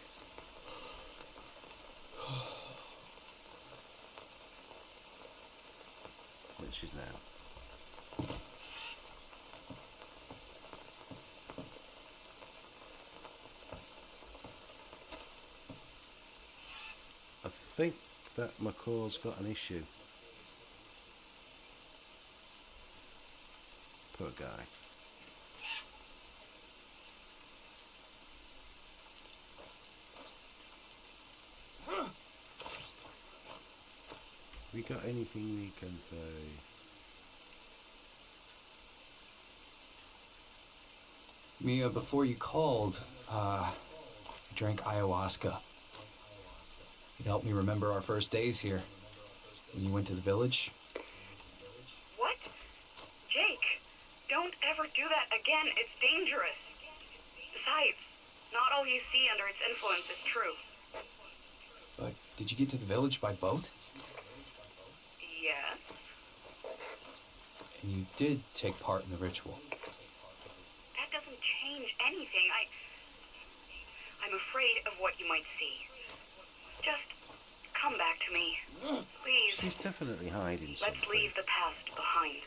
Which is now. that McCaw's got an issue. Poor guy. We got anything we can say? Mia, before you called, I drank ayahuasca. It helped me remember our first days here. When you went to the village. What? Jake, don't ever do that again. It's dangerous. Besides, not all you see under its influence is true. But did you get to the village by boat? Yes. And you did take part in the ritual. That doesn't change anything. I'm afraid of what you might see. Just come back to me. Please. She's definitely hiding something. Let's leave the past behind.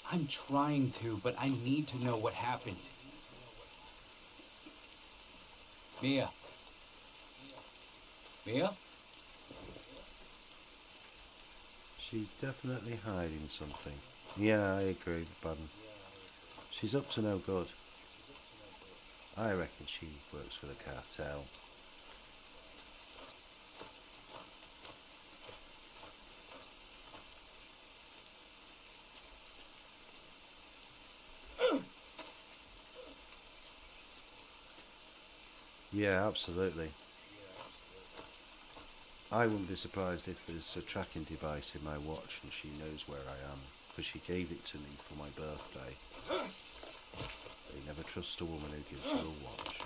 I'm trying to, but I need to know what happened. Mia? Mia? She's definitely hiding something. Yeah, I agree, Baden. She's up to no good. I reckon she works for the cartel. Yeah, absolutely. I wouldn't be surprised if there's a tracking device in my watch and she knows where I am, because she gave it to me for my birthday. You never trust a woman who gives you a watch.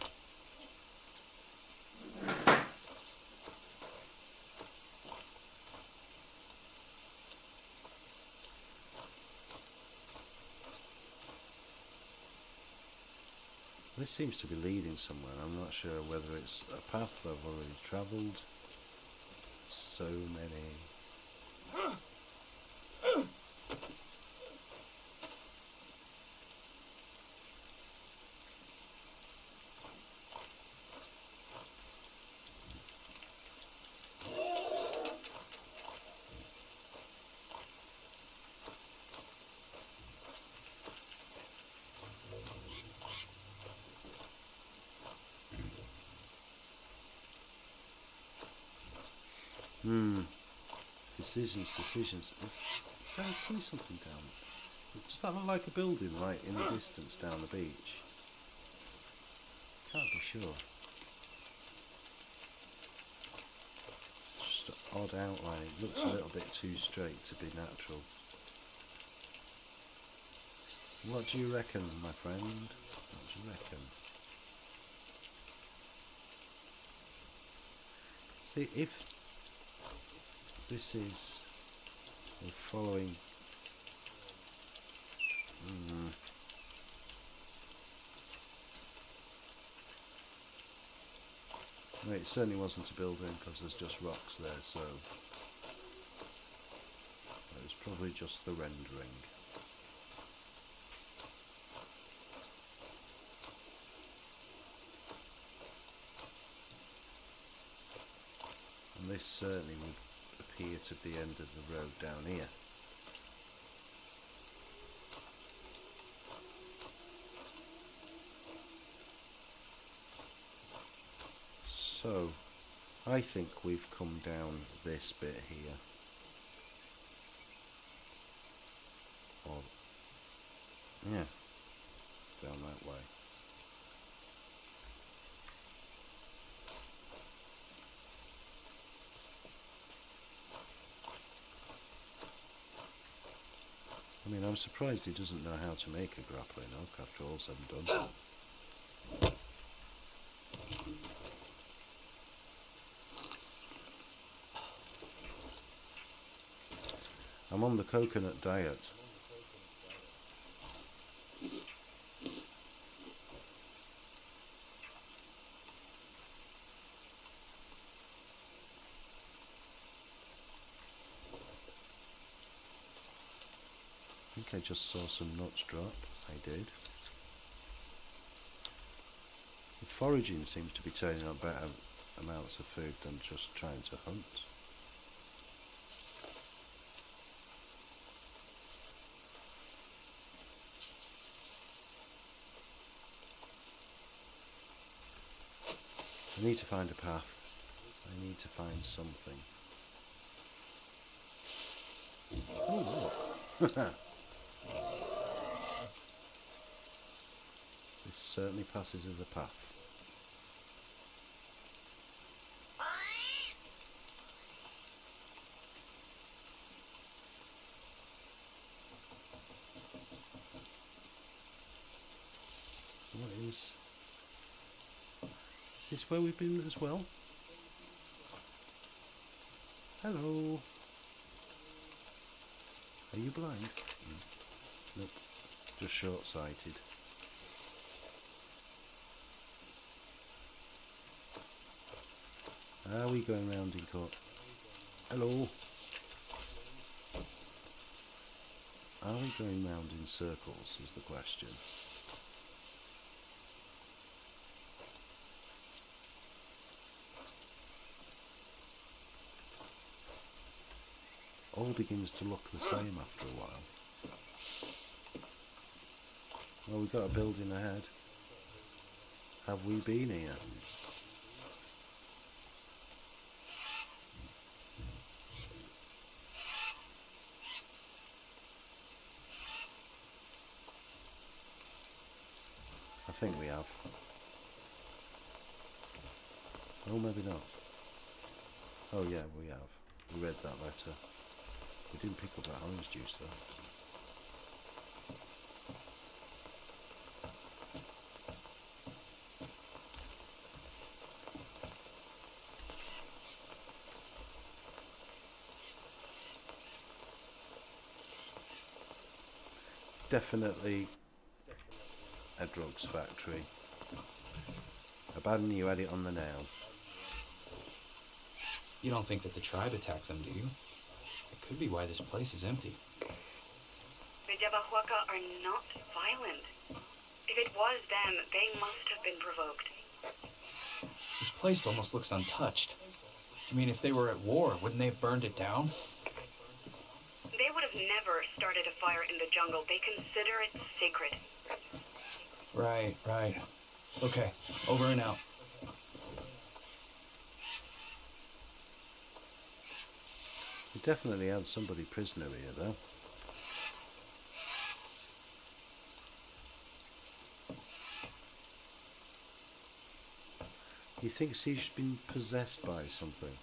This seems to be leading somewhere. I'm not sure whether it's a path I've already travelled. So many. Decisions. Can I see something down? Does that look like a building right in the distance down the beach? Can't be sure. Just an odd outline. It looks a little bit too straight to be natural. What do you reckon, my friend? What do you reckon? See, if this is we're following no, it certainly wasn't a building because there's just rocks there, so it was probably just the rendering. And this certainly would appear to the end of the road down here. So, I think we've come down this bit here. Or, yeah, down that way. I mean, I'm surprised he doesn't know how to make a grappling hook after all said and done. I'm on the coconut diet. I think I just saw some nuts drop. I did. The foraging seems to be turning out better amounts of food than just trying to hunt. I need to find a path. I need to find something. Oh, look. This certainly passes as a path. What is this where we've been as well? Hello. Are you blind? Nope. Just short-sighted. Are we going round in court? Hello. Are we going round in circles is the question. All begins to look the same after a while. Well, we've got a building ahead. Have we been here? I think we have. Oh, maybe not. Oh yeah, we have. We read that letter. We didn't pick up that orange juice though. Definitely a drugs factory. Abaddon, you had it on the nail. You don't think that the tribe attacked them, do you? It could be why this place is empty. The Yabahuaca are not violent. If it was them, they must have been provoked. This place almost looks untouched. I mean, if they were at war, wouldn't they have burned it down? They would have never started a fire in the jungle. They consider it sacred. Right, right. Okay, over and out. We definitely had somebody prisoner here though. He thinks he's been possessed by something.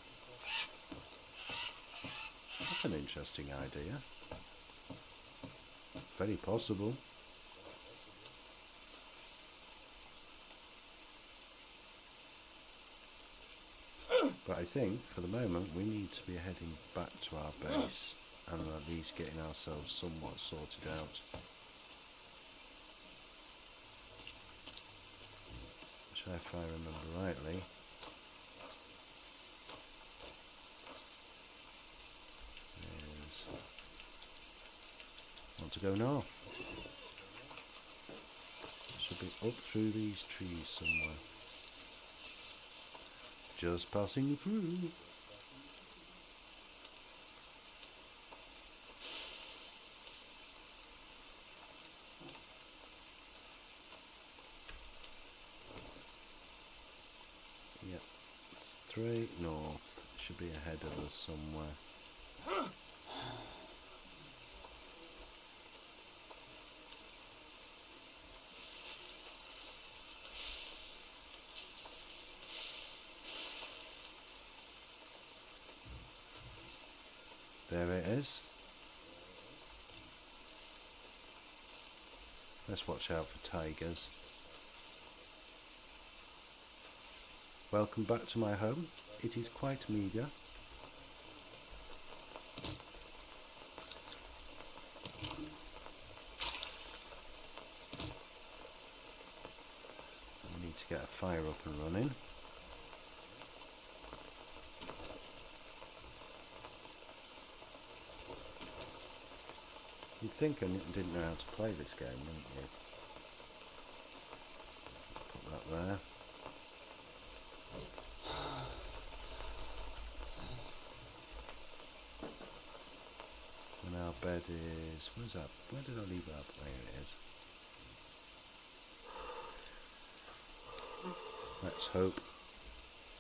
That's an interesting idea. Very possible. But I think, for the moment, we need to be heading back to our base and at least getting ourselves somewhat sorted out. Which, if I remember rightly, is... want to go north. Should be up through these trees somewhere. Just passing through. Yep. Straight north. Should be ahead of us somewhere. There it is. Let's watch out for tigers. Welcome back to my home. It is quite meagre. We need to get a fire up and running. You'd think I didn't know how to play this game, wouldn't you? Put that there. our bed is... Where's that? Where did I leave our bed? There it is. Let's hope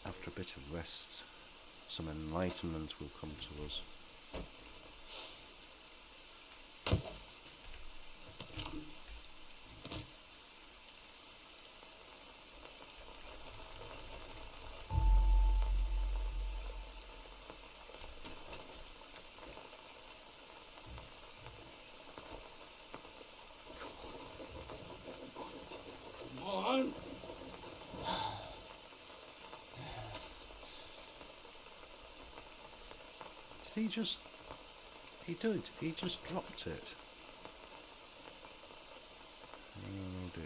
after a bit of rest some enlightenment will come to us. Come on. Did he just... He did. He just dropped it. Oh dear.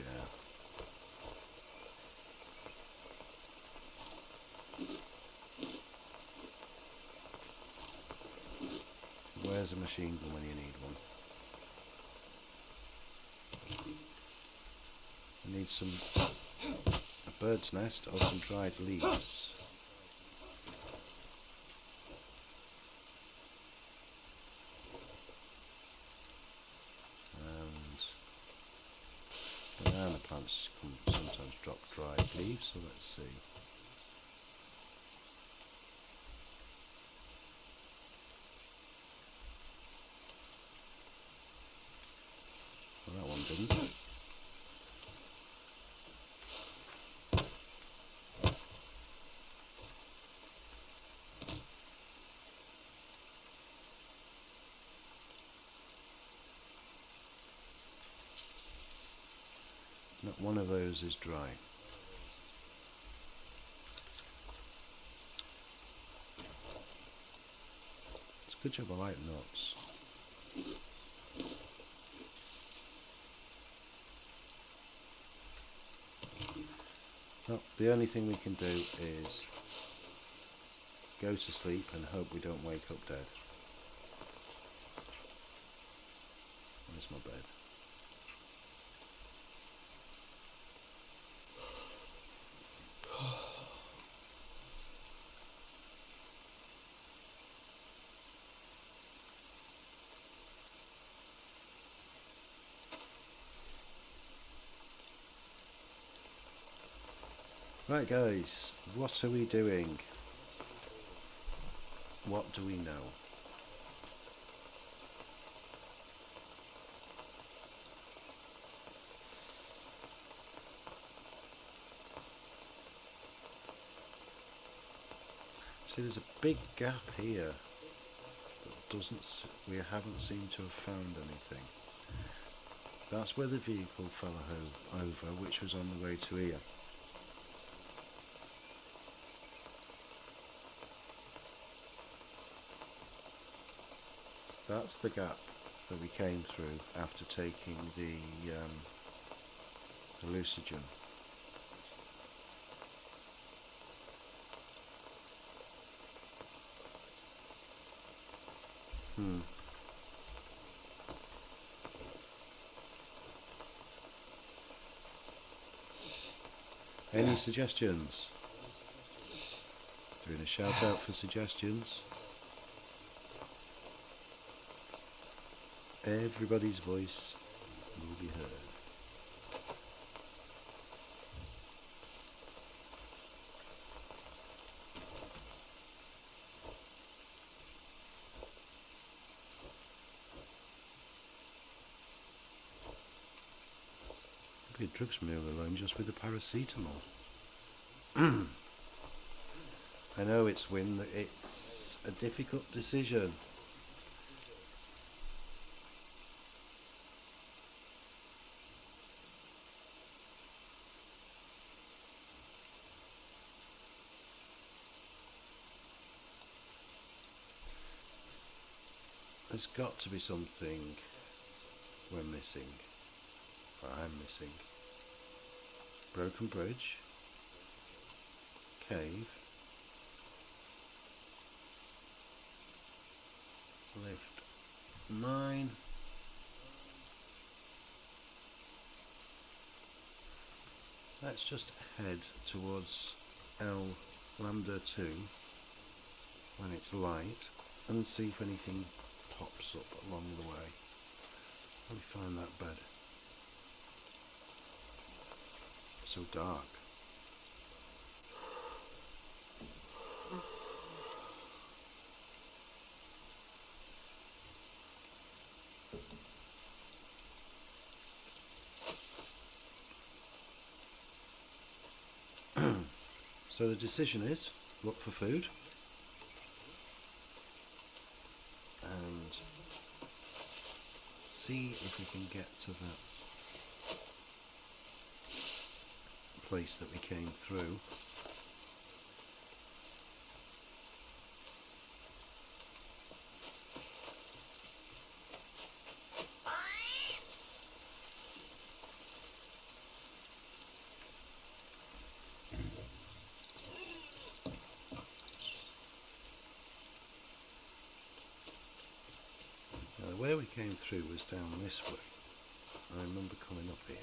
Where's a machine gun when you need one? I need some... a bird's nest or some dried leaves. Banana plants can sometimes drop dried leaves, so let's see. Well, that one didn't. Not one of those is dry. It's a good job I like nuts. Well, the only thing we can do is go to sleep and hope we don't wake up dead. Where's my bed? Right guys, what are we doing? What do we know? See, there's a big gap here that we haven't seemed to have found anything. That's where the vehicle fell over, which was on the way to here. That's the gap that we came through after taking the hallucinogen. Any suggestions? Doing a shout out for suggestions. Everybody's voice will be heard. Could be a drugs meal alone just with the paracetamol. I know it's a difficult decision. There's got to be something we're missing. Or I'm missing. Broken bridge. Cave. Lift 9. Let's just head towards L Lambda 2 when it's light and see if anything pops up along the way. Let me find that bed. So dark. So the decision is look for food and see if we can get to that place that we came through. Now, the way we came through was down this way. I remember coming up here.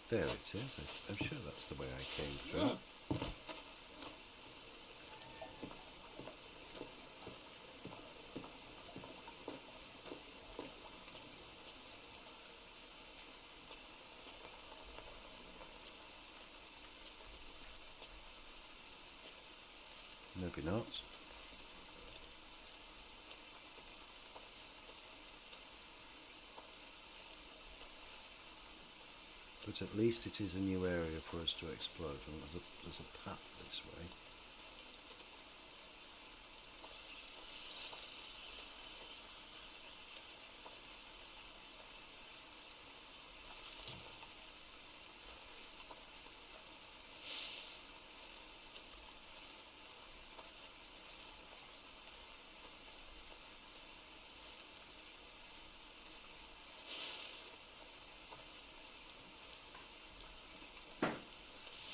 There it is. I'm sure that's the way I came through. Maybe not. But at least it is a new area for us to explore. And there's a path this way.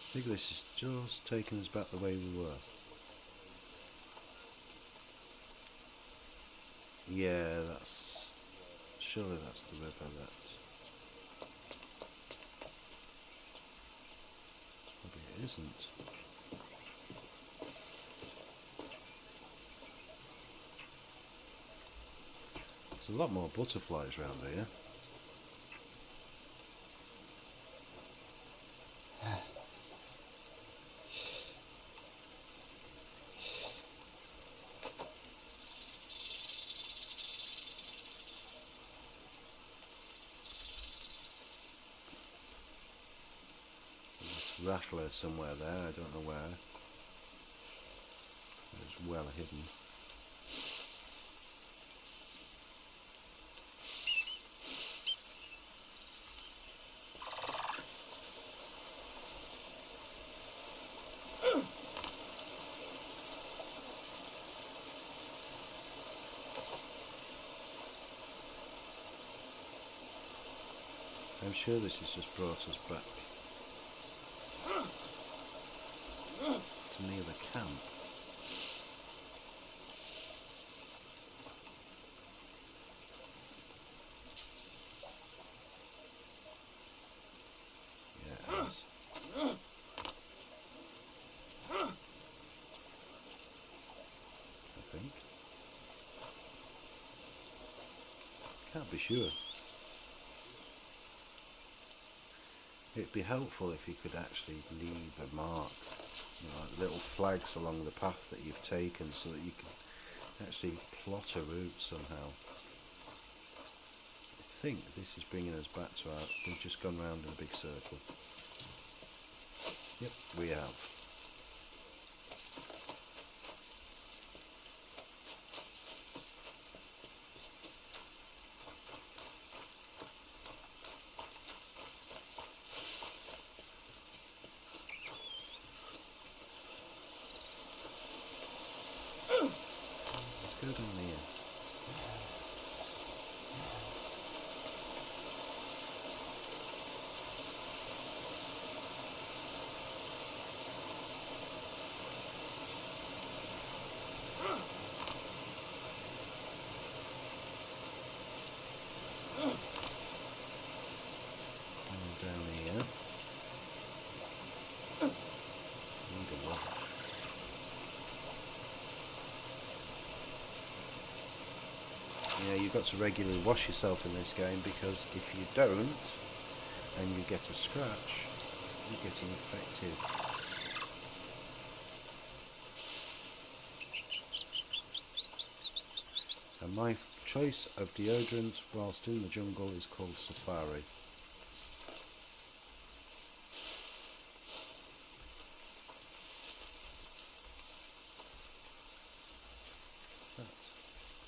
I think this is just taking us back the way we were. Yeah, surely that's the river that... Maybe it isn't. There's a lot more butterflies around here. Rattler somewhere there, I don't know where. It's well hidden. I'm sure this has just brought us back to near the camp. Yeah, it is. I think. Can't be sure. It'd be helpful if you could actually leave a mark, you know, like little flags along the path that you've taken so that you can actually plot a route somehow. I think this is bringing us back to our... We've just gone round in a big circle. Yep, we have. Go down here. Yeah, you've got to regularly wash yourself in this game, because if you don't and you get a scratch, you get infected. And my choice of deodorant whilst in the jungle is called Safari.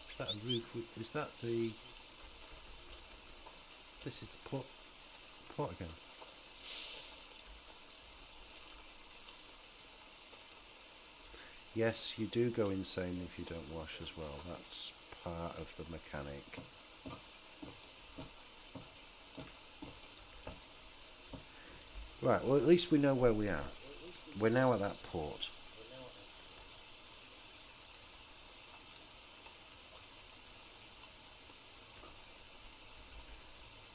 Is that a roof? Is that the... This is the pot again. Yes, you do go insane if you don't wash as well. That's part of the mechanic. Right, well at least we know where we are. We're now at that port.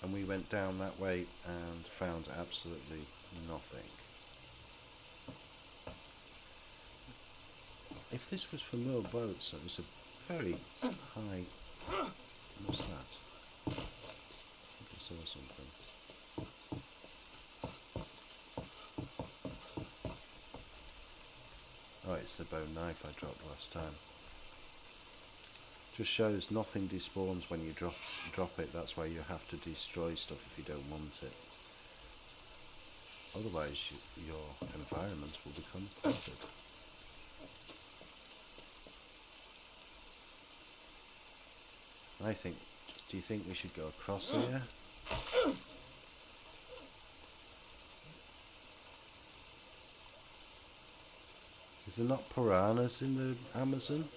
And we went down that way and found absolutely nothing. If this was for more boats, it was a very high... What's that? I think I saw something. Oh, it's the bone knife I dropped last time. Just shows nothing despawns when you drop it. That's why you have to destroy stuff if you don't want it. Otherwise your environment will become polluted. I think, do you think we should go across here? Is there not piranhas in the Amazon?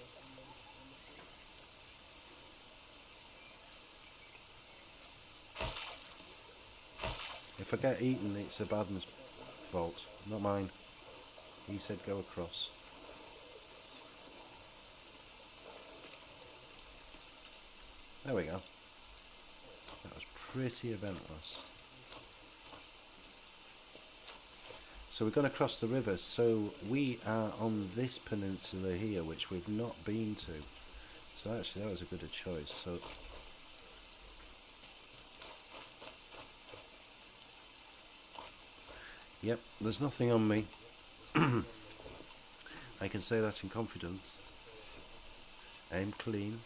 If I get eaten, it's a bad man's fault, not mine. He said go across. There we go. That was pretty eventless. So we're going to cross the river, so we are on this peninsula here, which we've not been to. So actually that was a good choice. So yep, there's nothing on me. I can say that in confidence. I'm clean.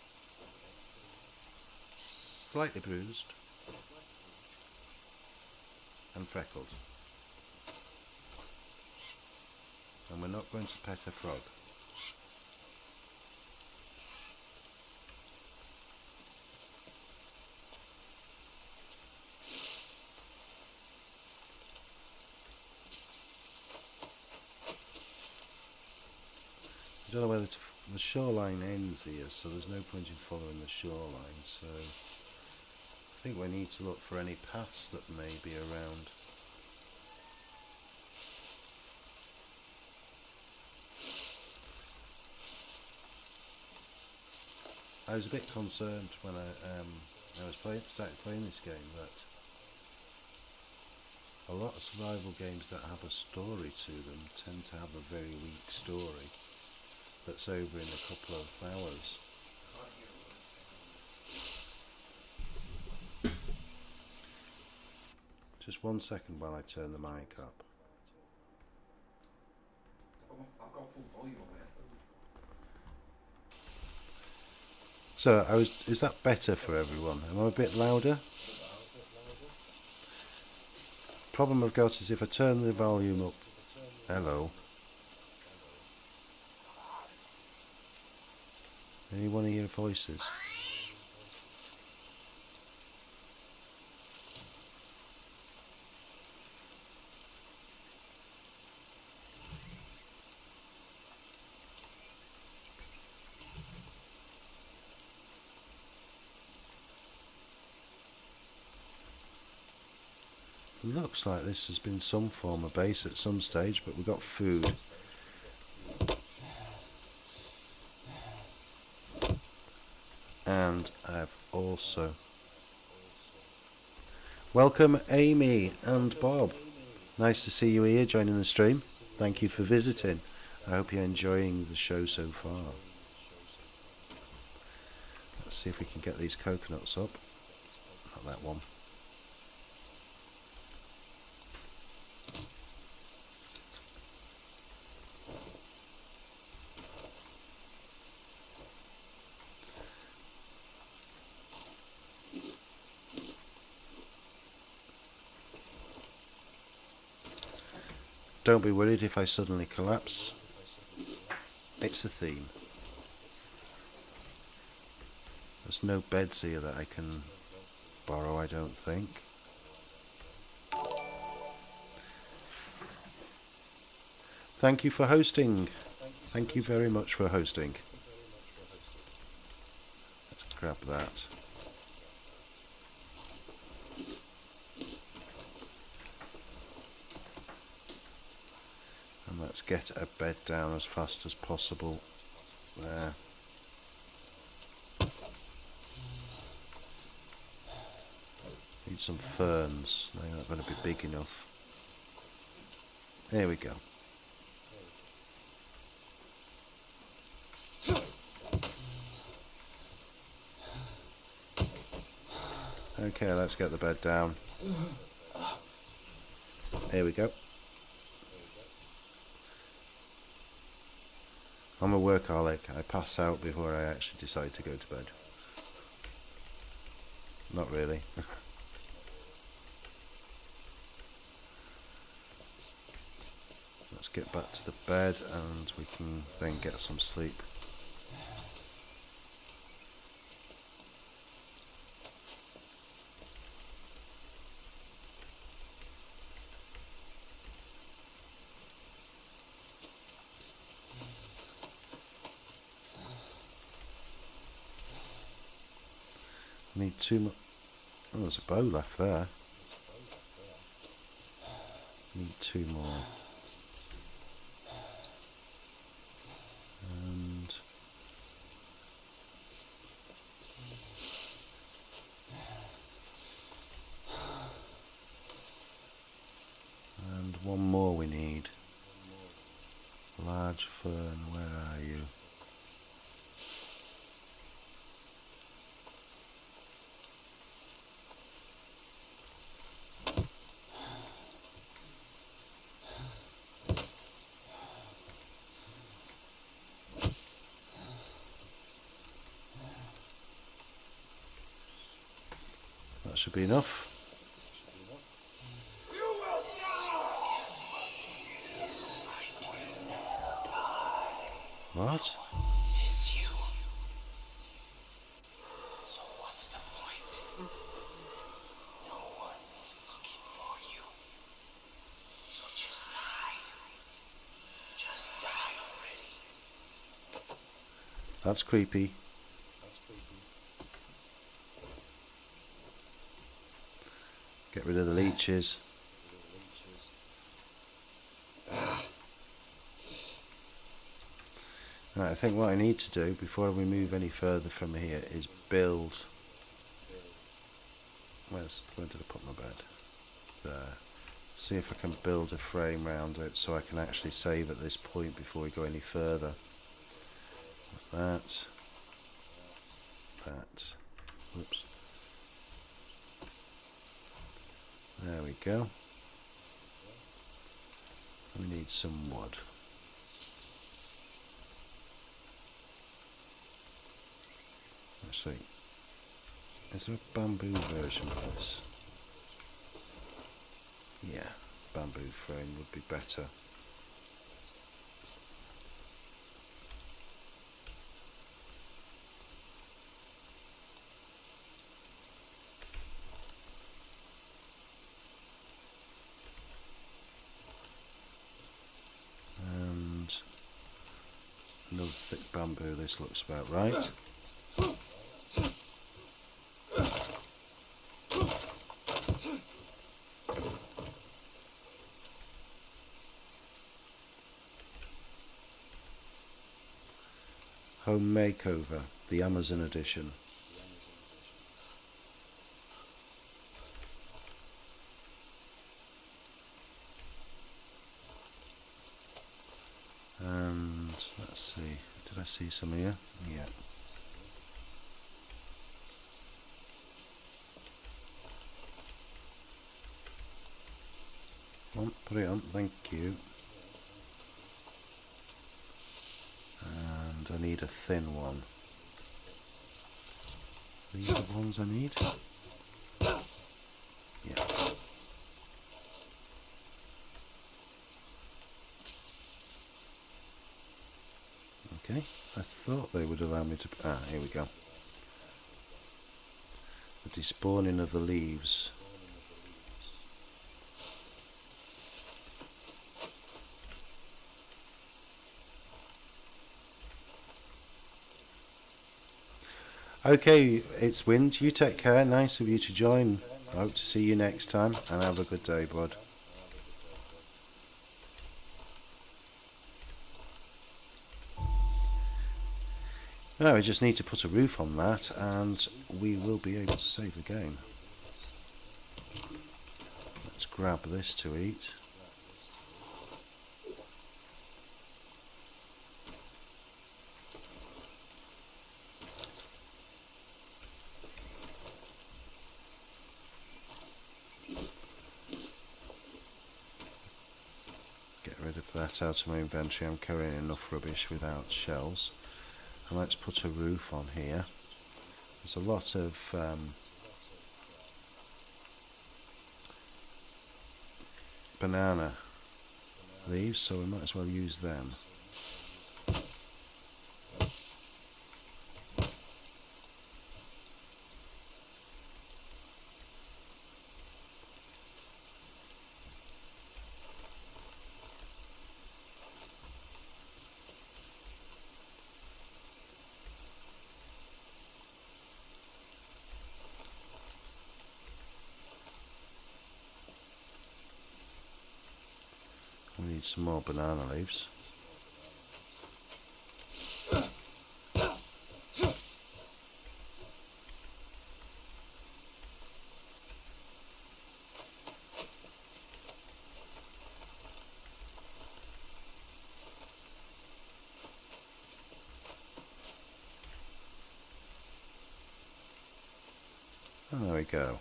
Slightly bruised. And freckled. And we're not going to pet a frog. I don't know whether the shoreline ends here, so there's no point in following the shoreline, so I think we need to look for any paths that may be around. I was a bit concerned when I was started playing this game that a lot of survival games that have a story to them tend to have a very weak story that's over in a couple of hours. Just 1 second while I turn the mic up. I've got full volume on it. So is that better for everyone? Am I a bit louder? Problem I've got is if I turn the volume up. Hello. Anyone hear voices? Looks like this has been some form of base at some stage, but we've got food. And I've also... Welcome Amy and Bob. Nice to see you here joining the stream. Thank you for visiting. I hope you're enjoying the show so far. Let's see if we can get these coconuts up. Not that one. Don't be worried if I suddenly collapse. It's a theme. There's no beds here that I can borrow, I don't think. Thank you for hosting. Thank you very much for hosting. Let's grab that. And let's get a bed down as fast as possible. There. Need some ferns. They're not going to be big enough. There we go. Okay, let's get the bed down. There we go. I'm a workaholic. I pass out before I actually decide to go to bed. Not really. Let's get back to the bed and we can then get some sleep. Need two more. Oh, there's a bow left there. Need two more. And one more we need. Large fern, where are you? That should be enough. What? It's you. So what's the point? No one is looking for you. So just die. Just die already. That's creepy. Get rid of the leeches. Right, I think what I need to do before we move any further from here is build. Where did I put my bed? There. See if I can build a frame round it so I can actually save at this point before we go any further. That. That. Whoops. There we go. We need some wood. Let's see. Is there a bamboo version of this? Yeah, bamboo frame would be better. And another thick bamboo, this looks about right. Home Makeover, the Amazon edition. And let's see, did I see some here? Yeah. Put it on, thank you. And I need a thin one. These are the ones I need? Yeah. Okay, I thought they would allow me to... Ah, here we go. The despawning of the leaves. Okay, it's Wind. You take care. Nice of you to join. I hope to see you next time, and have a good day, bud. Now we just need to put a roof on that, and we will be able to save the game. Let's grab this to eat. Get rid of that out of my inventory. I'm carrying enough rubbish without shells. And let's put a roof on here. There's a lot of banana leaves, so we might as well use them. We need some more banana leaves. And there we go.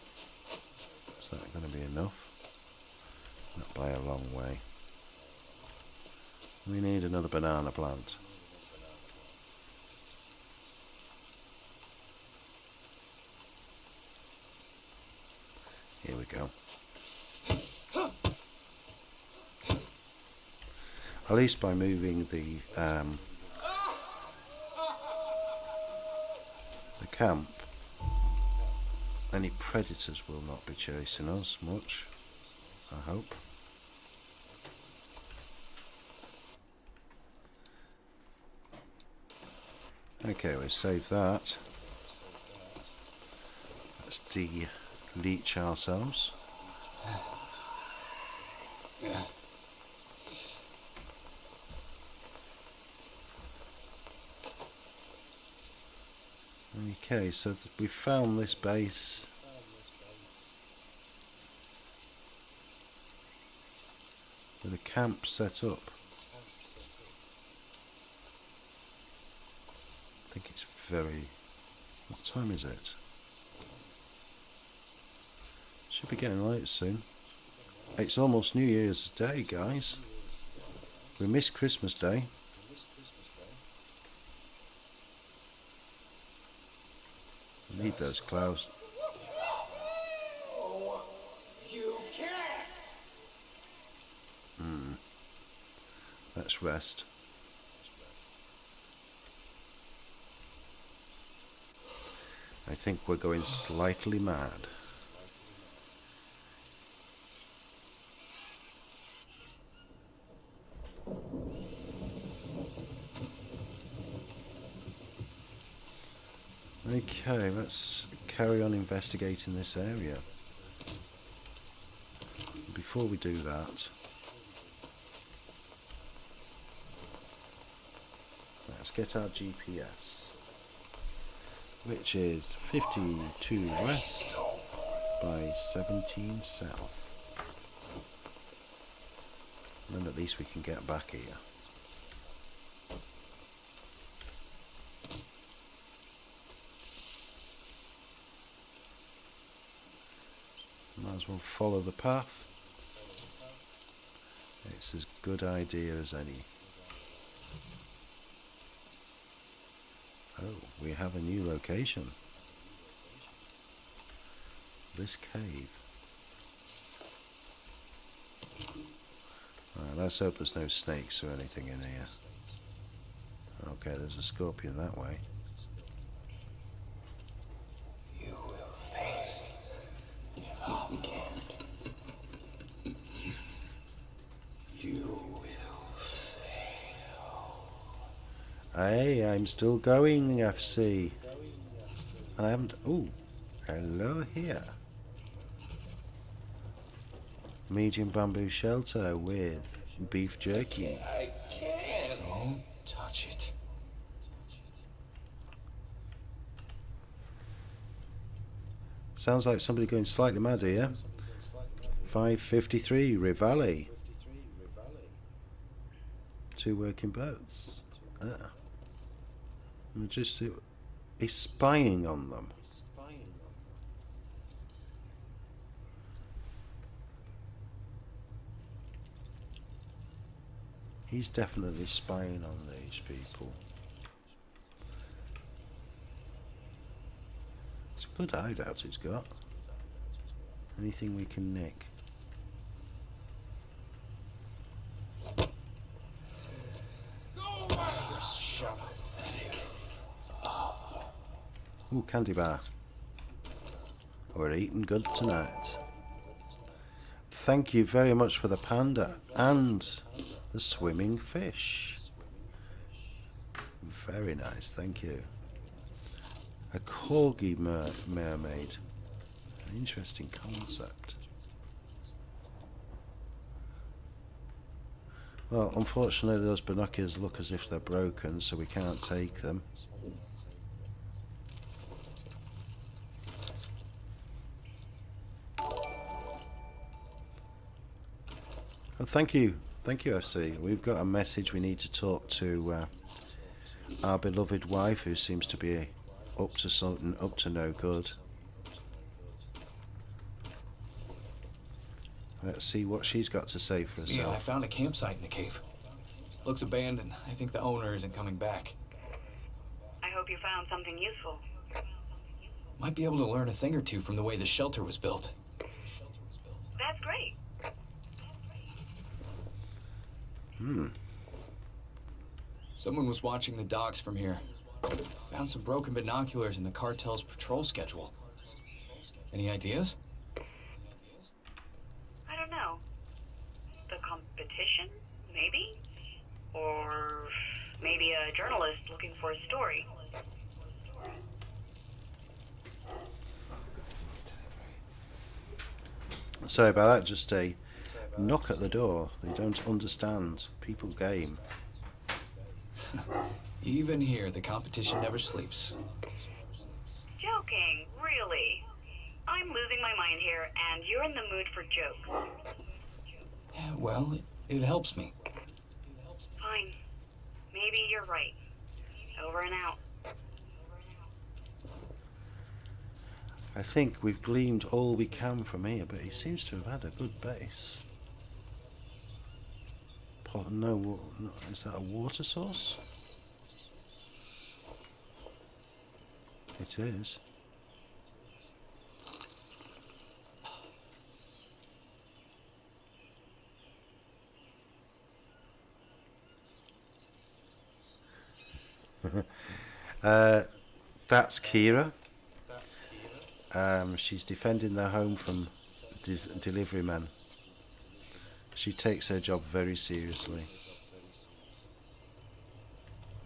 Is that going to be enough? Not by a long way. We need another banana plant. Here we go. At least by moving the camp, any predators will not be chasing us much, I hope. Okay, we save that. Let's de-leech ourselves. Okay, so we found this base. With a camp set up. I think it's very... What time is it? Should be getting late soon. It's almost New Year's Day, guys. We missed Christmas Day. We need those clouds. Oh, you can't. Let's rest. I think we're going slightly mad. Okay, let's carry on investigating this area. Before we do that, let's get our GPS, which is 52 west by 17 south. Then at least we can get back here. Might as well follow the path. It's as good idea as any. Oh, we have a new location. This cave. Right, let's hope there's no snakes or anything in here. Okay, there's a scorpion that way. You will face it if I can't. You will fail. Hey, I'm still going, FC. And I haven't... Ooh, hello here. Medium bamboo shelter with beef jerky. I can't. Don't touch it. Sounds like somebody going slightly mad here. 553 Rivali. 2 working boats. Just he's spying on them. He's definitely spying on these people. It's a good hideout he's got. Anything we can nick. Ooh, candy bar. We're eating good tonight. Thank you very much for the panda and the swimming fish. Very nice, thank you. A corgi mermaid. An interesting concept. Well, unfortunately those binoculars look as if they're broken, so we can't take them. Oh, thank you, FC. We've got a message. We need to talk to our beloved wife, who seems to be up to something, up to no good. Let's see what she's got to say for herself. Yeah, I found a campsite in the cave. Looks abandoned. I think the owner isn't coming back. I hope you found something useful. Might be able to learn a thing or two from the way the shelter was built. That's great. Someone was watching the docks from here. Found some broken binoculars in the cartel's patrol schedule. Any ideas? I don't know. The competition, maybe? Or maybe a journalist looking for a story. Sorry about that, just a knock at the door. They don't understand people game. Even here, the competition never sleeps. Joking, really? I'm losing my mind here, and you're in the mood for jokes. Yeah, well, it helps me. Fine. Maybe you're right. Over and out. I think we've gleaned all we can from here, but he seems to have had a good base. No, is that a water source? It is. That's Kira. She's defending their home from delivery men. She takes her job very seriously.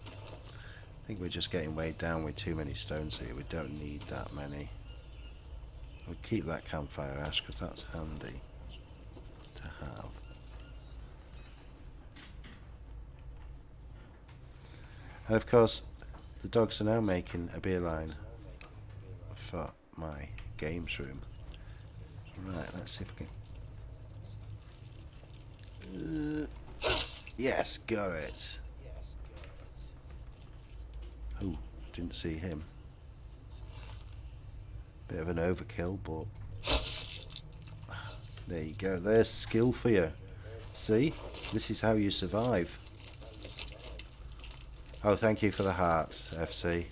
I think we're just getting weighed down with too many stones here. We don't need that many. We'll keep that campfire ash because that's handy to have. And of course, the dogs are now making a beeline for my games room. Right, let's see if we can. Yes, got it. Oh, didn't see him. Bit of an overkill, but there you go. There's skill for you. See? This is how you survive. Oh, thank you for the hearts, FC.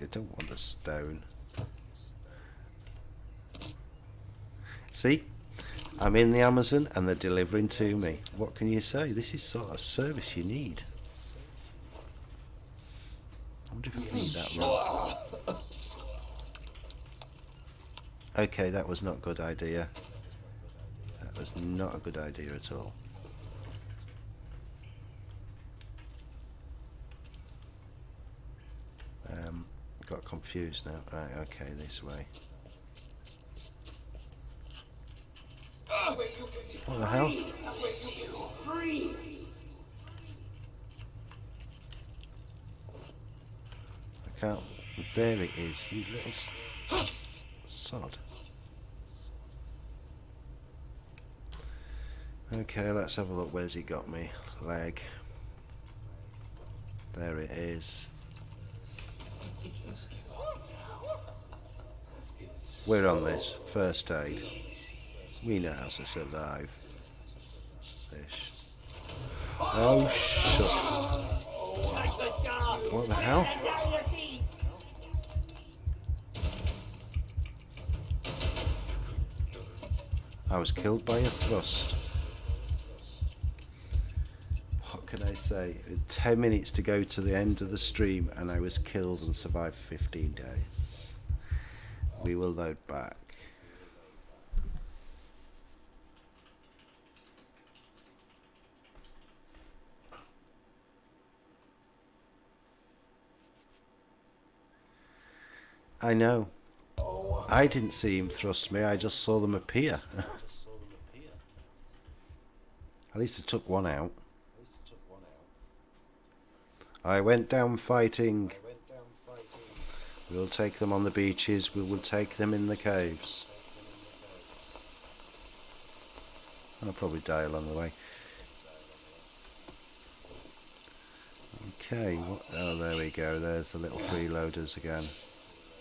I don't want the stone. See? I'm in the Amazon and they're delivering to me. What can you say? This is sort of service you need. I wonder if I can eat that rock. Okay, that was not a good idea. That was not a good idea at all. Got confused now. Right, okay, this way. What the hell? I can't. There it is, you little sod. Okay, let's have a look. Where's he got me? Leg. There it is. We're on this. First aid. We know how to survive. This. Oh, shut. What the hell? I was killed by a thrust. What can I say? 10 minutes to go to the end of the stream and I was killed and survived 15 days. We will load back. I know. I didn't see him thrust me, I just saw them appear. At least I took one out. I went down fighting. We'll take them on the beaches, we will take them in the caves. I'll probably die along the way. Okay, what? Oh, there we go, there's the little freeloaders again.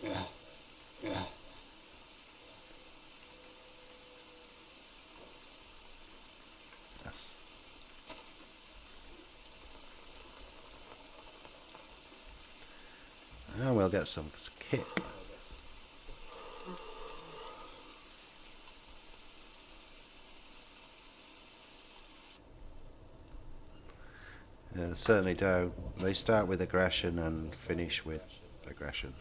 Yes. And we'll get some kit. Yeah, they certainly do. They start with aggression and finish with aggression.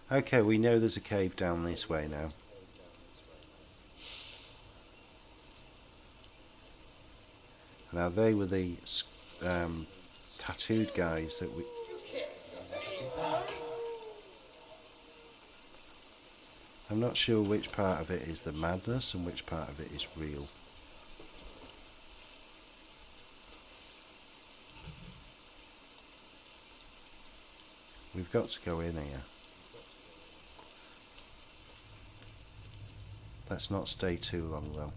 Okay, we know there's a cave down this way now. Now they were the tattooed guys that we... I'm not sure which part of it is the madness and which part of it is real. We've got to go in here. Let's not stay too long though.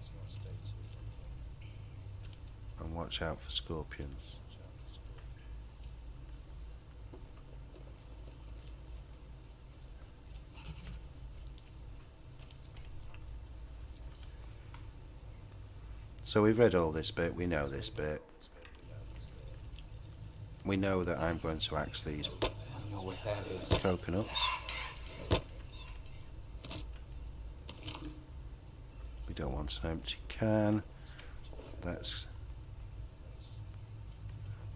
And watch out for scorpions. So we've read all this bit, we know this bit. We know that I'm going to axe these I know what that is. coconuts. We don't want an empty can. That's...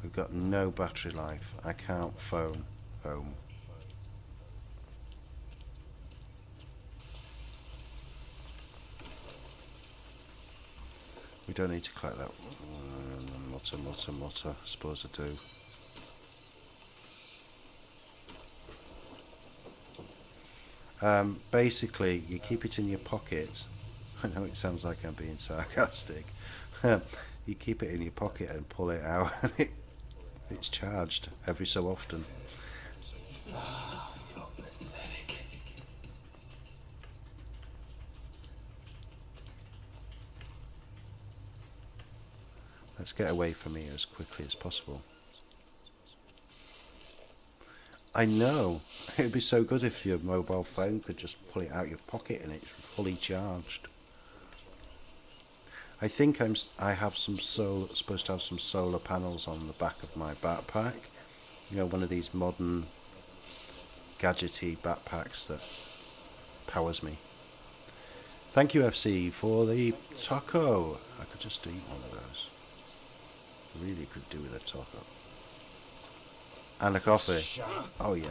We've got no battery life. I can't phone home. We don't need to collect that. Mutter. I suppose I do. Basically, you keep it in your pocket. I know it sounds like I'm being sarcastic. You keep it in your pocket and pull it out, and it's charged every so often. You're pathetic. Let's get away from here as quickly as possible. I know. It'd be so good if your mobile phone could just pull it out your pocket and it's fully charged. I think I have some supposed to have some solar panels on the back of my backpack. You know, one of these modern gadgety backpacks that powers me. Thank you, FC, for the taco. I could just eat one of those. Really could do with a taco. And a coffee. Oh yeah.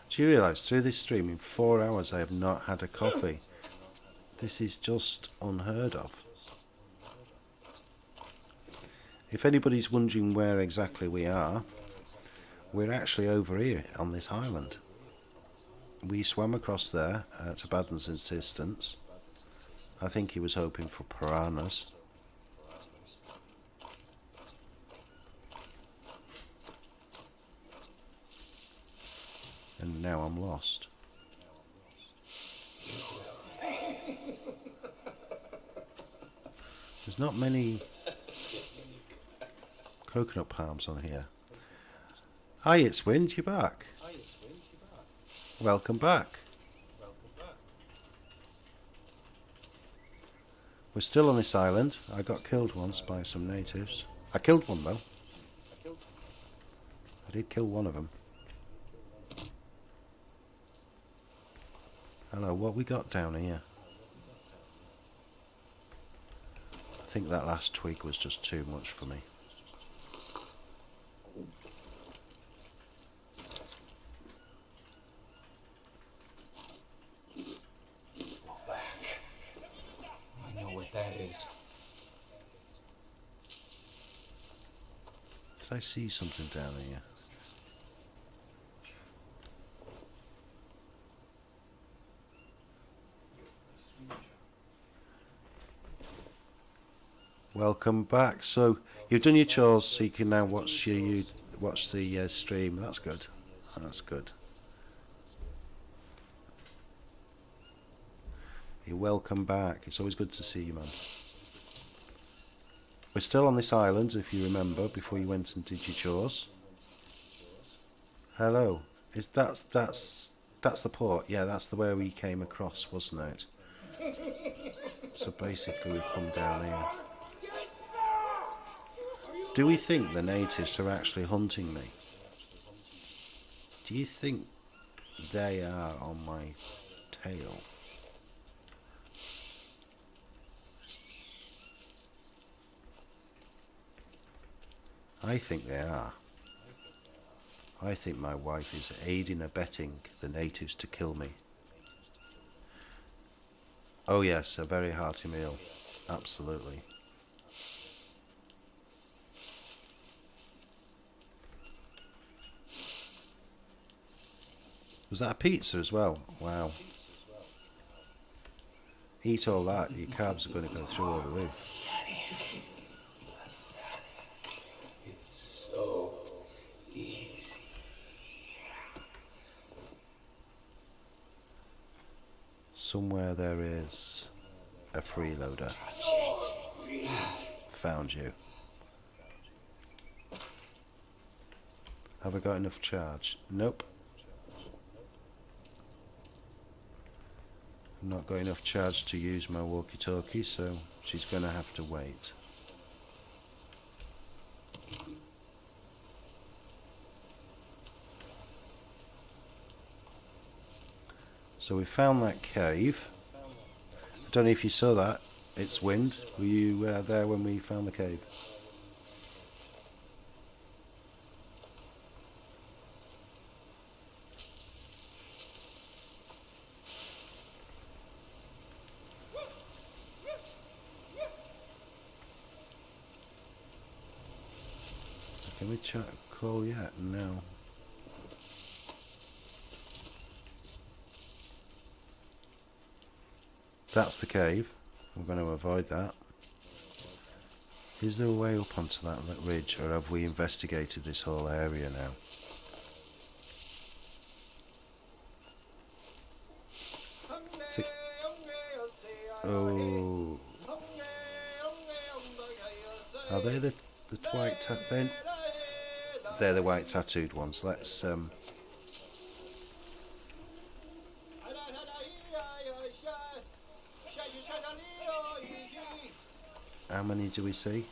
Do you realise through this stream in 4 hours I have not had a coffee? This is just unheard of. If anybody's wondering where exactly we are, we're actually over here on this island. We swam across there at Abaddon's insistence. I think he was hoping for piranhas. And now I'm lost. There's not many coconut palms on here. Hi, it's Wind, you're back. Welcome back. We're still on this island. I got killed once by some natives. I killed one though. I did kill one of them. Hello, what we got down here? I think that last twig was just too much for me. I know what that is. Did I see something down here? Welcome back. So you've done your chores, so you can now watch the stream. That's good. That's good. You're welcome back. It's always good to see you, man. We're still on this island, if you remember, before you went and did your chores. Hello. That's the port. Yeah, that's the way we came across, wasn't it? So basically, we come down here. Do we think the natives are actually hunting me? Do you think they are on my tail? I think they are. I think my wife is aiding and abetting the natives to kill me. Oh yes, a very hearty meal. Absolutely. Was that a pizza as well? Wow. Eat all that, your carbs are going to go through all the roof. It's so easy. Somewhere there is a freeloader. Found you. Have I got enough charge? Nope. Not got enough charge to use my walkie-talkie, so she's going to have to wait. So we found that cave. I don't know if you saw that. It's Wind. Were you there when we found the cave? Can we call yet? No. That's the cave. I'm going to avoid that. Is there a way up onto that ridge, or have we investigated this whole area now? Oh. Are they the white then? They're the white tattooed ones. Let's how many do we see?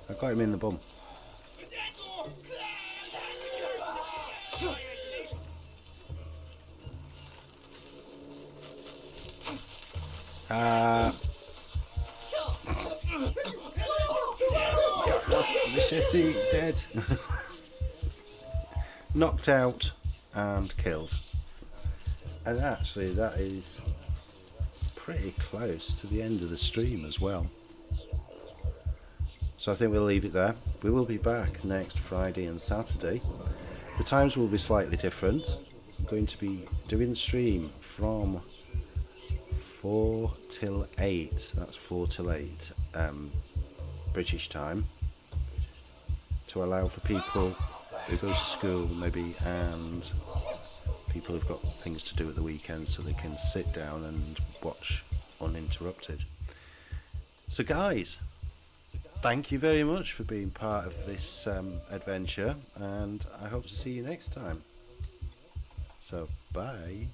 I got him in the bum. Machete dead. Knocked out and killed. And actually that is pretty close to the end of the stream as well. So I think we'll leave it there. We will be back next Friday and Saturday. The times will be slightly different. I'm going to be doing the stream from 4 till 8. That's 4 till 8 British time, to allow for people who go to school maybe and people who've got things to do at the weekend, so they can sit down and watch uninterrupted. So guys, thank you very much for being part of this adventure, and I hope to see you next time. So bye.